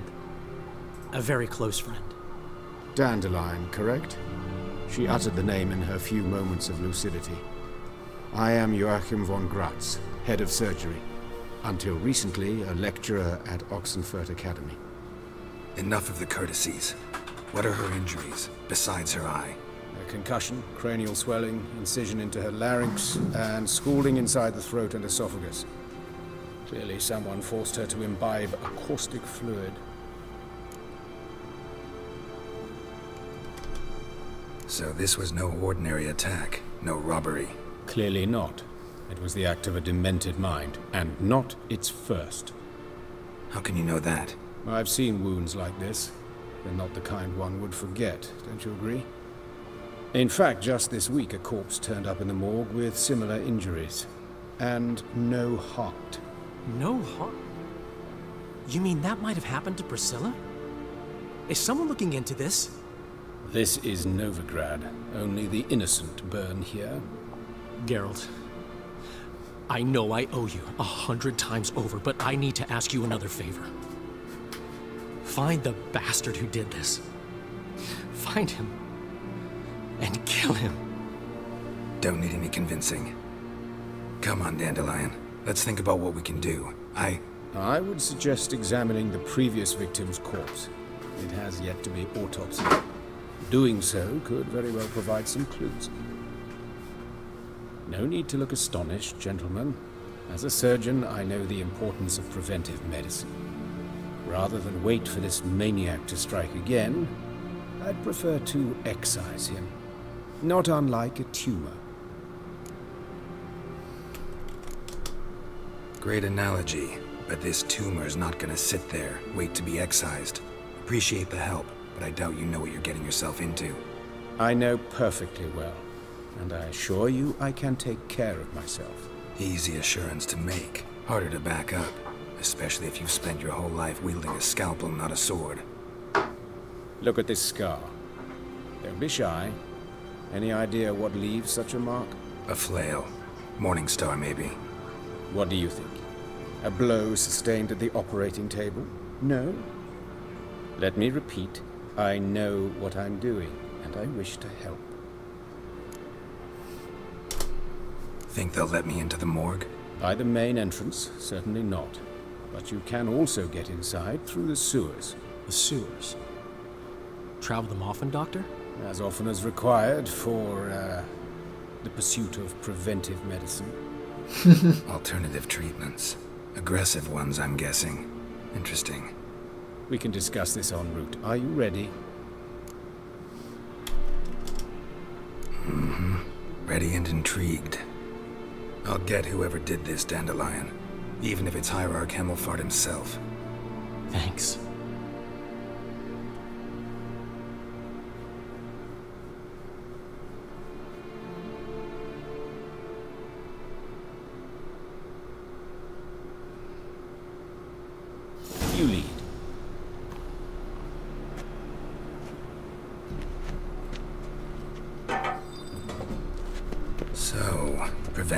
A very close friend. Dandelion, correct? She uttered the name in her few moments of lucidity. I am Joachim von Gratz, head of surgery. Until recently, a lecturer at Oxenfurt Academy. Enough of the courtesies. What are her injuries, besides her eye? A concussion, cranial swelling, incision into her larynx, and scalding inside the throat and esophagus. Clearly someone forced her to imbibe a caustic fluid. So this was no ordinary attack, no robbery. Clearly not. It was the act of a demented mind, and not its first. How can you know that? I've seen wounds like this. They're not the kind one would forget, don't you agree? In fact, just this week a corpse turned up in the morgue with similar injuries. And no heart. No heart? You mean that might have happened to Priscilla? Is someone looking into this? This is Novigrad. Only the innocent burn here. Geralt, I know I owe you 100 times over, but I need to ask you another favor. Find the bastard who did this. Find him. And kill him. Don't need any convincing. Come on, Dandelion. Let's think about what we can do. I would suggest examining the previous victim's corpse. It has yet to be autopsied. Doing so could very well provide some clues. No need to look astonished, gentlemen. As a surgeon, I know the importance of preventive medicine. Rather than wait for this maniac to strike again, I'd prefer to excise him. Not unlike a tumor. Great analogy, but this tumor's not gonna sit there, wait to be excised. Appreciate the help, but I doubt you know what you're getting yourself into. I know perfectly well, and I assure you I can take care of myself. Easy assurance to make, harder to back up, especially if you've spent your whole life wielding a scalpel, not a sword. Look at this scar. Don't be shy. Any idea what leaves such a mark? A flail. Morning Star, maybe. What do you think? A blow sustained at the operating table? No? Let me repeat. I know what I'm doing, and I wish to help. Think they'll let me into the morgue? By the main entrance, certainly not. But you can also get inside through the sewers. The sewers? Travel them often, Doctor? As often as required for, the pursuit of preventive medicine. Alternative treatments. Aggressive ones, I'm guessing. Interesting. We can discuss this en route. Are you ready? Mm-hmm. Ready and intrigued. I'll get whoever did this, Dandelion. Even if it's Hierarch Hemmelfart himself. Thanks. You lead.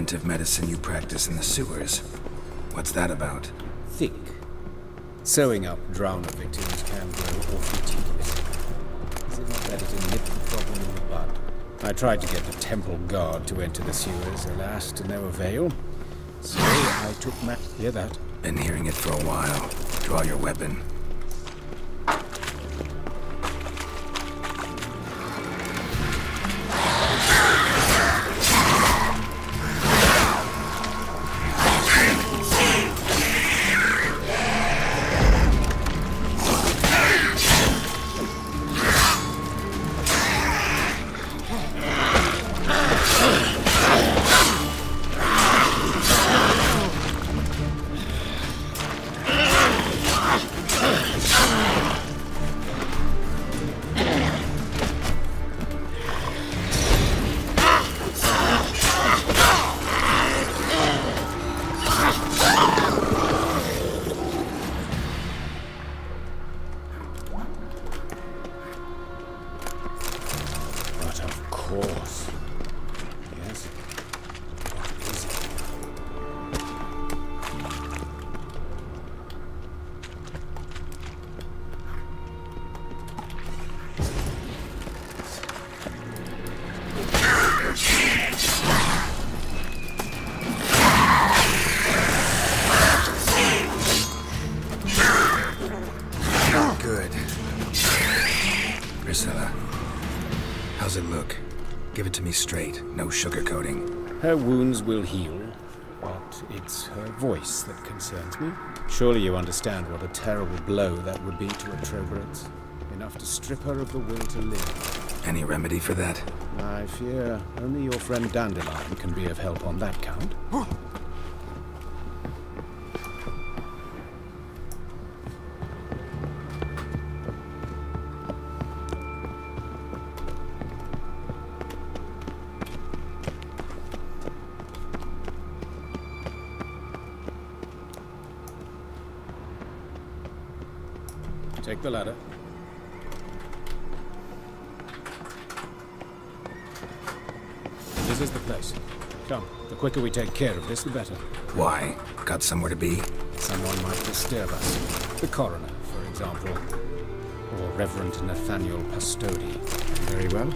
preventive medicine you practice in the sewers. What's that about? Think. Sewing up drowner victims can grow awfully tedious. Is it not better to nip the problem in the bud? I tried to get the temple guard to enter the sewers, alas, to no avail. So I took my... Hear that? Been hearing it for a while. Draw your weapon. How's it look? Give it to me straight, no sugarcoating. Her wounds will heal, but it's her voice that concerns me. Surely you understand what a terrible blow that would be to her trobreads. Enough to strip her of the will to live. Any remedy for that? I fear only your friend Dandelion can be of help on that count. Take the ladder. This is the place. Come, the quicker we take care of this, the better. Why? Got somewhere to be? Someone might disturb us. The coroner, for example. Or Reverend Nathaniel Pastodi. Very well.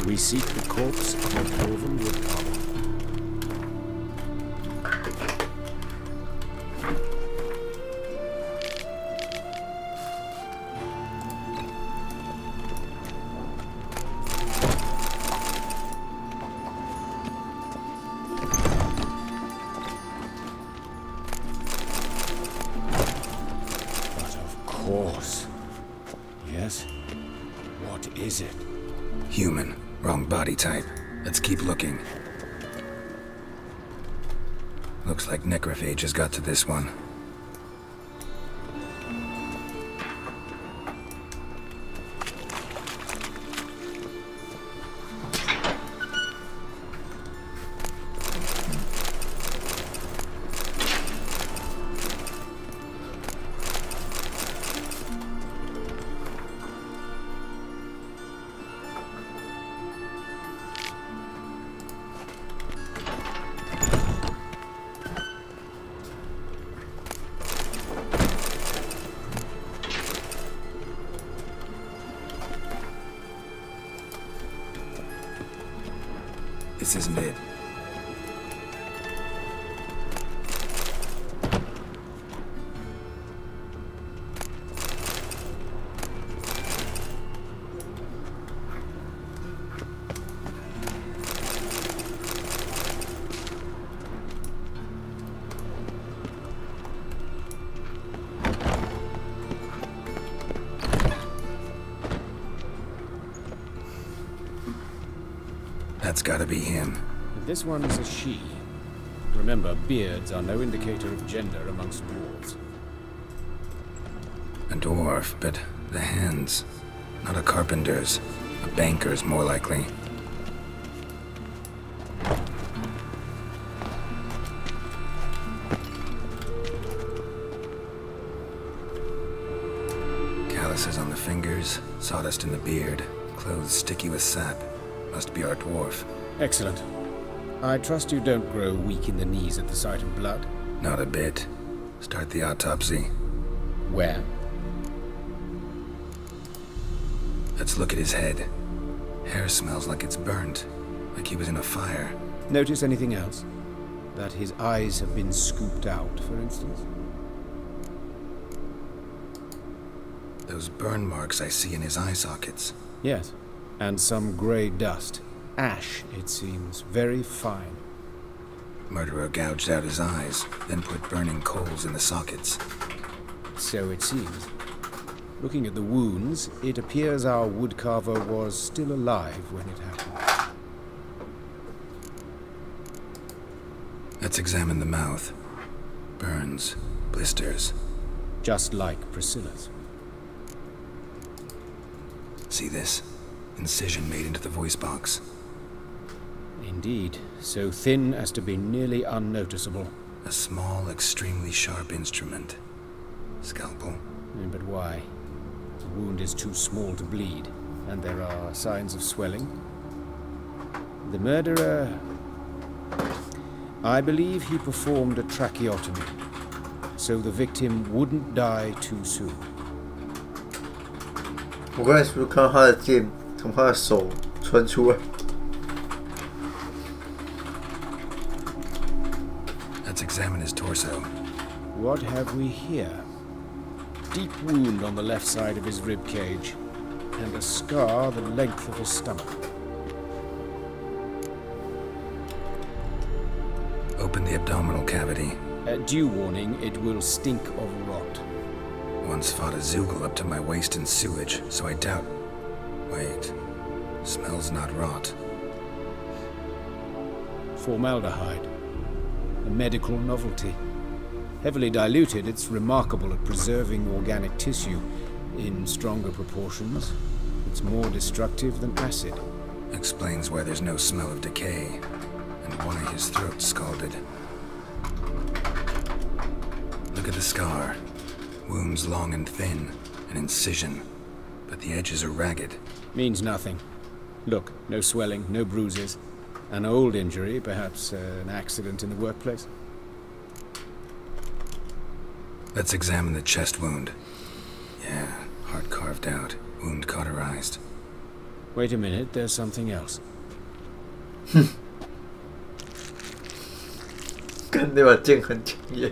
We seek the corpse of a dwarven woodcarver. Yes? What is it? Human. Wrong body type. Let's keep looking. Looks like necrophage has got to this one. This isn't it. That's gotta be him. This one's a she. Remember, beards are no indicator of gender amongst dwarves. A dwarf, but the hands. Not a carpenter's. A banker's, more likely. Calluses on the fingers, sawdust in the beard, clothes sticky with sap. Must be our dwarf. Excellent. I trust you don't grow weak in the knees at the sight of blood? Not a bit. Start the autopsy. Where? Let's look at his head. Hair smells like it's burnt, like he was in a fire. Notice anything else? That his eyes have been scooped out, for instance? Those burn marks I see in his eye sockets. Yes, and some grey dust. Ash, it seems, very fine. Murderer gouged out his eyes, then put burning coals in the sockets. So it seems. Looking at the wounds, it appears our woodcarver was still alive when it happened. Let's examine the mouth. Burns, blisters. Just like Priscilla's. See this? Incision made into the voice box. Indeed, so thin as to be nearly unnoticeable. A small, extremely sharp instrument. Scalpel. But why? The wound is too small to bleed, and there are signs of swelling. The murderer... I believe he performed a tracheotomy, so the victim wouldn't die too soon. 我刚才是不是看到他的剑从他的手穿出来？ Let's examine his torso. What have we here? Deep wound on the left side of his rib cage, and a scar the length of his stomach. Open the abdominal cavity. Due warning, it will stink of rot. Once fought a Zoogle up to my waist in sewage, so I doubt... Wait. Smells not rot. Formaldehyde. A medical novelty. Heavily diluted, it's remarkable at preserving organic tissue. In stronger proportions, it's more destructive than acid. Explains why there's no smell of decay, and why his throat's scalded. Look at the scar. Wounds long and thin, an incision, but the edges are ragged. Means nothing. Look, no swelling, no bruises. An old injury, perhaps an accident in the workplace. Let's examine the chest wound. Yeah, heart carved out, wound cauterized. Wait a minute, there's something else. 看那把剑很抢眼。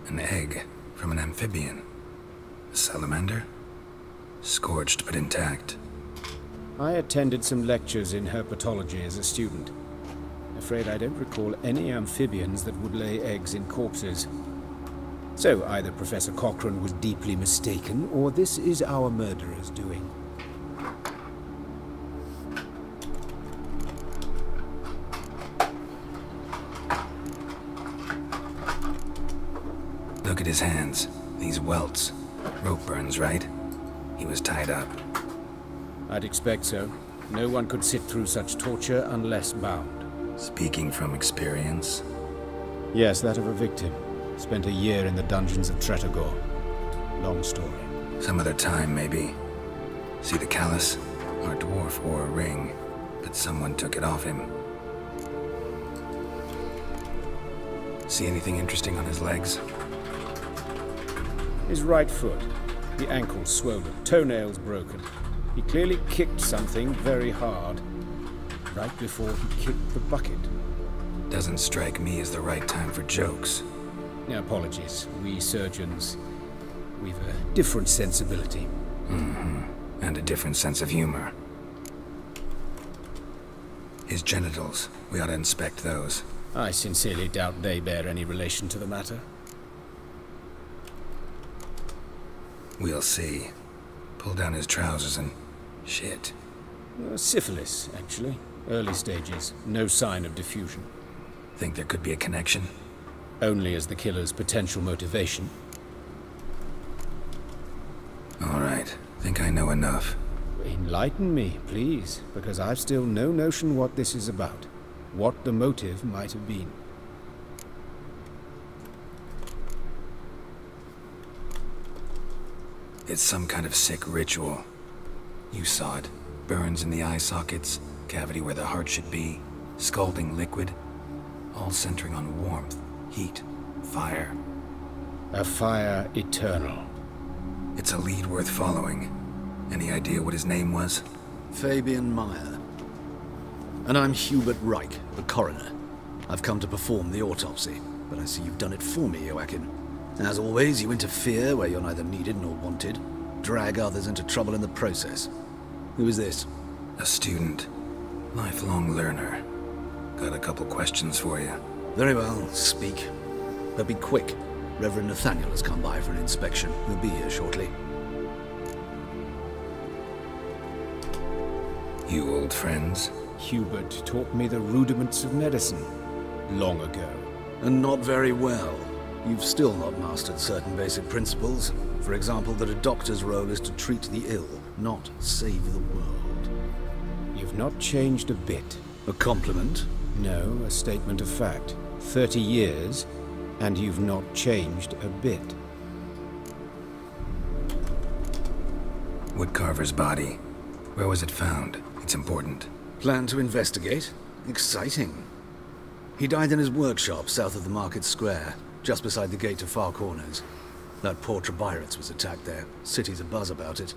An egg from an amphibian. A salamander? Scorched but intact. I attended some lectures in herpetology as a student. Afraid I don't recall any amphibians that would lay eggs in corpses. So either Professor Cochrane was deeply mistaken, or this is our murderer's doing. Look at his hands. These welts. Rope burns, right? He was tied up. I'd expect so. No one could sit through such torture unless bound. Speaking from experience? Yes, that of a victim. Spent a year in the dungeons of Tretogor. Long story. Some other time, maybe. See the callus? Our dwarf wore a ring, but someone took it off him. See anything interesting on his legs? His right foot. The ankle's swollen, toenails broken. He clearly kicked something very hard. Right before he kicked the bucket. Doesn't strike me as the right time for jokes. Apologies. We surgeons, we've a different sensibility. Mm-hmm. And a different sense of humor. His genitals. We ought to inspect those. I sincerely doubt they bear any relation to the matter. We'll see. Pull down his trousers and... shit. Syphilis, actually. Early stages. No sign of diffusion. Think there could be a connection? Only as the killer's potential motivation. All right. Think I know enough. Enlighten me, please, because I've still no notion what this is about. What the motive might have been. It's some kind of sick ritual. You saw it. Burns in the eye sockets, cavity where the heart should be, scalding liquid, all centering on warmth, heat, fire. A fire eternal. It's a lead worth following. Any idea what his name was? Fabian Meyer. And I'm Hubert Reich, the coroner. I've come to perform the autopsy, but I see you've done it for me, Joachim. As always, you interfere where you're neither needed nor wanted, drag others into trouble in the process. Who is this? A student. Lifelong learner. Got a couple questions for you. Very well, speak. But be quick. Reverend Nathaniel has come by for an inspection. He'll be here shortly. You old friends? Hubert taught me the rudiments of medicine long ago. And not very well. You've still not mastered certain basic principles. For example, that a doctor's role is to treat the ill, not save the world. You've not changed a bit. A compliment? No, a statement of fact. 30 years, and you've not changed a bit. Woodcarver's body. Where was it found? It's important. Plan to investigate? Exciting. He died in his workshop south of the market square, just beside the gate to Far Corners. That poor Trebirates was attacked there. City's abuzz about it.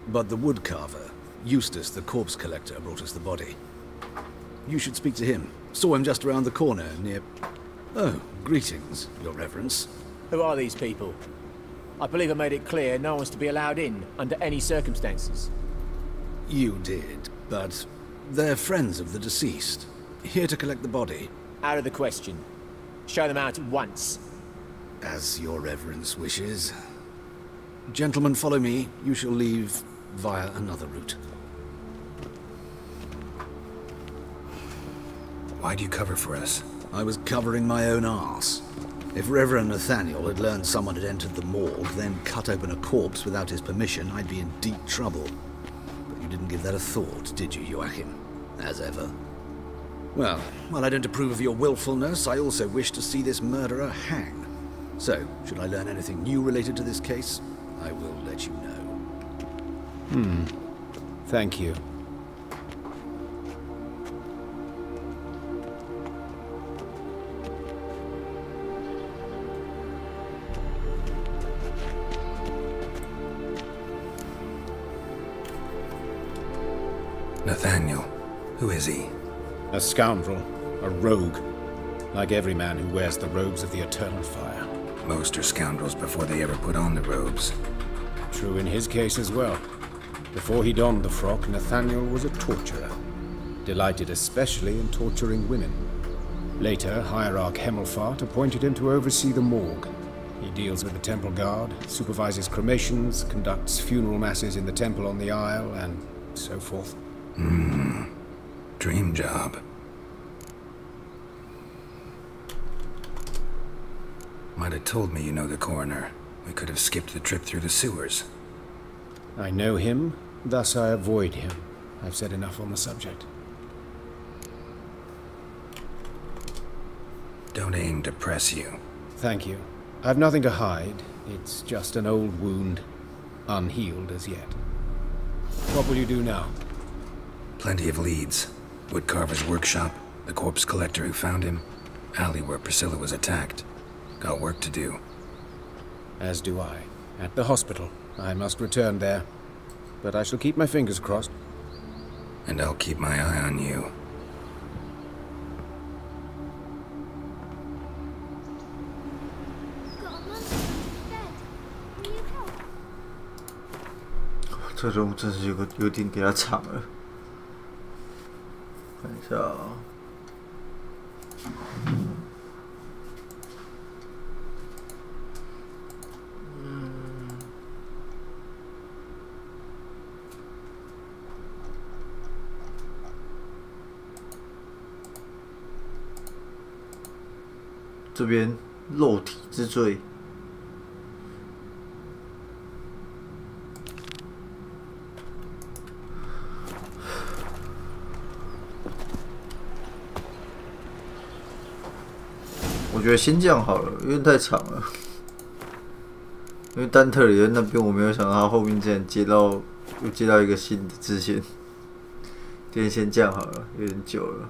But the woodcarver, Eustace the corpse collector, brought us the body. You should speak to him. Saw him just around the corner near... Oh, greetings, Your Reverence. Who are these people? I believe I made it clear no one's to be allowed in under any circumstances. You did, but they're friends of the deceased. Here to collect the body. Out of the question. Show them out at once. As Your Reverence wishes. Gentlemen, follow me. You shall leave via another route. Why'd you cover for us? I was covering my own arse. If Reverend Nathaniel had learned someone had entered the morgue, then cut open a corpse without his permission, I'd be in deep trouble. But you didn't give that a thought, did you, Joachim? As ever. Well, while I don't approve of your willfulness, I also wish to see this murderer hang. So, should I learn anything new related to this case, I will let you know. Thank you. Nathaniel. Who is he? A scoundrel. A rogue. Like every man who wears the robes of the Eternal Fire. Most are scoundrels before they ever put on the robes. True in his case as well. Before he donned the frock, Nathaniel was a torturer. Delighted especially in torturing women. Later, Hierarch Hemmelfart appointed him to oversee the morgue. He deals with the temple guard, supervises cremations, conducts funeral masses in the temple on the Isle, and so forth. Dream job. Might have told me you know the coroner. We could have skipped the trip through the sewers. I know him, thus I avoid him. I've said enough on the subject. Don't aim to press you. Thank you. I've nothing to hide. It's just an old wound, unhealed as yet. What will you do now? Plenty of leads. Woodcarver's workshop, the corpse collector who found him, alley where Priscilla was attacked. Got work to do. As do I. At the hospital. I must return there. But I shall keep my fingers crossed. And I'll keep my eye on you.这任务真是有点给他长了，看一下啊。这边肉体之罪。我觉得先这样好了，因为太长了。因为丹特里的那边我没有想到他后面竟然又接到一个新的支线。今天先这样好了，有点久了。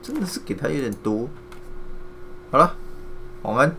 真的是给他有点多。好了，晚安。